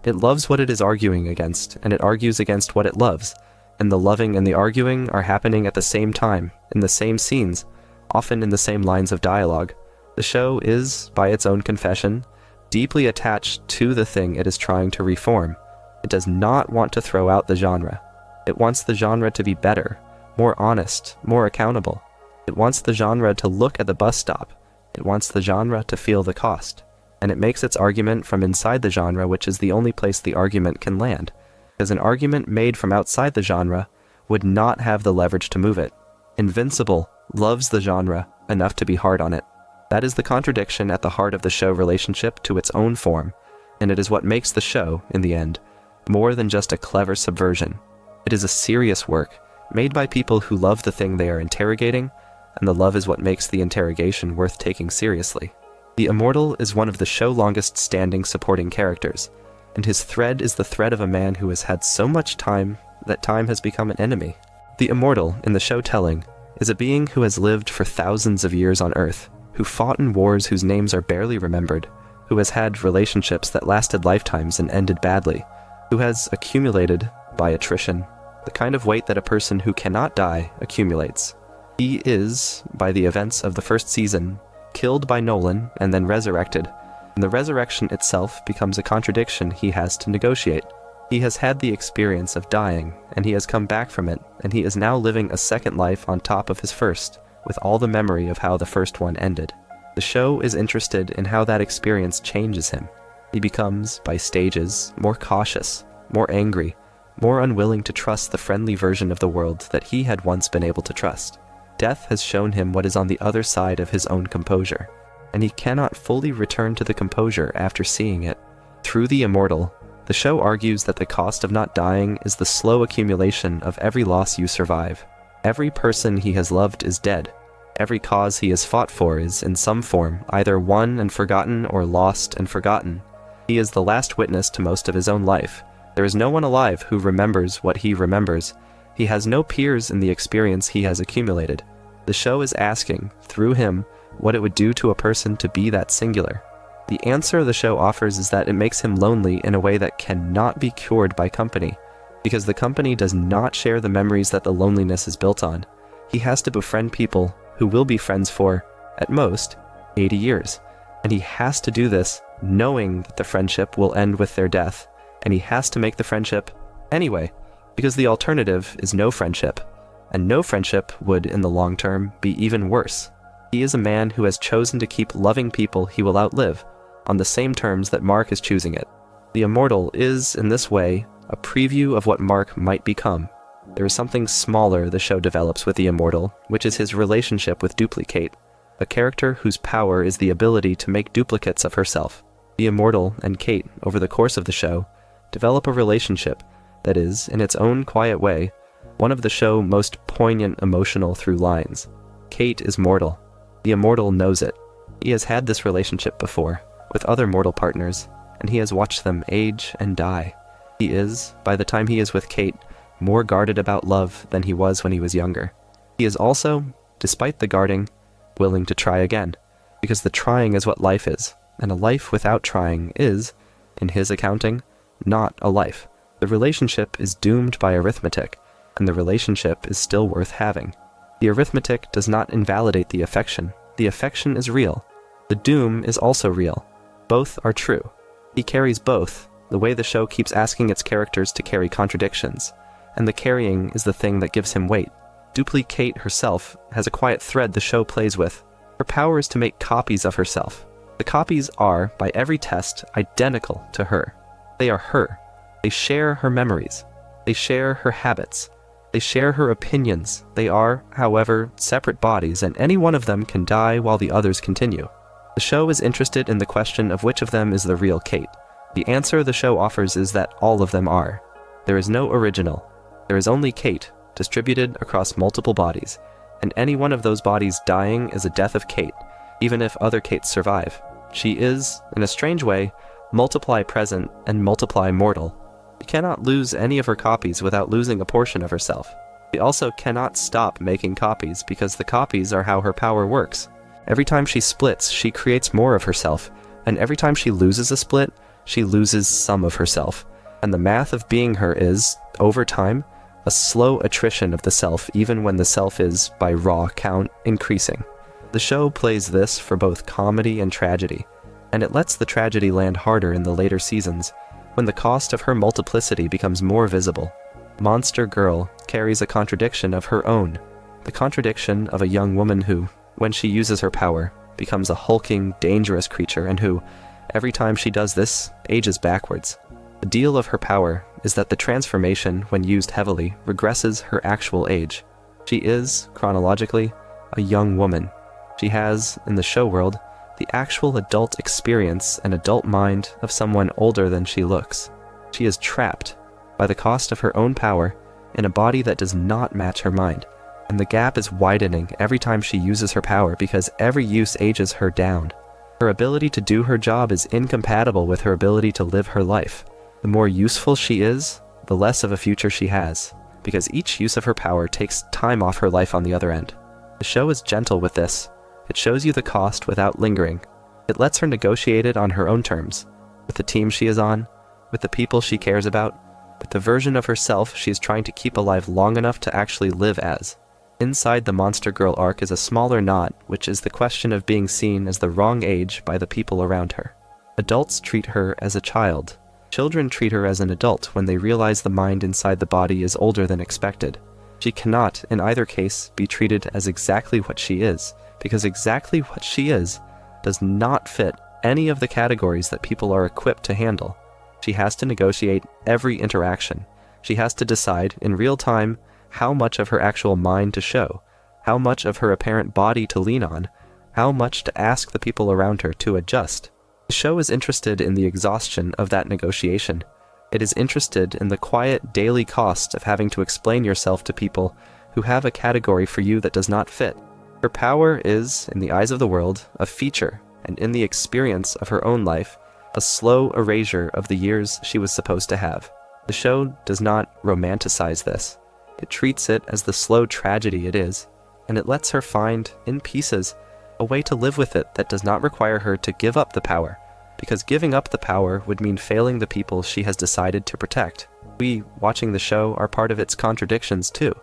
It loves what it is arguing against, and it argues against what it loves, and the loving and the arguing are happening at the same time, in the same scenes, often in the same lines of dialogue. The show is, by its own confession, deeply attached to the thing it is trying to reform. It does not want to throw out the genre. It wants the genre to be better, more honest, more accountable. It It wants the genre to look at the bus stop. It wants the genre to feel the cost. And it makes its argument from inside the genre, which is the only place the argument can land. Because an argument made from outside the genre would not have the leverage to move it. Invincible loves the genre enough to be hard on it. That is the contradiction at the heart of the show relationship to its own form, and it is what makes the show, in the end, more than just a clever subversion. It is a serious work, made by people who love the thing they are interrogating, and the love is what makes the interrogation worth taking seriously. The Immortal is one of the show's longest-standing supporting characters, and his thread is the thread of a man who has had so much time that time has become an enemy. The Immortal, in the show telling, is a being who has lived for thousands of years on Earth, who fought in wars whose names are barely remembered, who has had relationships that lasted lifetimes and ended badly, who has accumulated, by attrition, the kind of weight that a person who cannot die accumulates. He is, by the events of the first season, killed by Nolan and then resurrected, and the resurrection itself becomes a contradiction he has to negotiate. He has had the experience of dying, and he has come back from it, and he is now living a second life on top of his first, with all the memory of how the first one ended. The show is interested in how that experience changes him. He becomes, by stages, more cautious, more angry, more unwilling to trust the friendly version of the world that he had once been able to trust. Death has shown him what is on the other side of his own composure, and he cannot fully return to the composure after seeing it. Through the Immortal, the show argues that the cost of not dying is the slow accumulation of every loss you survive. Every person he has loved is dead. Every cause he has fought for is, in some form, either won and forgotten or lost and forgotten. He is the last witness to most of his own life. There is no one alive who remembers what he remembers. He has no peers in the experience he has accumulated. The show is asking, through him, what it would do to a person to be that singular. The answer the show offers is that it makes him lonely in a way that cannot be cured by company, because the company does not share the memories that the loneliness is built on. He has to befriend people who will be friends for, at most, 80 years. And he has to do this knowing that the friendship will end with their death, and he has to make the friendship anyway, because the alternative is no friendship, and no friendship would, in the long term, be even worse. He is a man who has chosen to keep loving people he will outlive, on the same terms that Mark is choosing it. The Immortal is, in this way, a preview of what Mark might become. There is something smaller the show develops with the Immortal, which is his relationship with Duplicate, a character whose power is the ability to make duplicates of herself. The Immortal and Kate, over the course of the show, develop a relationship that is, in its own quiet way, one of the show's most poignant emotional through lines. Kate is mortal. The Immortal knows it. He has had this relationship before, with other mortal partners, and he has watched them age and die. He is, by the time he is with Kate, more guarded about love than he was when he was younger. He is also, despite the guarding, willing to try again, because the trying is what life is, and a life without trying is, in his accounting, not a life. The relationship is doomed by arithmetic, and the relationship is still worth having. The arithmetic does not invalidate the affection. The affection is real. The doom is also real. Both are true. He carries both, the way the show keeps asking its characters to carry contradictions, and the carrying is the thing that gives him weight. Duplicate herself has a quiet thread the show plays with. Her power is to make copies of herself. The copies are, by every test, identical to her. They are her. They share her memories. They share her habits. They share her opinions. They are, however, separate bodies, and any one of them can die while the others continue. The show is interested in the question of which of them is the real Kate. The answer the show offers is that all of them are. There is no original. There is only Kate, distributed across multiple bodies, and any one of those bodies dying is a death of Kate, even if other Kates survive. She is, in a strange way, multiply present and multiply mortal. You cannot lose any of her copies without losing a portion of herself. She also cannot stop making copies because the copies are how her power works. Every time she splits, she creates more of herself, and every time she loses a split, she loses some of herself. And the math of being her is, over time, a slow attrition of the self even when the self is, by raw count, increasing. The show plays this for both comedy and tragedy, and it lets the tragedy land harder in the later seasons, when the cost of her multiplicity becomes more visible. Monster Girl carries a contradiction of her own. The contradiction of a young woman who, when she uses her power, becomes a hulking, dangerous creature and who, every time she does this, ages backwards. The deal of her power is that the transformation, when used heavily, regresses her actual age. She is, chronologically, a young woman. She has, in the show world, the actual adult experience and adult mind of someone older than she looks. She is trapped, by the cost of her own power, in a body that does not match her mind. And the gap is widening every time she uses her power because every use ages her down. Her ability to do her job is incompatible with her ability to live her life. The more useful she is, the less of a future she has, because each use of her power takes time off her life on the other end. The show is gentle with this. It shows you the cost without lingering. It lets her negotiate it on her own terms, with the team she is on, with the people she cares about, with the version of herself she is trying to keep alive long enough to actually live as. Inside the Monster Girl arc is a smaller knot, which is the question of being seen as the wrong age by the people around her. Adults treat her as a child. Children treat her as an adult when they realize the mind inside the body is older than expected. She cannot, in either case, be treated as exactly what she is, because exactly what she is does not fit any of the categories that people are equipped to handle. She has to negotiate every interaction. She has to decide, in real time, how much of her actual mind to show, how much of her apparent body to lean on, how much to ask the people around her to adjust. The show is interested in the exhaustion of that negotiation. It is interested in the quiet daily cost of having to explain yourself to people who have a category for you that does not fit. Her power is, in the eyes of the world, a feature, and in the experience of her own life, a slow erasure of the years she was supposed to have. The show does not romanticize this. It treats it as the slow tragedy it is, and it lets her find, in pieces, a way to live with it that does not require her to give up the power, because giving up the power would mean failing the people she has decided to protect. We, watching the show, are part of its contradictions too.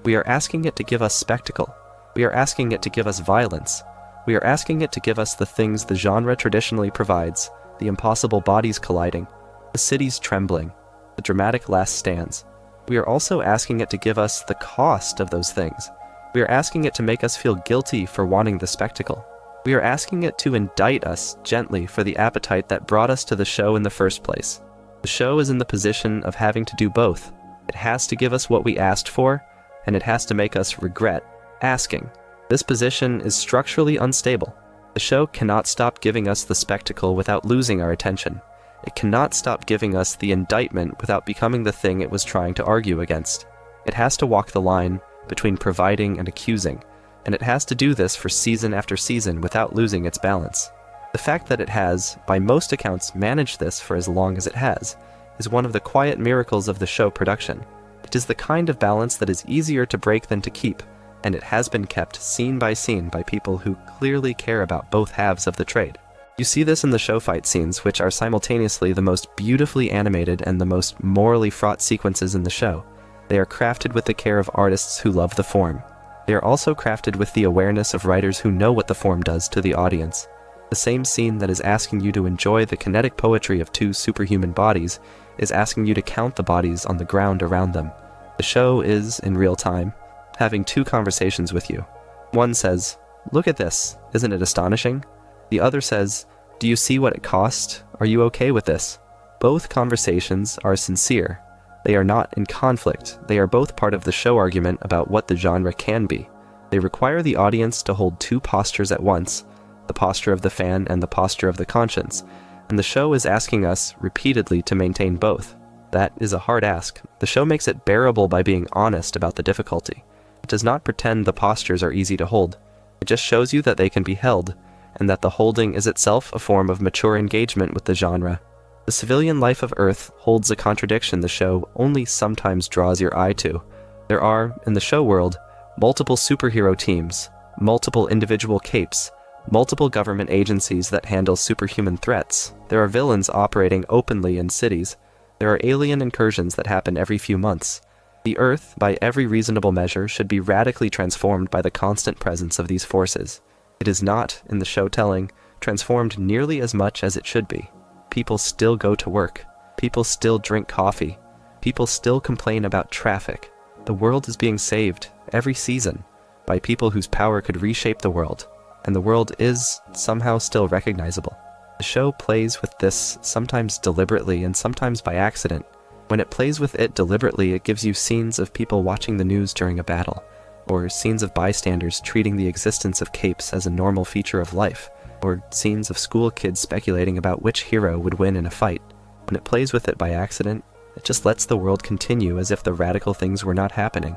We are asking it to give us spectacle. We are asking it to give us violence. We are asking it to give us the things the genre traditionally provides, the impossible bodies colliding, the cities trembling, the dramatic last stands. We are also asking it to give us the cost of those things. We are asking it to make us feel guilty for wanting the spectacle. We are asking it to indict us gently for the appetite that brought us to the show in the first place. The show is in the position of having to do both. It has to give us what we asked for, and it has to make us regret asking. This position is structurally unstable. The show cannot stop giving us the spectacle without losing our attention. It cannot stop giving us the indictment without becoming the thing it was trying to argue against. It has to walk the line between providing and accusing, and it has to do this for season after season without losing its balance. The fact that it has, by most accounts, managed this for as long as it has, is one of the quiet miracles of the show production. It is the kind of balance that is easier to break than to keep, and it has been kept scene by scene by people who clearly care about both halves of the trade. You see this in the show fight scenes, which are simultaneously the most beautifully animated and the most morally fraught sequences in the show. They are crafted with the care of artists who love the form. They are also crafted with the awareness of writers who know what the form does to the audience. The same scene that is asking you to enjoy the kinetic poetry of two superhuman bodies is asking you to count the bodies on the ground around them. The show is, in real time, having two conversations with you. One says, "Look at this, isn't it astonishing?" The other says, "Do you see what it cost? Are you okay with this?" Both conversations are sincere. They are not in conflict. They are both part of the show argument about what the genre can be. They require the audience to hold two postures at once, the posture of the fan and the posture of the conscience, and the show is asking us repeatedly to maintain both. That is a hard ask. The show makes it bearable by being honest about the difficulty. It does not pretend the postures are easy to hold. It just shows you that they can be held, and that the holding is itself a form of mature engagement with the genre. The civilian life of Earth holds a contradiction the show only sometimes draws your eye to. There are, in the show world, multiple superhero teams, multiple individual capes, multiple government agencies that handle superhuman threats. There are villains operating openly in cities. There are alien incursions that happen every few months. The Earth, by every reasonable measure, should be radically transformed by the constant presence of these forces. It is not, in the show telling, transformed nearly as much as it should be. People still go to work. People still drink coffee. People still complain about traffic. The world is being saved every season. by people whose power could reshape the world, and the world is somehow still recognizable. The show plays with this, sometimes deliberately and sometimes by accident. When it plays with it deliberately, it gives you scenes of people watching the news during a battle, or scenes of bystanders treating the existence of capes as a normal feature of life, or scenes of school kids speculating about which hero would win in a fight. When it plays with it by accident, it just lets the world continue as if the radical things were not happening,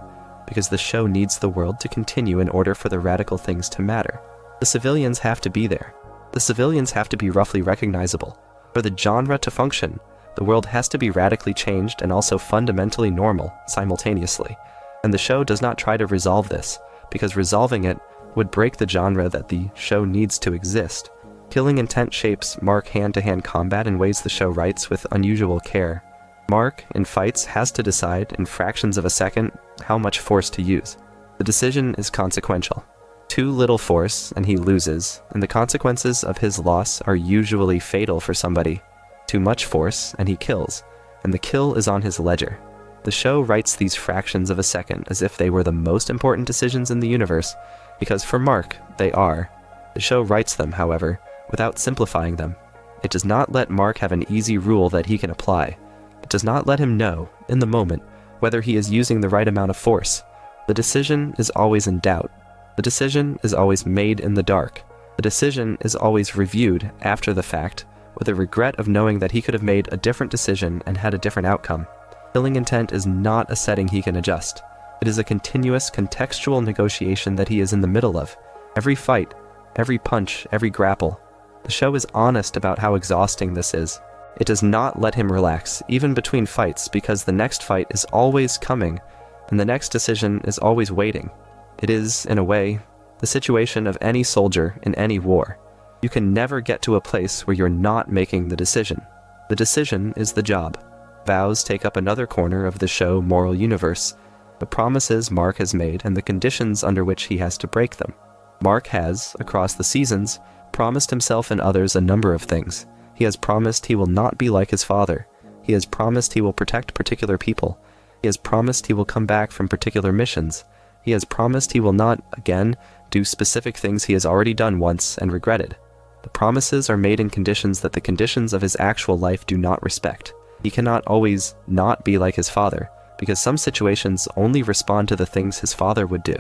because the show needs the world to continue in order for the radical things to matter. The civilians have to be there. The civilians have to be roughly recognizable. For the genre to function, the world has to be radically changed and also fundamentally normal simultaneously. And the show does not try to resolve this, because resolving it would break the genre that the show needs to exist. Killing Intent shapes Mark hand-to-hand combat in ways the show writes with unusual care. Mark, in fights, has to decide, in fractions of a second, how much force to use. The decision is consequential. Too little force, and he loses, and the consequences of his loss are usually fatal for somebody. Too much force, and he kills, and the kill is on his ledger. The show writes these fractions of a second as if they were the most important decisions in the universe, because for Mark, they are. The show writes them, however, without simplifying them. It does not let Mark have an easy rule that he can apply. It does not let him know, in the moment, whether he is using the right amount of force. The decision is always in doubt. The decision is always made in the dark. The decision is always reviewed after the fact, with a regret of knowing that he could have made a different decision and had a different outcome. Killing Intent is not a setting he can adjust. It is a continuous, contextual negotiation that he is in the middle of. Every fight, every punch, every grapple. The show is honest about how exhausting this is. It does not let him relax, even between fights, because the next fight is always coming, and the next decision is always waiting. It is, in a way, the situation of any soldier in any war. You can never get to a place where you're not making the decision. The decision is the job. Vows take up another corner of the show moral universe, the promises Mark has made and the conditions under which he has to break them. Mark has, across the seasons, promised himself and others a number of things. He has promised he will not be like his father. He has promised he will protect particular people. He has promised he will come back from particular missions. He has promised he will not, again, do specific things he has already done once and regretted. The promises are made in conditions that the conditions of his actual life do not respect. He cannot always not be like his father, because some situations only respond to the things his father would do.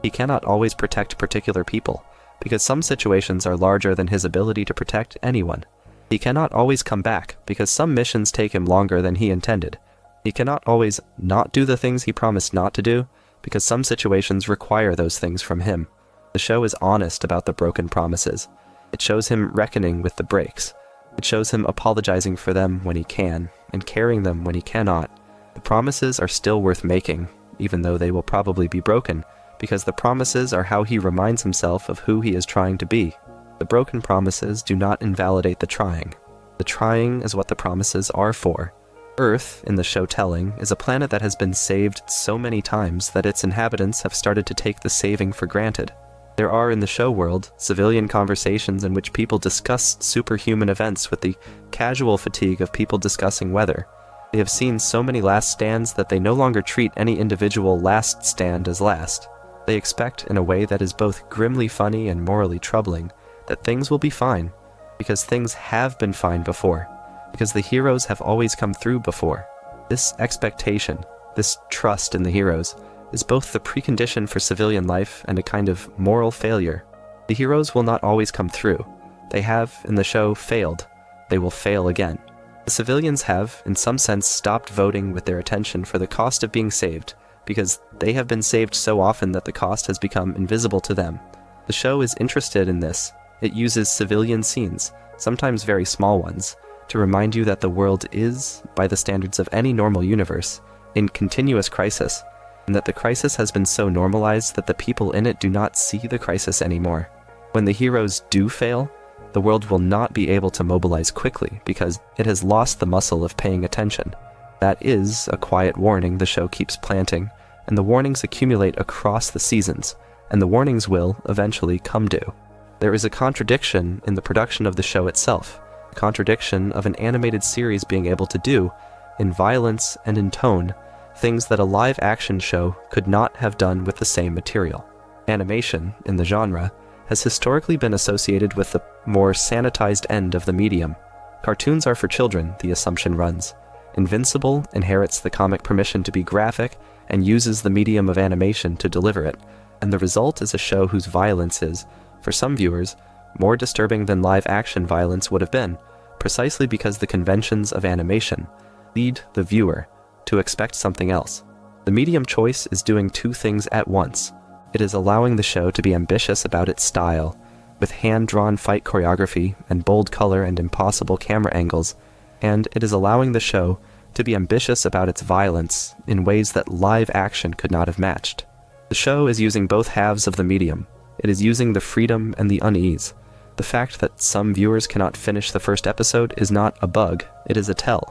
He cannot always protect particular people, because some situations are larger than his ability to protect anyone. He cannot always come back, because some missions take him longer than he intended. He cannot always not do the things he promised not to do, because some situations require those things from him. The show is honest about the broken promises. It shows him reckoning with the breaks. It shows him apologizing for them when he can, and carrying them when he cannot. The promises are still worth making, even though they will probably be broken, because the promises are how he reminds himself of who he is trying to be. The broken promises do not invalidate the trying. The trying is what the promises are for. Earth, in the show telling, is a planet that has been saved so many times that its inhabitants have started to take the saving for granted. There are, in the show world, civilian conversations in which people discuss superhuman events with the casual fatigue of people discussing weather. They have seen so many last stands that they no longer treat any individual last stand as last. They expect, in a way that is both grimly funny and morally troubling, that things will be fine, because things have been fine before, because the heroes have always come through before. This expectation, this trust in the heroes, is both the precondition for civilian life and a kind of moral failure. The heroes will not always come through. They have, in the show, failed. They will fail again. The civilians have, in some sense, stopped voting with their attention for the cost of being saved, because they have been saved so often that the cost has become invisible to them. The show is interested in this. It uses civilian scenes, sometimes very small ones, to remind you that the world is, by the standards of any normal universe, in continuous crisis, and that the crisis has been so normalized that the people in it do not see the crisis anymore. When the heroes do fail, the world will not be able to mobilize quickly because it has lost the muscle of paying attention. That is a quiet warning the show keeps planting, and the warnings accumulate across the seasons, and the warnings will eventually come due. There is a contradiction in the production of the show itself, a contradiction of an animated series being able to do, in violence and in tone, things that a live-action show could not have done with the same material. Animation, in the genre, has historically been associated with the more sanitized end of the medium. Cartoons are for children, the assumption runs. Invincible inherits the comic permission to be graphic and uses the medium of animation to deliver it, and the result is a show whose violence is, for some viewers, more disturbing than live-action violence would have been, precisely because the conventions of animation lead the viewer to expect something else. The medium choice is doing two things at once. It is allowing the show to be ambitious about its style, with hand-drawn fight choreography and bold color and impossible camera angles, and it is allowing the show to be ambitious about its violence in ways that live action could not have matched. The show is using both halves of the medium. It is using the freedom and the unease. The fact that some viewers cannot finish the first episode is not a bug, it is a tell.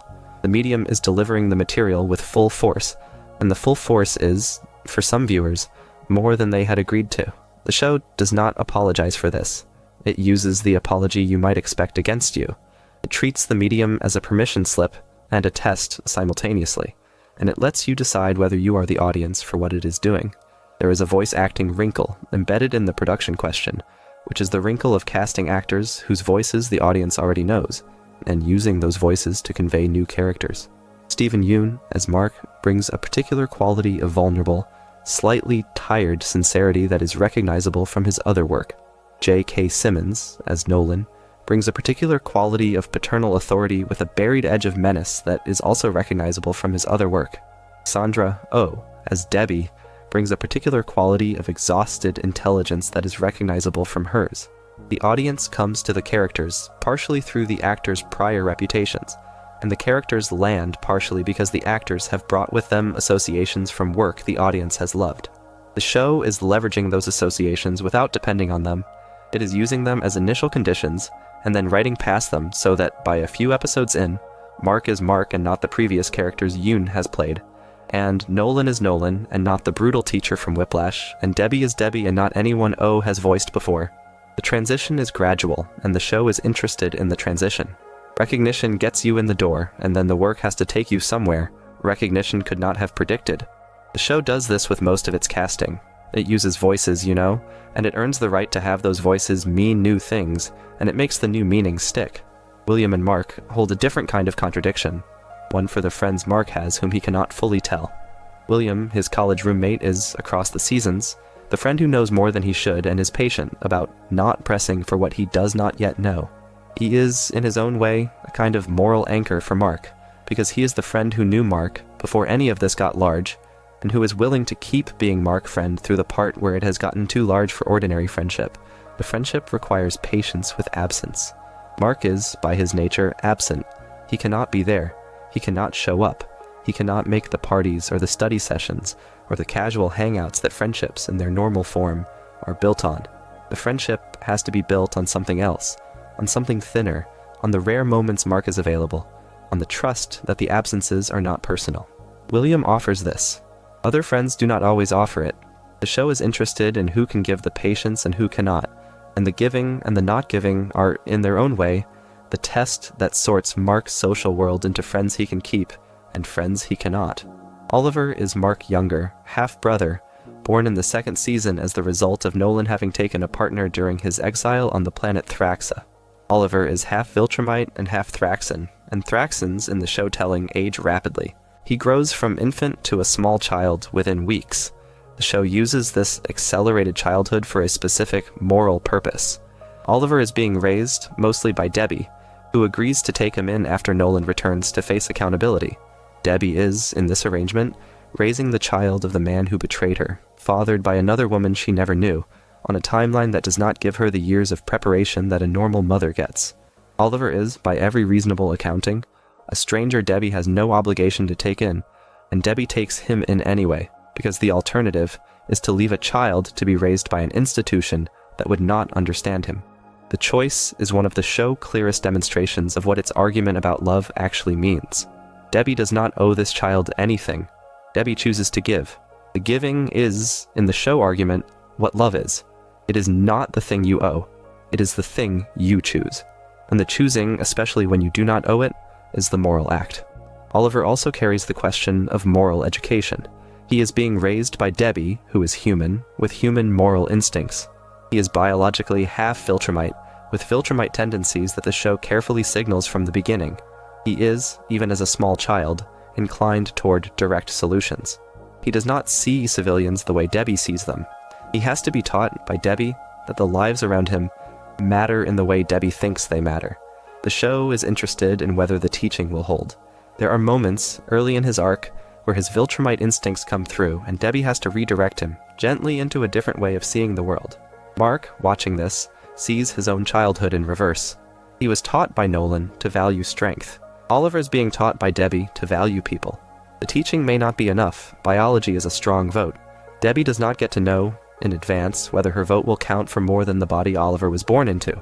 The medium is delivering the material with full force, and the full force is, for some viewers, more than they had agreed to. The show does not apologize for this. It uses the apology you might expect against you. It treats the medium as a permission slip and a test simultaneously, and it lets you decide whether you are the audience for what it is doing. There is a voice acting wrinkle embedded in the production question, which is the wrinkle of casting actors whose voices the audience already knows, and using those voices to convey new characters. Stephen Yeun, as Mark, brings a particular quality of vulnerable, slightly tired sincerity that is recognizable from his other work. J.K. Simmons, as Nolan, brings a particular quality of paternal authority with a buried edge of menace that is also recognizable from his other work. Sandra Oh, as Debbie, brings a particular quality of exhausted intelligence that is recognizable from hers. The audience comes to the characters partially through the actors' prior reputations, and the characters land partially because the actors have brought with them associations from work the audience has loved. The show is leveraging those associations without depending on them. It is using them as initial conditions, and then writing past them so that by a few episodes in, Mark is Mark and not the previous characters Yoon has played, and Nolan is Nolan and not the brutal teacher from Whiplash, and Debbie is Debbie and not anyone O has voiced before. The transition is gradual, and the show is interested in the transition. Recognition gets you in the door, and then the work has to take you somewhere recognition could not have predicted. The show does this with most of its casting. It uses voices, and it earns the right to have those voices mean new things, and it makes the new meanings stick. William and Mark hold a different kind of contradiction, one for the friends Mark has whom he cannot fully tell. William, his college roommate, is, across the seasons, the friend who knows more than he should and is patient about not pressing for what he does not yet know. He is, in his own way, a kind of moral anchor for Mark, because he is the friend who knew Mark before any of this got large, and who is willing to keep being Mark friend through the part where it has gotten too large for ordinary friendship. The friendship requires patience with absence. Mark is, by his nature, absent. He cannot be there. He cannot show up. He cannot make the parties or the study sessions or the casual hangouts that friendships in their normal form are built on. The friendship has to be built on something else, on something thinner, on the rare moments Mark is available, on the trust that the absences are not personal. William offers this. Other friends do not always offer it. The show is interested in who can give the patience and who cannot, and the giving and the not giving are, in their own way, the test that sorts Mark's social world into friends he can keep and friends he cannot. Oliver is Mark younger, half-brother, born in the second season as the result of Nolan having taken a partner during his exile on the planet Thraxa. Oliver is half Viltrumite and half Thraxan, and Thraxans in the show telling age rapidly. He grows from infant to a small child within weeks. The show uses this accelerated childhood for a specific moral purpose. Oliver is being raised mostly by Debbie, who agrees to take him in after Nolan returns to face accountability. Debbie is, in this arrangement, raising the child of the man who betrayed her, fathered by another woman she never knew, on a timeline that does not give her the years of preparation that a normal mother gets. Oliver is, by every reasonable accounting, a stranger Debbie has no obligation to take in, and Debbie takes him in anyway, because the alternative is to leave a child to be raised by an institution that would not understand him. The choice is one of the show's clearest demonstrations of what its argument about love actually means. Debbie does not owe this child anything. Debbie chooses to give. The giving is, in the show argument, what love is. It is not the thing you owe. It is the thing you choose. And the choosing, especially when you do not owe it, is the moral act. Oliver also carries the question of moral education. He is being raised by Debbie, who is human, with human moral instincts. He is biologically half Viltrumite, with Viltrumite tendencies that the show carefully signals from the beginning. He is, even as a small child, inclined toward direct solutions. He does not see civilians the way Debbie sees them. He has to be taught by Debbie that the lives around him matter in the way Debbie thinks they matter. The show is interested in whether the teaching will hold. There are moments, early in his arc, where his Viltrumite instincts come through, and Debbie has to redirect him, gently into a different way of seeing the world. Mark, watching this, sees his own childhood in reverse. He was taught by Nolan to value strength. Oliver is being taught by Debbie to value people. The teaching may not be enough. Biology is a strong vote. Debbie does not get to know, in advance, whether her vote will count for more than the body Oliver was born into.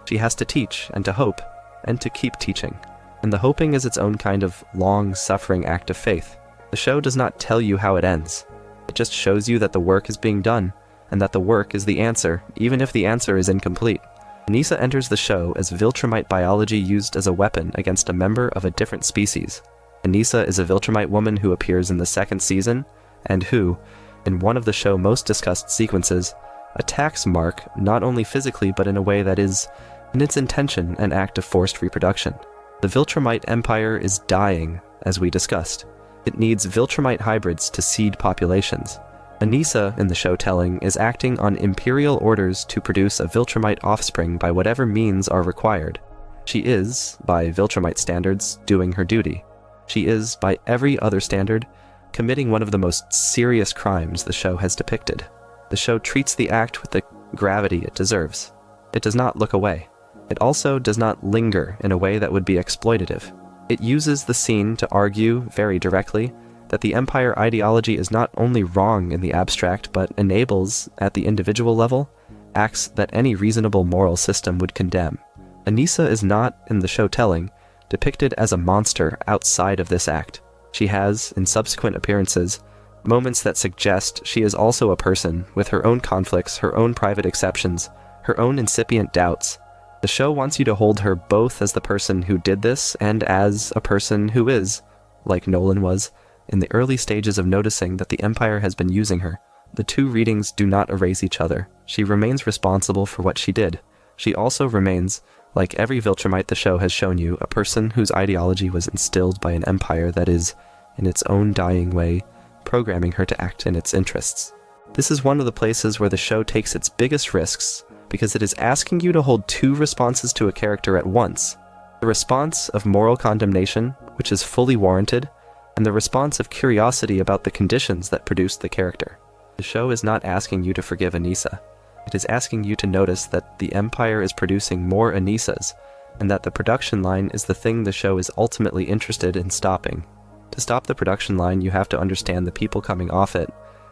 She has to teach, and to hope, and to keep teaching. And the hoping is its own kind of long-suffering act of faith. The show does not tell you how it ends. It just shows you that the work is being done, and that the work is the answer, even if the answer is incomplete. Anissa enters the show as Viltrumite biology used as a weapon against a member of a different species. Anissa is a Viltrumite woman who appears in the second season, and who, in one of the show's most discussed sequences, attacks Mark not only physically but in a way that is, in its intention, an act of forced reproduction. The Viltrumite Empire is dying, as we discussed. It needs Viltrumite hybrids to seed populations. Anissa, in the show telling, is acting on imperial orders to produce a Viltrumite offspring by whatever means are required. She is, by Viltrumite standards, doing her duty. She is, by every other standard, committing one of the most serious crimes the show has depicted. The show treats the act with the gravity it deserves. It does not look away. It also does not linger in a way that would be exploitative. It uses the scene to argue, very directly, that the Empire ideology is not only wrong in the abstract, but enables, at the individual level, acts that any reasonable moral system would condemn. Anissa is not, in the show telling, depicted as a monster outside of this act. She has, in subsequent appearances, moments that suggest she is also a person with her own conflicts, her own private exceptions, her own incipient doubts. The show wants you to hold her both as the person who did this and as a person who is, like Nolan was, in the early stages of noticing that the Empire has been using her. The two readings do not erase each other. She remains responsible for what she did. She also remains, like every Viltrumite the show has shown you, a person whose ideology was instilled by an Empire that is, in its own dying way, programming her to act in its interests. This is one of the places where the show takes its biggest risks, because it is asking you to hold two responses to a character at once. The response of moral condemnation, which is fully warranted, and the response of curiosity about the conditions that produced the character. The show is not asking you to forgive Anissa. It is asking you to notice that the Empire is producing more Anissas, and that the production line is the thing the show is ultimately interested in stopping. To stop the production line, you have to understand the people coming off it,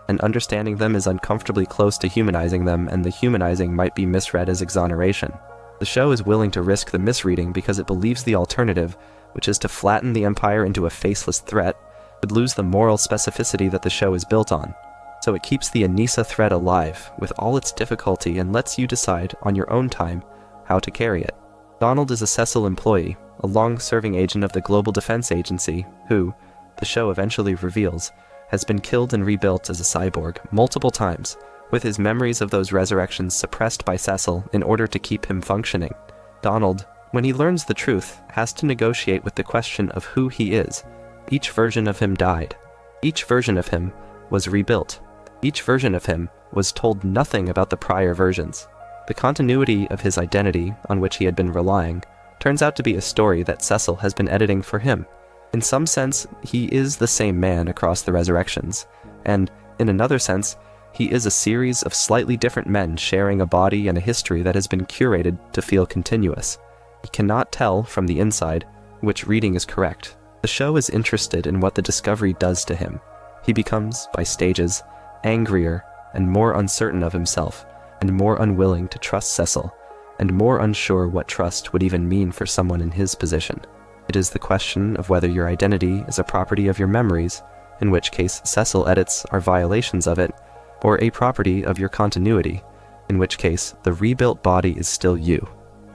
and understanding them is uncomfortably close to humanizing them, and the humanizing might be misread as exoneration. The show is willing to risk the misreading because it believes the alternative, which is to flatten the Empire into a faceless threat, would lose the moral specificity that the show is built on. So it keeps the Anissa thread alive, with all its difficulty, and lets you decide, on your own time, how to carry it. Donald is a Cecil employee, a long-serving agent of the Global Defense Agency, who, the show eventually reveals, has been killed and rebuilt as a cyborg multiple times, with his memories of those resurrections suppressed by Cecil in order to keep him functioning. Donald, when he learns the truth, has to negotiate with the question of who he is. Each version of him died. Each version of him was rebuilt. Each version of him was told nothing about the prior versions. The continuity of his identity, on which he had been relying, turns out to be a story that Cecil has been editing for him. In some sense, he is the same man across the resurrections, and, in another sense, he is a series of slightly different men sharing a body and a history that has been curated to feel continuous. He cannot tell, from the inside, which reading is correct. The show is interested in what the discovery does to him. He becomes, by stages, angrier and more uncertain of himself, and more unwilling to trust Cecil, and more unsure what trust would even mean for someone in his position. It is the question of whether your identity is a property of your memories, in which case Cecil edits are violations of it, or a property of your continuity, in which case the rebuilt body is still you,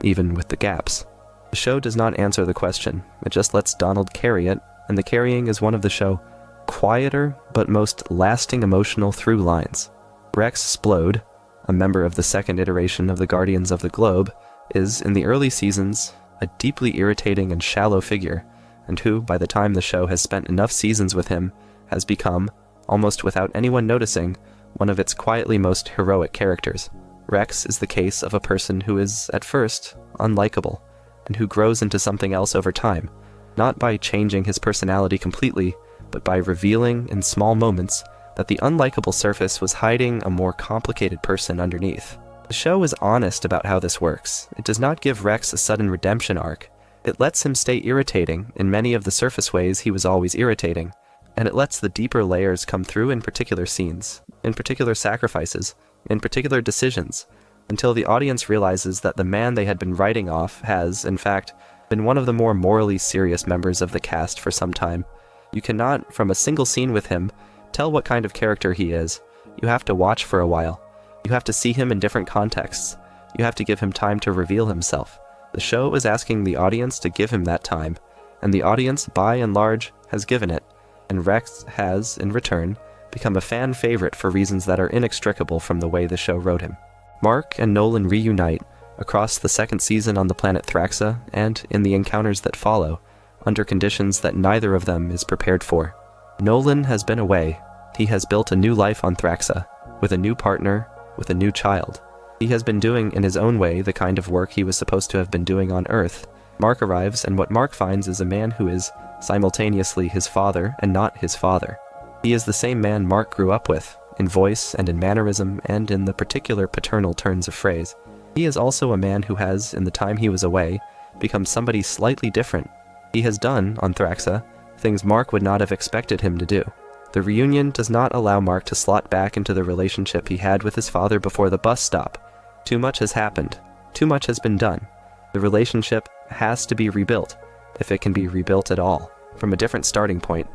even with the gaps. The show does not answer the question, it just lets Donald carry it, and the carrying is one of the show's quieter but most lasting emotional through lines. Rex Splode, a member of the second iteration of the Guardians of the Globe, is, in the early seasons, a deeply irritating and shallow figure, and who, by the time the show has spent enough seasons with him, has become, almost without anyone noticing, one of its quietly most heroic characters. Rex is the case of a person who is, at first, unlikable, and who grows into something else over time, not by changing his personality completely, but by revealing, in small moments, that the unlikable surface was hiding a more complicated person underneath. The show is honest about how this works. It does not give Rex a sudden redemption arc. It lets him stay irritating in many of the surface ways he was always irritating, and it lets the deeper layers come through in particular scenes, in particular sacrifices, in particular decisions, until the audience realizes that the man they had been writing off has, in fact, been one of the more morally serious members of the cast for some time. You cannot, from a single scene with him, tell what kind of character he is. You have to watch for a while. You have to see him in different contexts. You have to give him time to reveal himself. The show is asking the audience to give him that time, and the audience, by and large, has given it, and Rex has, in return, become a fan favorite for reasons that are inextricable from the way the show wrote him. Mark and Nolan reunite across the second season on the planet Thraxa and in the encounters that follow, under conditions that neither of them is prepared for. Nolan has been away. He has built a new life on Thraxa, with a new partner, with a new child. He has been doing in his own way the kind of work he was supposed to have been doing on Earth. Mark arrives, and what Mark finds is a man who is simultaneously his father and not his father. He is the same man Mark grew up with, in voice and in mannerism and in the particular paternal turns of phrase. He is also a man who has, in the time he was away, become somebody slightly different. He has done, on Thraxa, things Mark would not have expected him to do. The reunion does not allow Mark to slot back into the relationship he had with his father before the bus stop. Too much has happened. Too much has been done. The relationship has to be rebuilt, if it can be rebuilt at all, from a different starting point.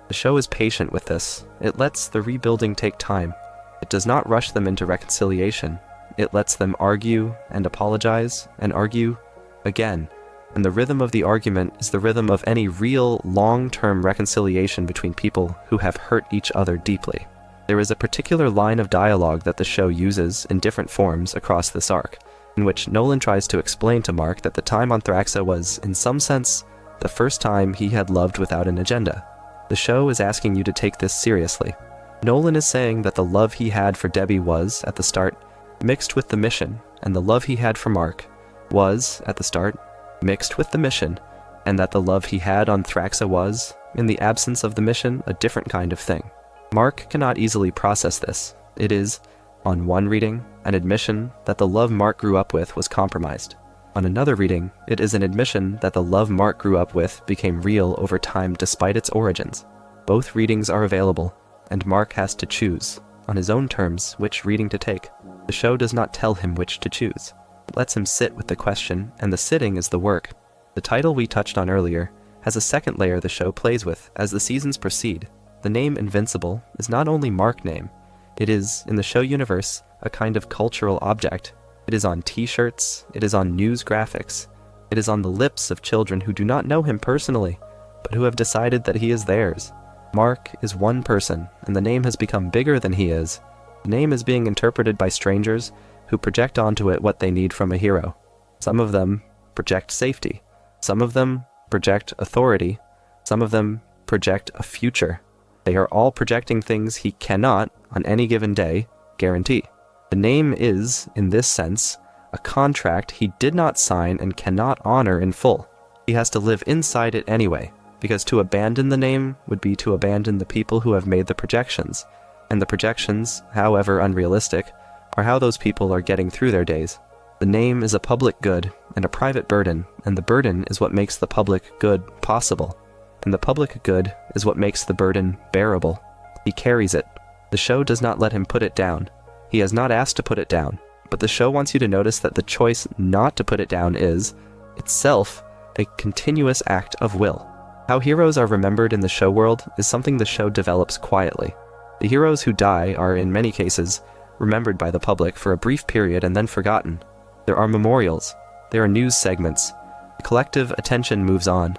The show is patient with this. It lets the rebuilding take time. It does not rush them into reconciliation. It lets them argue and apologize and argue again. And the rhythm of the argument is the rhythm of any real, long-term reconciliation between people who have hurt each other deeply. There is a particular line of dialogue that the show uses in different forms across this arc, in which Nolan tries to explain to Mark that the time on Thraxa was, in some sense, the first time he had loved without an agenda. The show is asking you to take this seriously. Nolan is saying that the love he had for Debbie was, at the start, mixed with the mission, and the love he had for Mark was, at the start, mixed with the mission, and that the love he had on Thraxa was, in the absence of the mission, a different kind of thing. Mark cannot easily process this. It is, on one reading, an admission that the love Mark grew up with was compromised. On another reading, it is an admission that the love Mark grew up with became real over time despite its origins. Both readings are available, and Mark has to choose, on his own terms, which reading to take. The show does not tell him which to choose. It lets him sit with the question, and the sitting is the work. The title we touched on earlier has a second layer the show plays with as the seasons proceed. The name Invincible is not only Mark name. It is, in the show universe, a kind of cultural object. It is on t-shirts, it is on news graphics, it is on the lips of children who do not know him personally, but who have decided that he is theirs. Mark is one person, and the name has become bigger than he is. The name is being interpreted by strangers who project onto it what they need from a hero. Some of them project safety. Some of them project authority. Some of them project a future. They are all projecting things he cannot, on any given day, guarantee. The name is, in this sense, a contract he did not sign and cannot honor in full. He has to live inside it anyway, because to abandon the name would be to abandon the people who have made the projections, and the projections, however unrealistic, are how those people are getting through their days. The name is a public good and a private burden, and the burden is what makes the public good possible, and the public good is what makes the burden bearable. He carries it. The show does not let him put it down. He has not asked to put it down, but the show wants you to notice that the choice not to put it down is, itself, a continuous act of will. How heroes are remembered in the show world is something the show develops quietly. The heroes who die are, in many cases, remembered by the public for a brief period and then forgotten. There are memorials. There are news segments. The collective attention moves on.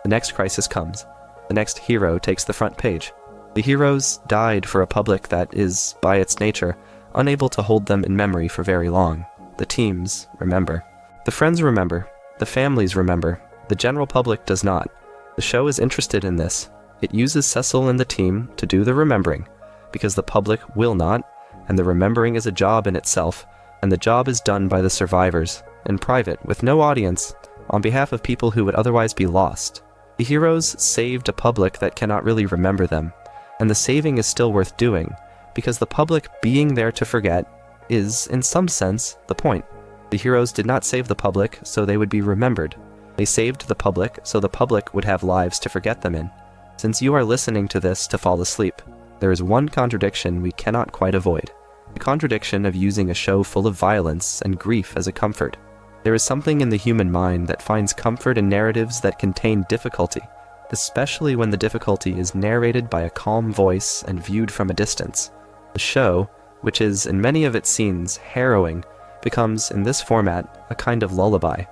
The next crisis comes. The next hero takes the front page. The heroes died for a public that is, by its nature, unable to hold them in memory for very long. The teams remember. The friends remember. The families remember. The general public does not. The show is interested in this. It uses Cecil and the team to do the remembering, because the public will not, and the remembering is a job in itself, and the job is done by the survivors, in private, with no audience, on behalf of people who would otherwise be lost. The heroes saved a public that cannot really remember them, and the saving is still worth doing, because the public being there to forget is, in some sense, the point. The heroes did not save the public so they would be remembered. They saved the public so the public would have lives to forget them in. Since you are listening to this to fall asleep, there is one contradiction we cannot quite avoid. The contradiction of using a show full of violence and grief as a comfort. There is something in the human mind that finds comfort in narratives that contain difficulty, especially when the difficulty is narrated by a calm voice and viewed from a distance. The show, which is in many of its scenes harrowing, becomes, in this format, a kind of lullaby.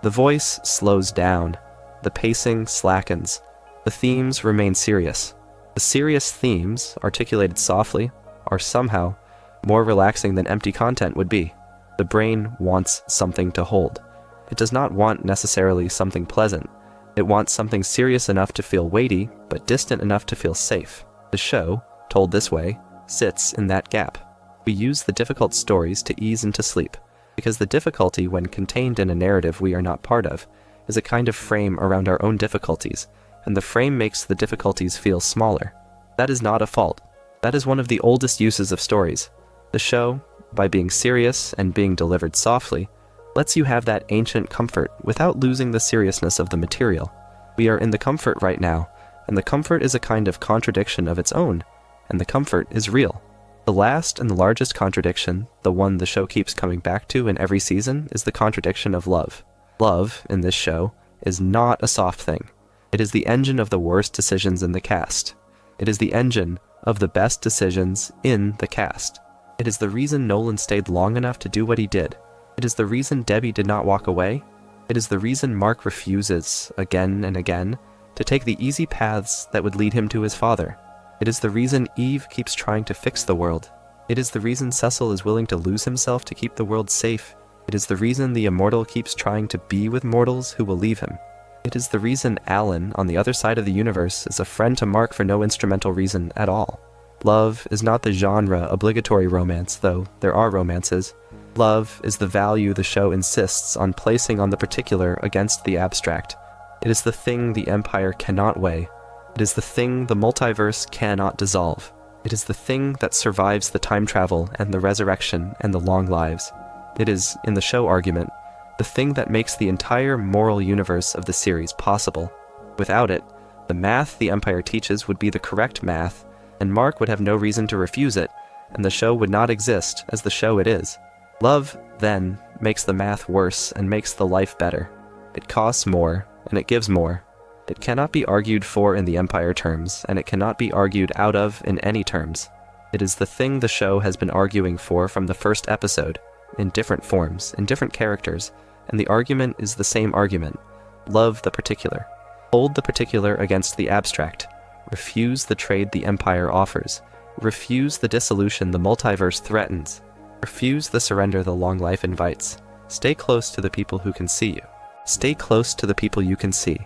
The voice slows down. The pacing slackens. The themes remain serious. The serious themes, articulated softly, are somehow more relaxing than empty content would be. The brain wants something to hold. It does not want necessarily something pleasant. It wants something serious enough to feel weighty, but distant enough to feel safe. The show, told this way, sits in that gap. We use the difficult stories to ease into sleep, because the difficulty, when contained in a narrative we are not part of, is a kind of frame around our own difficulties, and the frame makes the difficulties feel smaller. That is not a fault. That is one of the oldest uses of stories. The show, by being serious and being delivered softly, lets you have that ancient comfort without losing the seriousness of the material. We are in the comfort right now, and the comfort is a kind of contradiction of its own, and the comfort is real. The last and the largest contradiction, the one the show keeps coming back to in every season, is the contradiction of love. Love, in this show, is not a soft thing. It is the engine of the worst decisions in the cast. It is the engine of the best decisions in the cast. It is the reason Nolan stayed long enough to do what he did. It is the reason Debbie did not walk away. It is the reason Mark refuses, again and again, to take the easy paths that would lead him to his father. It is the reason Eve keeps trying to fix the world. It is the reason Cecil is willing to lose himself to keep the world safe. It is the reason the immortal keeps trying to be with mortals who will leave him. It is the reason Alan, on the other side of the universe, is a friend to Mark for no instrumental reason at all. Love is not the genre obligatory romance, though there are romances. Love is the value the show insists on placing on the particular against the abstract. It is the thing the Empire cannot weigh. It is the thing the multiverse cannot dissolve. It is the thing that survives the time travel and the resurrection and the long lives. It is, in the show argument, the thing that makes the entire moral universe of the series possible. Without it, the math the Empire teaches would be the correct math, and Mark would have no reason to refuse it, and the show would not exist as the show it is. Love, then, makes the math worse and makes the life better. It costs more, and it gives more. It cannot be argued for in the Empire terms, and it cannot be argued out of in any terms. It is the thing the show has been arguing for from the first episode, in different forms, in different characters, and the argument is the same argument. Love the particular. Hold the particular against the abstract. Refuse the trade the Empire offers. Refuse the dissolution the multiverse threatens. Refuse the surrender the long life invites. Stay close to the people who can see you. Stay close to the people you can see.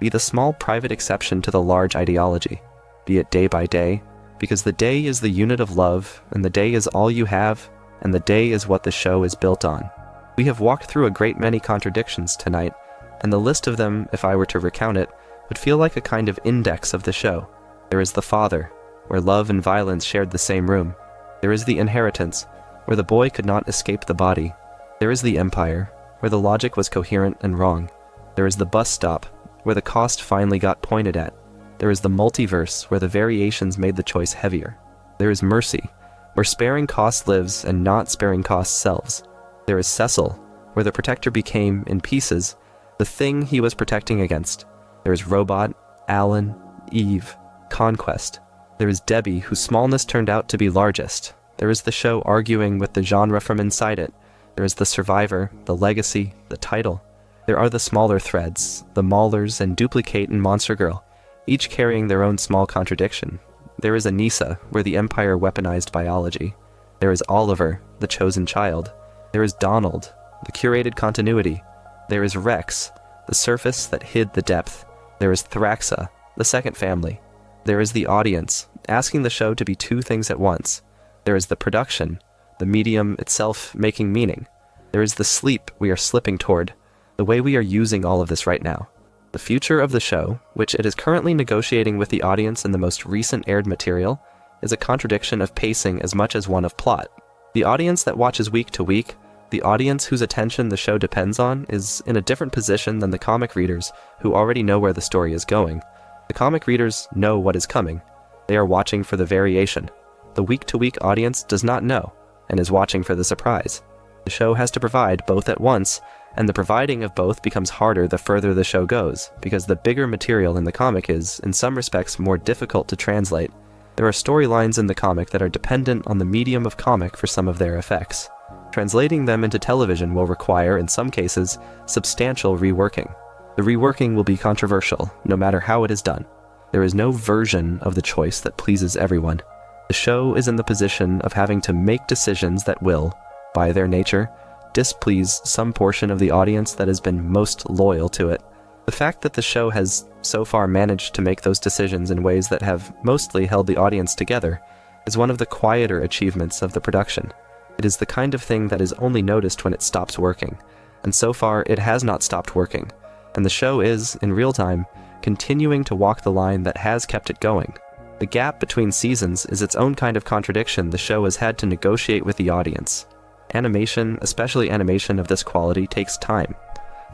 Be the small private exception to the large ideology. Be it day by day, because the day is the unit of love, and the day is all you have, and the day is what the show is built on. We have walked through a great many contradictions tonight, and the list of them, if I were to recount it, would feel like a kind of index of the show. There is the father, where love and violence shared the same room. There is the inheritance, where the boy could not escape the body. There is the empire, where the logic was coherent and wrong. There is the bus stop, where the cost finally got pointed at. There is the multiverse, where the variations made the choice heavier. There is mercy, where sparing cost lives and not sparing cost selves. There is Cecil, where the protector became, in pieces, the thing he was protecting against. There is Robot, Alan, Eve, Conquest. There is Debbie, whose smallness turned out to be largest. There is the show arguing with the genre from inside it. There is the survivor, the legacy, the title. There are the smaller threads, the Maulers and Duplicate and Monster Girl, each carrying their own small contradiction. There is Anissa, where the Empire weaponized biology. There is Oliver, the chosen child. There is Donald, the curated continuity. There is Rex, the surface that hid the depth. There is Thraxa, the second family. There is the audience, asking the show to be two things at once. There is the production, the medium itself making meaning. There is the sleep we are slipping toward, the way we are using all of this right now. The future of the show, which it is currently negotiating with the audience in the most recent aired material, is a contradiction of pacing as much as one of plot. The audience that watches week to week, the audience whose attention the show depends on, is in a different position than the comic readers who already know where the story is going. The comic readers know what is coming. They are watching for the variation. The week-to-week audience does not know, and is watching for the surprise. The show has to provide both at once, and the providing of both becomes harder the further the show goes, because the bigger material in the comic is, in some respects, more difficult to translate. There are storylines in the comic that are dependent on the medium of comic for some of their effects. Translating them into television will require, in some cases, substantial reworking. The reworking will be controversial, no matter how it is done. There is no version of the choice that pleases everyone. The show is in the position of having to make decisions that will, by their nature, displease some portion of the audience that has been most loyal to it. The fact that the show has so far managed to make those decisions in ways that have mostly held the audience together is one of the quieter achievements of the production. It is the kind of thing that is only noticed when it stops working, and so far it has not stopped working, and the show is, in real time, continuing to walk the line that has kept it going. The gap between seasons is its own kind of contradiction the show has had to negotiate with the audience. Animation, especially animation of this quality, takes time.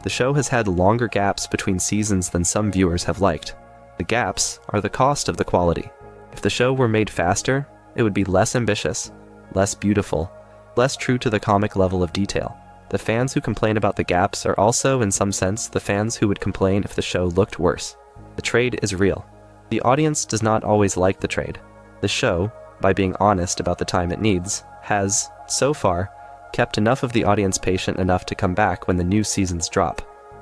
The show has had longer gaps between seasons than some viewers have liked. The gaps are the cost of the quality. If the show were made faster, it would be less ambitious, less beautiful, less true to the comic level of detail. The fans who complain about the gaps are also, in some sense, the fans who would complain if the show looked worse. The trade is real. The audience does not always like the trade. The show, by being honest about the time it needs, has, so far, kept enough of the audience patient enough to come back when the new seasons drop.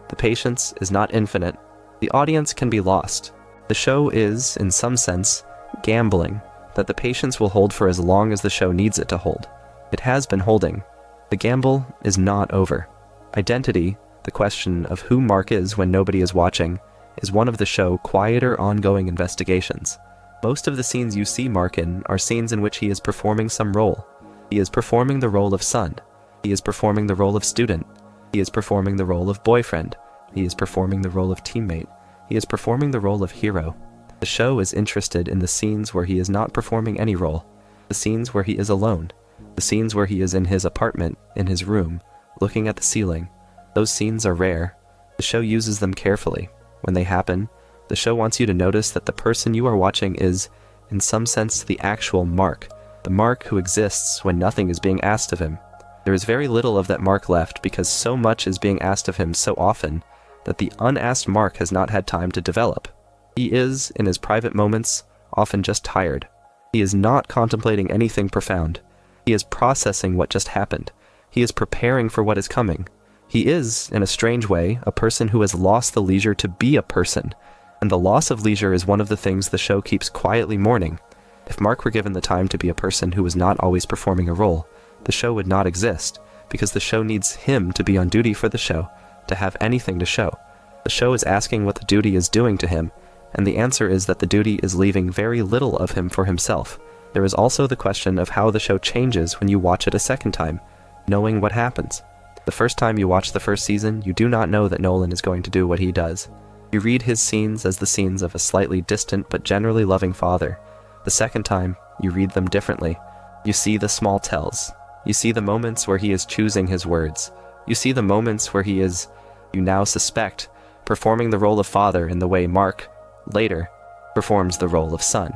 The patience is not infinite. The audience can be lost. The show is, in some sense, gambling that the patience will hold for as long as the show needs it to hold. It has been holding. The gamble is not over. Identity, the question of who Mark is when nobody is watching, is one of the show's quieter ongoing investigations. Most of the scenes you see Mark in are scenes in which he is performing some role. He is performing the role of son. He is performing the role of student. He is performing the role of boyfriend. He is performing the role of teammate. He is performing the role of hero. The show is interested in the scenes where he is not performing any role, the scenes where he is alone, the scenes where he is in his apartment, in his room, looking at the ceiling. Those scenes are rare. The show uses them carefully. When they happen, the show wants you to notice that the person you are watching is, in some sense, the actual Mark, the Mark who exists when nothing is being asked of him. There is very little of that Mark left because so much is being asked of him so often that the unasked Mark has not had time to develop. He is, in his private moments, often just tired. He is not contemplating anything profound. He is processing what just happened. He is preparing for what is coming. He is, in a strange way, a person who has lost the leisure to be a person, and the loss of leisure is one of the things the show keeps quietly mourning. If Mark were given the time to be a person who was not always performing a role, the show would not exist, because the show needs him to be on duty for the show, to have anything to show. The show is asking what the duty is doing to him, and the answer is that the duty is leaving very little of him for himself. There is also the question of how the show changes when you watch it a second time, knowing what happens. The first time you watch the first season, you do not know that Nolan is going to do what he does. You read his scenes as the scenes of a slightly distant but generally loving father. The second time, you read them differently. You see the small tells. You see the moments where he is choosing his words. You see the moments where he is, you now suspect, performing the role of father in the way Mark, later, performs the role of son.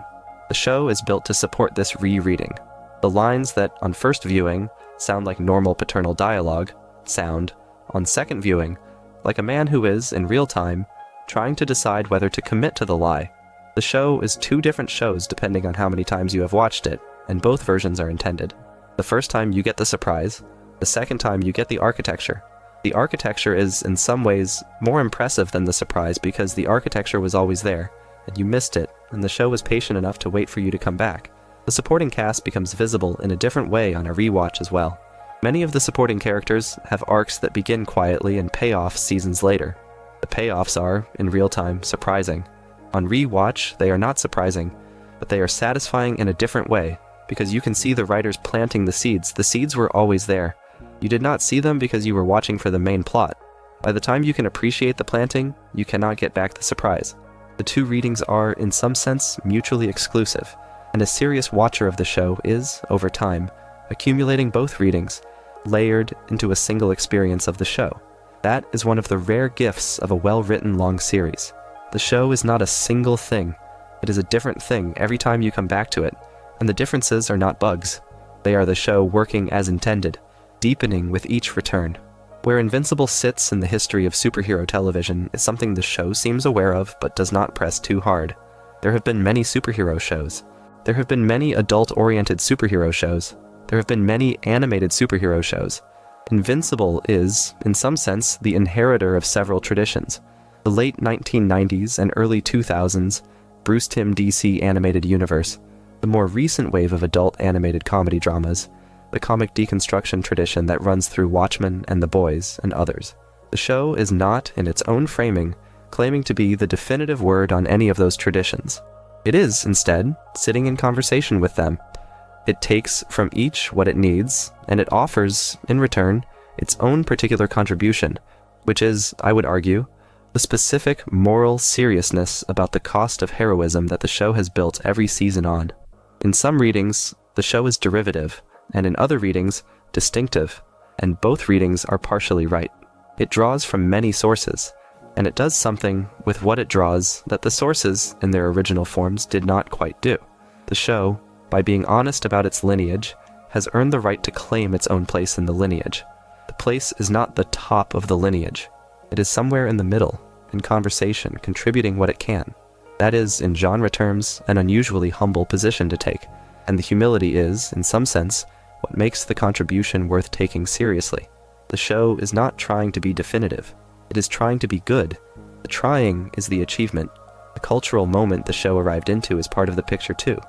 The show is built to support this rereading. The lines that, on first viewing, sound like normal paternal dialogue, sound, on second viewing, like a man who is, in real time, trying to decide whether to commit to the lie. The show is two different shows depending on how many times you have watched it, and both versions are intended. The first time you get the surprise, the second time you get the architecture. The architecture is, in some ways, more impressive than the surprise because the architecture was always there, and you missed it and the show was patient enough to wait for you to come back. The supporting cast becomes visible in a different way on a rewatch as well. Many of the supporting characters have arcs that begin quietly and pay off seasons later. The payoffs are, in real time, surprising. On rewatch, they are not surprising, but they are satisfying in a different way, because you can see the writers planting the seeds. The seeds were always there. You did not see them because you were watching for the main plot. By the time you can appreciate the planting, you cannot get back the surprise. The two readings are, in some sense, mutually exclusive, and a serious watcher of the show is, over time, accumulating both readings, layered into a single experience of the show. That is one of the rare gifts of a well-written long series. The show is not a single thing. It is a different thing every time you come back to it, and the differences are not bugs. They are the show working as intended, deepening with each return. Where Invincible sits in the history of superhero television is something the show seems aware of but does not press too hard. There have been many superhero shows. There have been many adult-oriented superhero shows. There have been many animated superhero shows. Invincible is, in some sense, the inheritor of several traditions. The late 1990s and early 2000s Bruce Timm DC animated universe, the more recent wave of adult animated comedy dramas, the comic deconstruction tradition that runs through Watchmen and The Boys and others. The show is not, in its own framing, claiming to be the definitive word on any of those traditions. It is, instead, sitting in conversation with them. It takes from each what it needs, and it offers, in return, its own particular contribution, which is, I would argue, the specific moral seriousness about the cost of heroism that the show has built every season on. In some readings, the show is derivative, and in other readings, distinctive, and both readings are partially right. It draws from many sources, and it does something with what it draws that the sources, in their original forms, did not quite do. The show, by being honest about its lineage, has earned the right to claim its own place in the lineage. The place is not the top of the lineage. It is somewhere in the middle, in conversation, contributing what it can. That is, in genre terms, an unusually humble position to take, and the humility is, in some sense, what makes the contribution worth taking seriously. The show is not trying to be definitive. It is trying to be good. The trying is the achievement. The cultural moment the show arrived into is part of the picture too.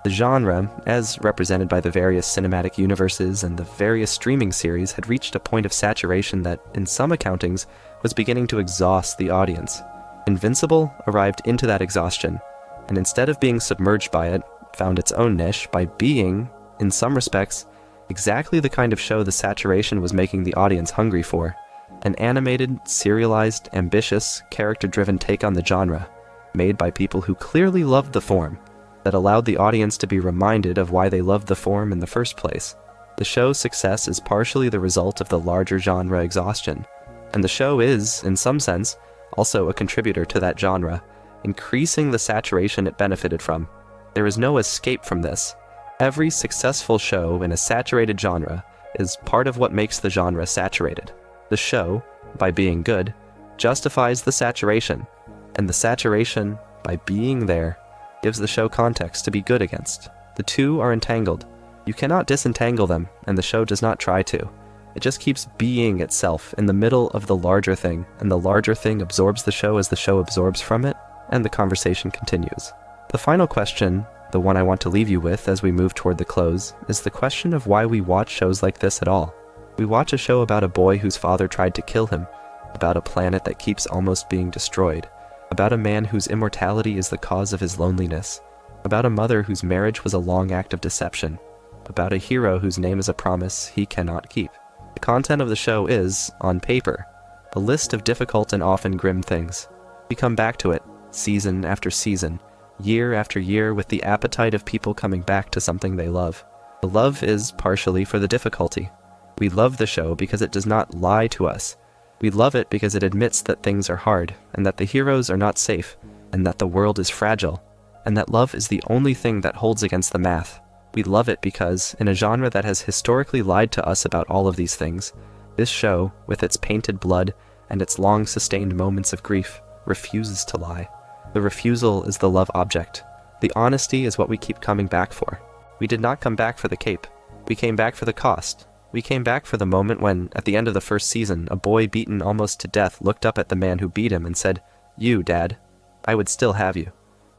The genre, as represented by the various cinematic universes and the various streaming series, had reached a point of saturation that, in some accountings, was beginning to exhaust the audience. Invincible arrived into that exhaustion, and instead of being submerged by it, found its own niche by being, in some respects, exactly the kind of show the saturation was making the audience hungry for. An animated, serialized, ambitious, character-driven take on the genre, made by people who clearly loved the form, that allowed the audience to be reminded of why they loved the form in the first place. The show's success is partially the result of the larger genre exhaustion, and the show is, in some sense, also a contributor to that genre, increasing the saturation it benefited from. There is no escape from this. Every successful show in a saturated genre is part of what makes the genre saturated. The show, by being good, justifies the saturation, and the saturation, by being there, gives the show context to be good against. The two are entangled. You cannot disentangle them, and the show does not try to. It just keeps being itself in the middle of the larger thing, and the larger thing absorbs the show as the show absorbs from it, and the conversation continues. The final question, the one I want to leave you with as we move toward the close, is the question of why we watch shows like this at all. We watch a show about a boy whose father tried to kill him, about a planet that keeps almost being destroyed, about a man whose immortality is the cause of his loneliness, about a mother whose marriage was a long act of deception, about a hero whose name is a promise he cannot keep. The content of the show is, on paper, a list of difficult and often grim things. We come back to it, season after season, year after year, with the appetite of people coming back to something they love. The love is partially for the difficulty. We love the show because it does not lie to us. We love it because it admits that things are hard, and that the heroes are not safe, and that the world is fragile, and that love is the only thing that holds against the math. We love it because, in a genre that has historically lied to us about all of these things, this show, with its painted blood and its long-sustained moments of grief, refuses to lie. The refusal is the love object. The honesty is what we keep coming back for. We did not come back for the cape. We came back for the cost. We came back for the moment when, at the end of the first season, a boy beaten almost to death looked up at the man who beat him and said, "You, Dad, I would still have you."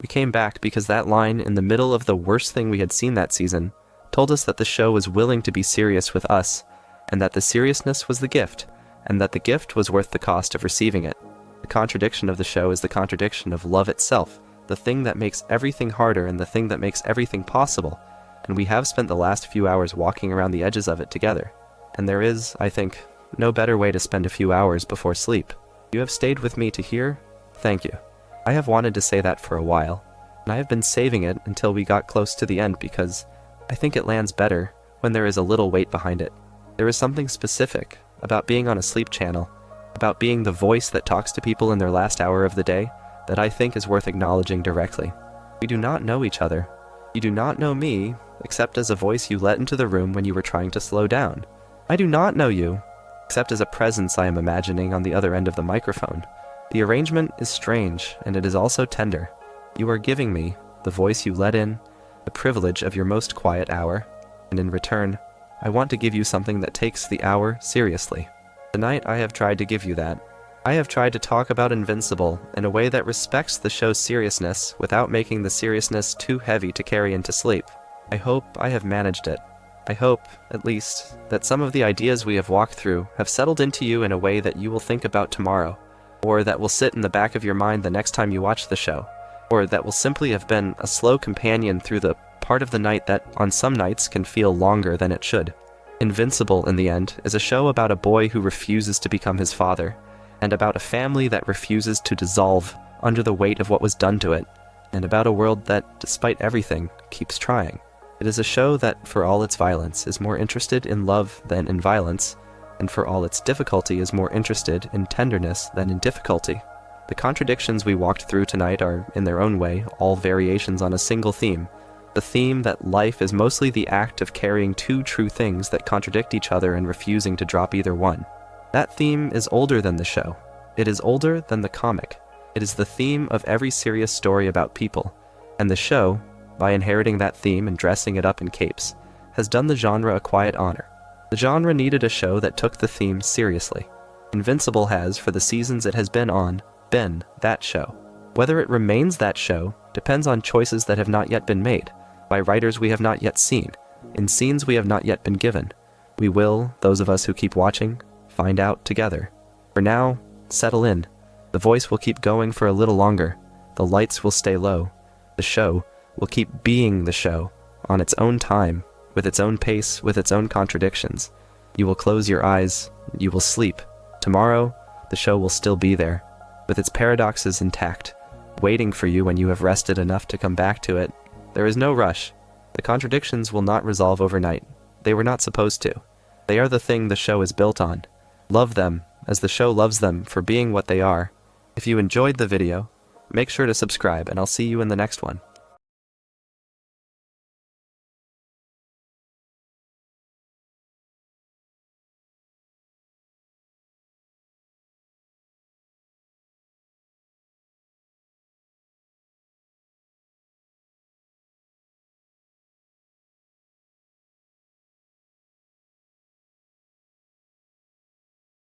We came back because that line in the middle of the worst thing we had seen that season told us that the show was willing to be serious with us, and that the seriousness was the gift, and that the gift was worth the cost of receiving it. The contradiction of the show is the contradiction of love itself, the thing that makes everything harder and the thing that makes everything possible, and we have spent the last few hours walking around the edges of it together. And there is, I think, no better way to spend a few hours before sleep. You have stayed with me to hear? Thank you. I have wanted to say that for a while, and I have been saving it until we got close to the end because I think it lands better when there is a little weight behind it. There is something specific about being on a sleep channel, about being the voice that talks to people in their last hour of the day, that I think is worth acknowledging directly. We do not know each other. You do not know me, except as a voice you let into the room when you were trying to slow down. I do not know you, except as a presence I am imagining on the other end of the microphone. The arrangement is strange, and it is also tender. You are giving me, the voice you let in, the privilege of your most quiet hour, and in return, I want to give you something that takes the hour seriously. Tonight I have tried to give you that. I have tried to talk about Invincible in a way that respects the show's seriousness without making the seriousness too heavy to carry into sleep. I hope I have managed it. I hope, at least, that some of the ideas we have walked through have settled into you in a way that you will think about tomorrow, or that will sit in the back of your mind the next time you watch the show, or that will simply have been a slow companion through the part of the night that, on some nights, can feel longer than it should. Invincible, in the end, is a show about a boy who refuses to become his father, and about a family that refuses to dissolve under the weight of what was done to it, and about a world that, despite everything, keeps trying. It is a show that, for all its violence, is more interested in love than in violence, and for all its difficulty is more interested in tenderness than in difficulty. The contradictions we walked through tonight are, in their own way, all variations on a single theme, the theme that life is mostly the act of carrying two true things that contradict each other and refusing to drop either one. That theme is older than the show. It is older than the comic. It is the theme of every serious story about people, and the show, by inheriting that theme and dressing it up in capes, has done the genre a quiet honor. The genre needed a show that took the theme seriously. Invincible has, for the seasons it has been on, been that show. Whether it remains that show depends on choices that have not yet been made, by writers we have not yet seen, in scenes we have not yet been given. We will, those of us who keep watching, find out together. For now, settle in. The voice will keep going for a little longer. The lights will stay low. The show will keep being the show, on its own time, with its own pace, with its own contradictions. You will close your eyes. You will sleep. Tomorrow, the show will still be there, with its paradoxes intact, waiting for you when you have rested enough to come back to it. There is no rush. The contradictions will not resolve overnight. They were not supposed to. They are the thing the show is built on. Love them, as the show loves them for being what they are. If you enjoyed the video, make sure to subscribe, and I'll see you in the next one.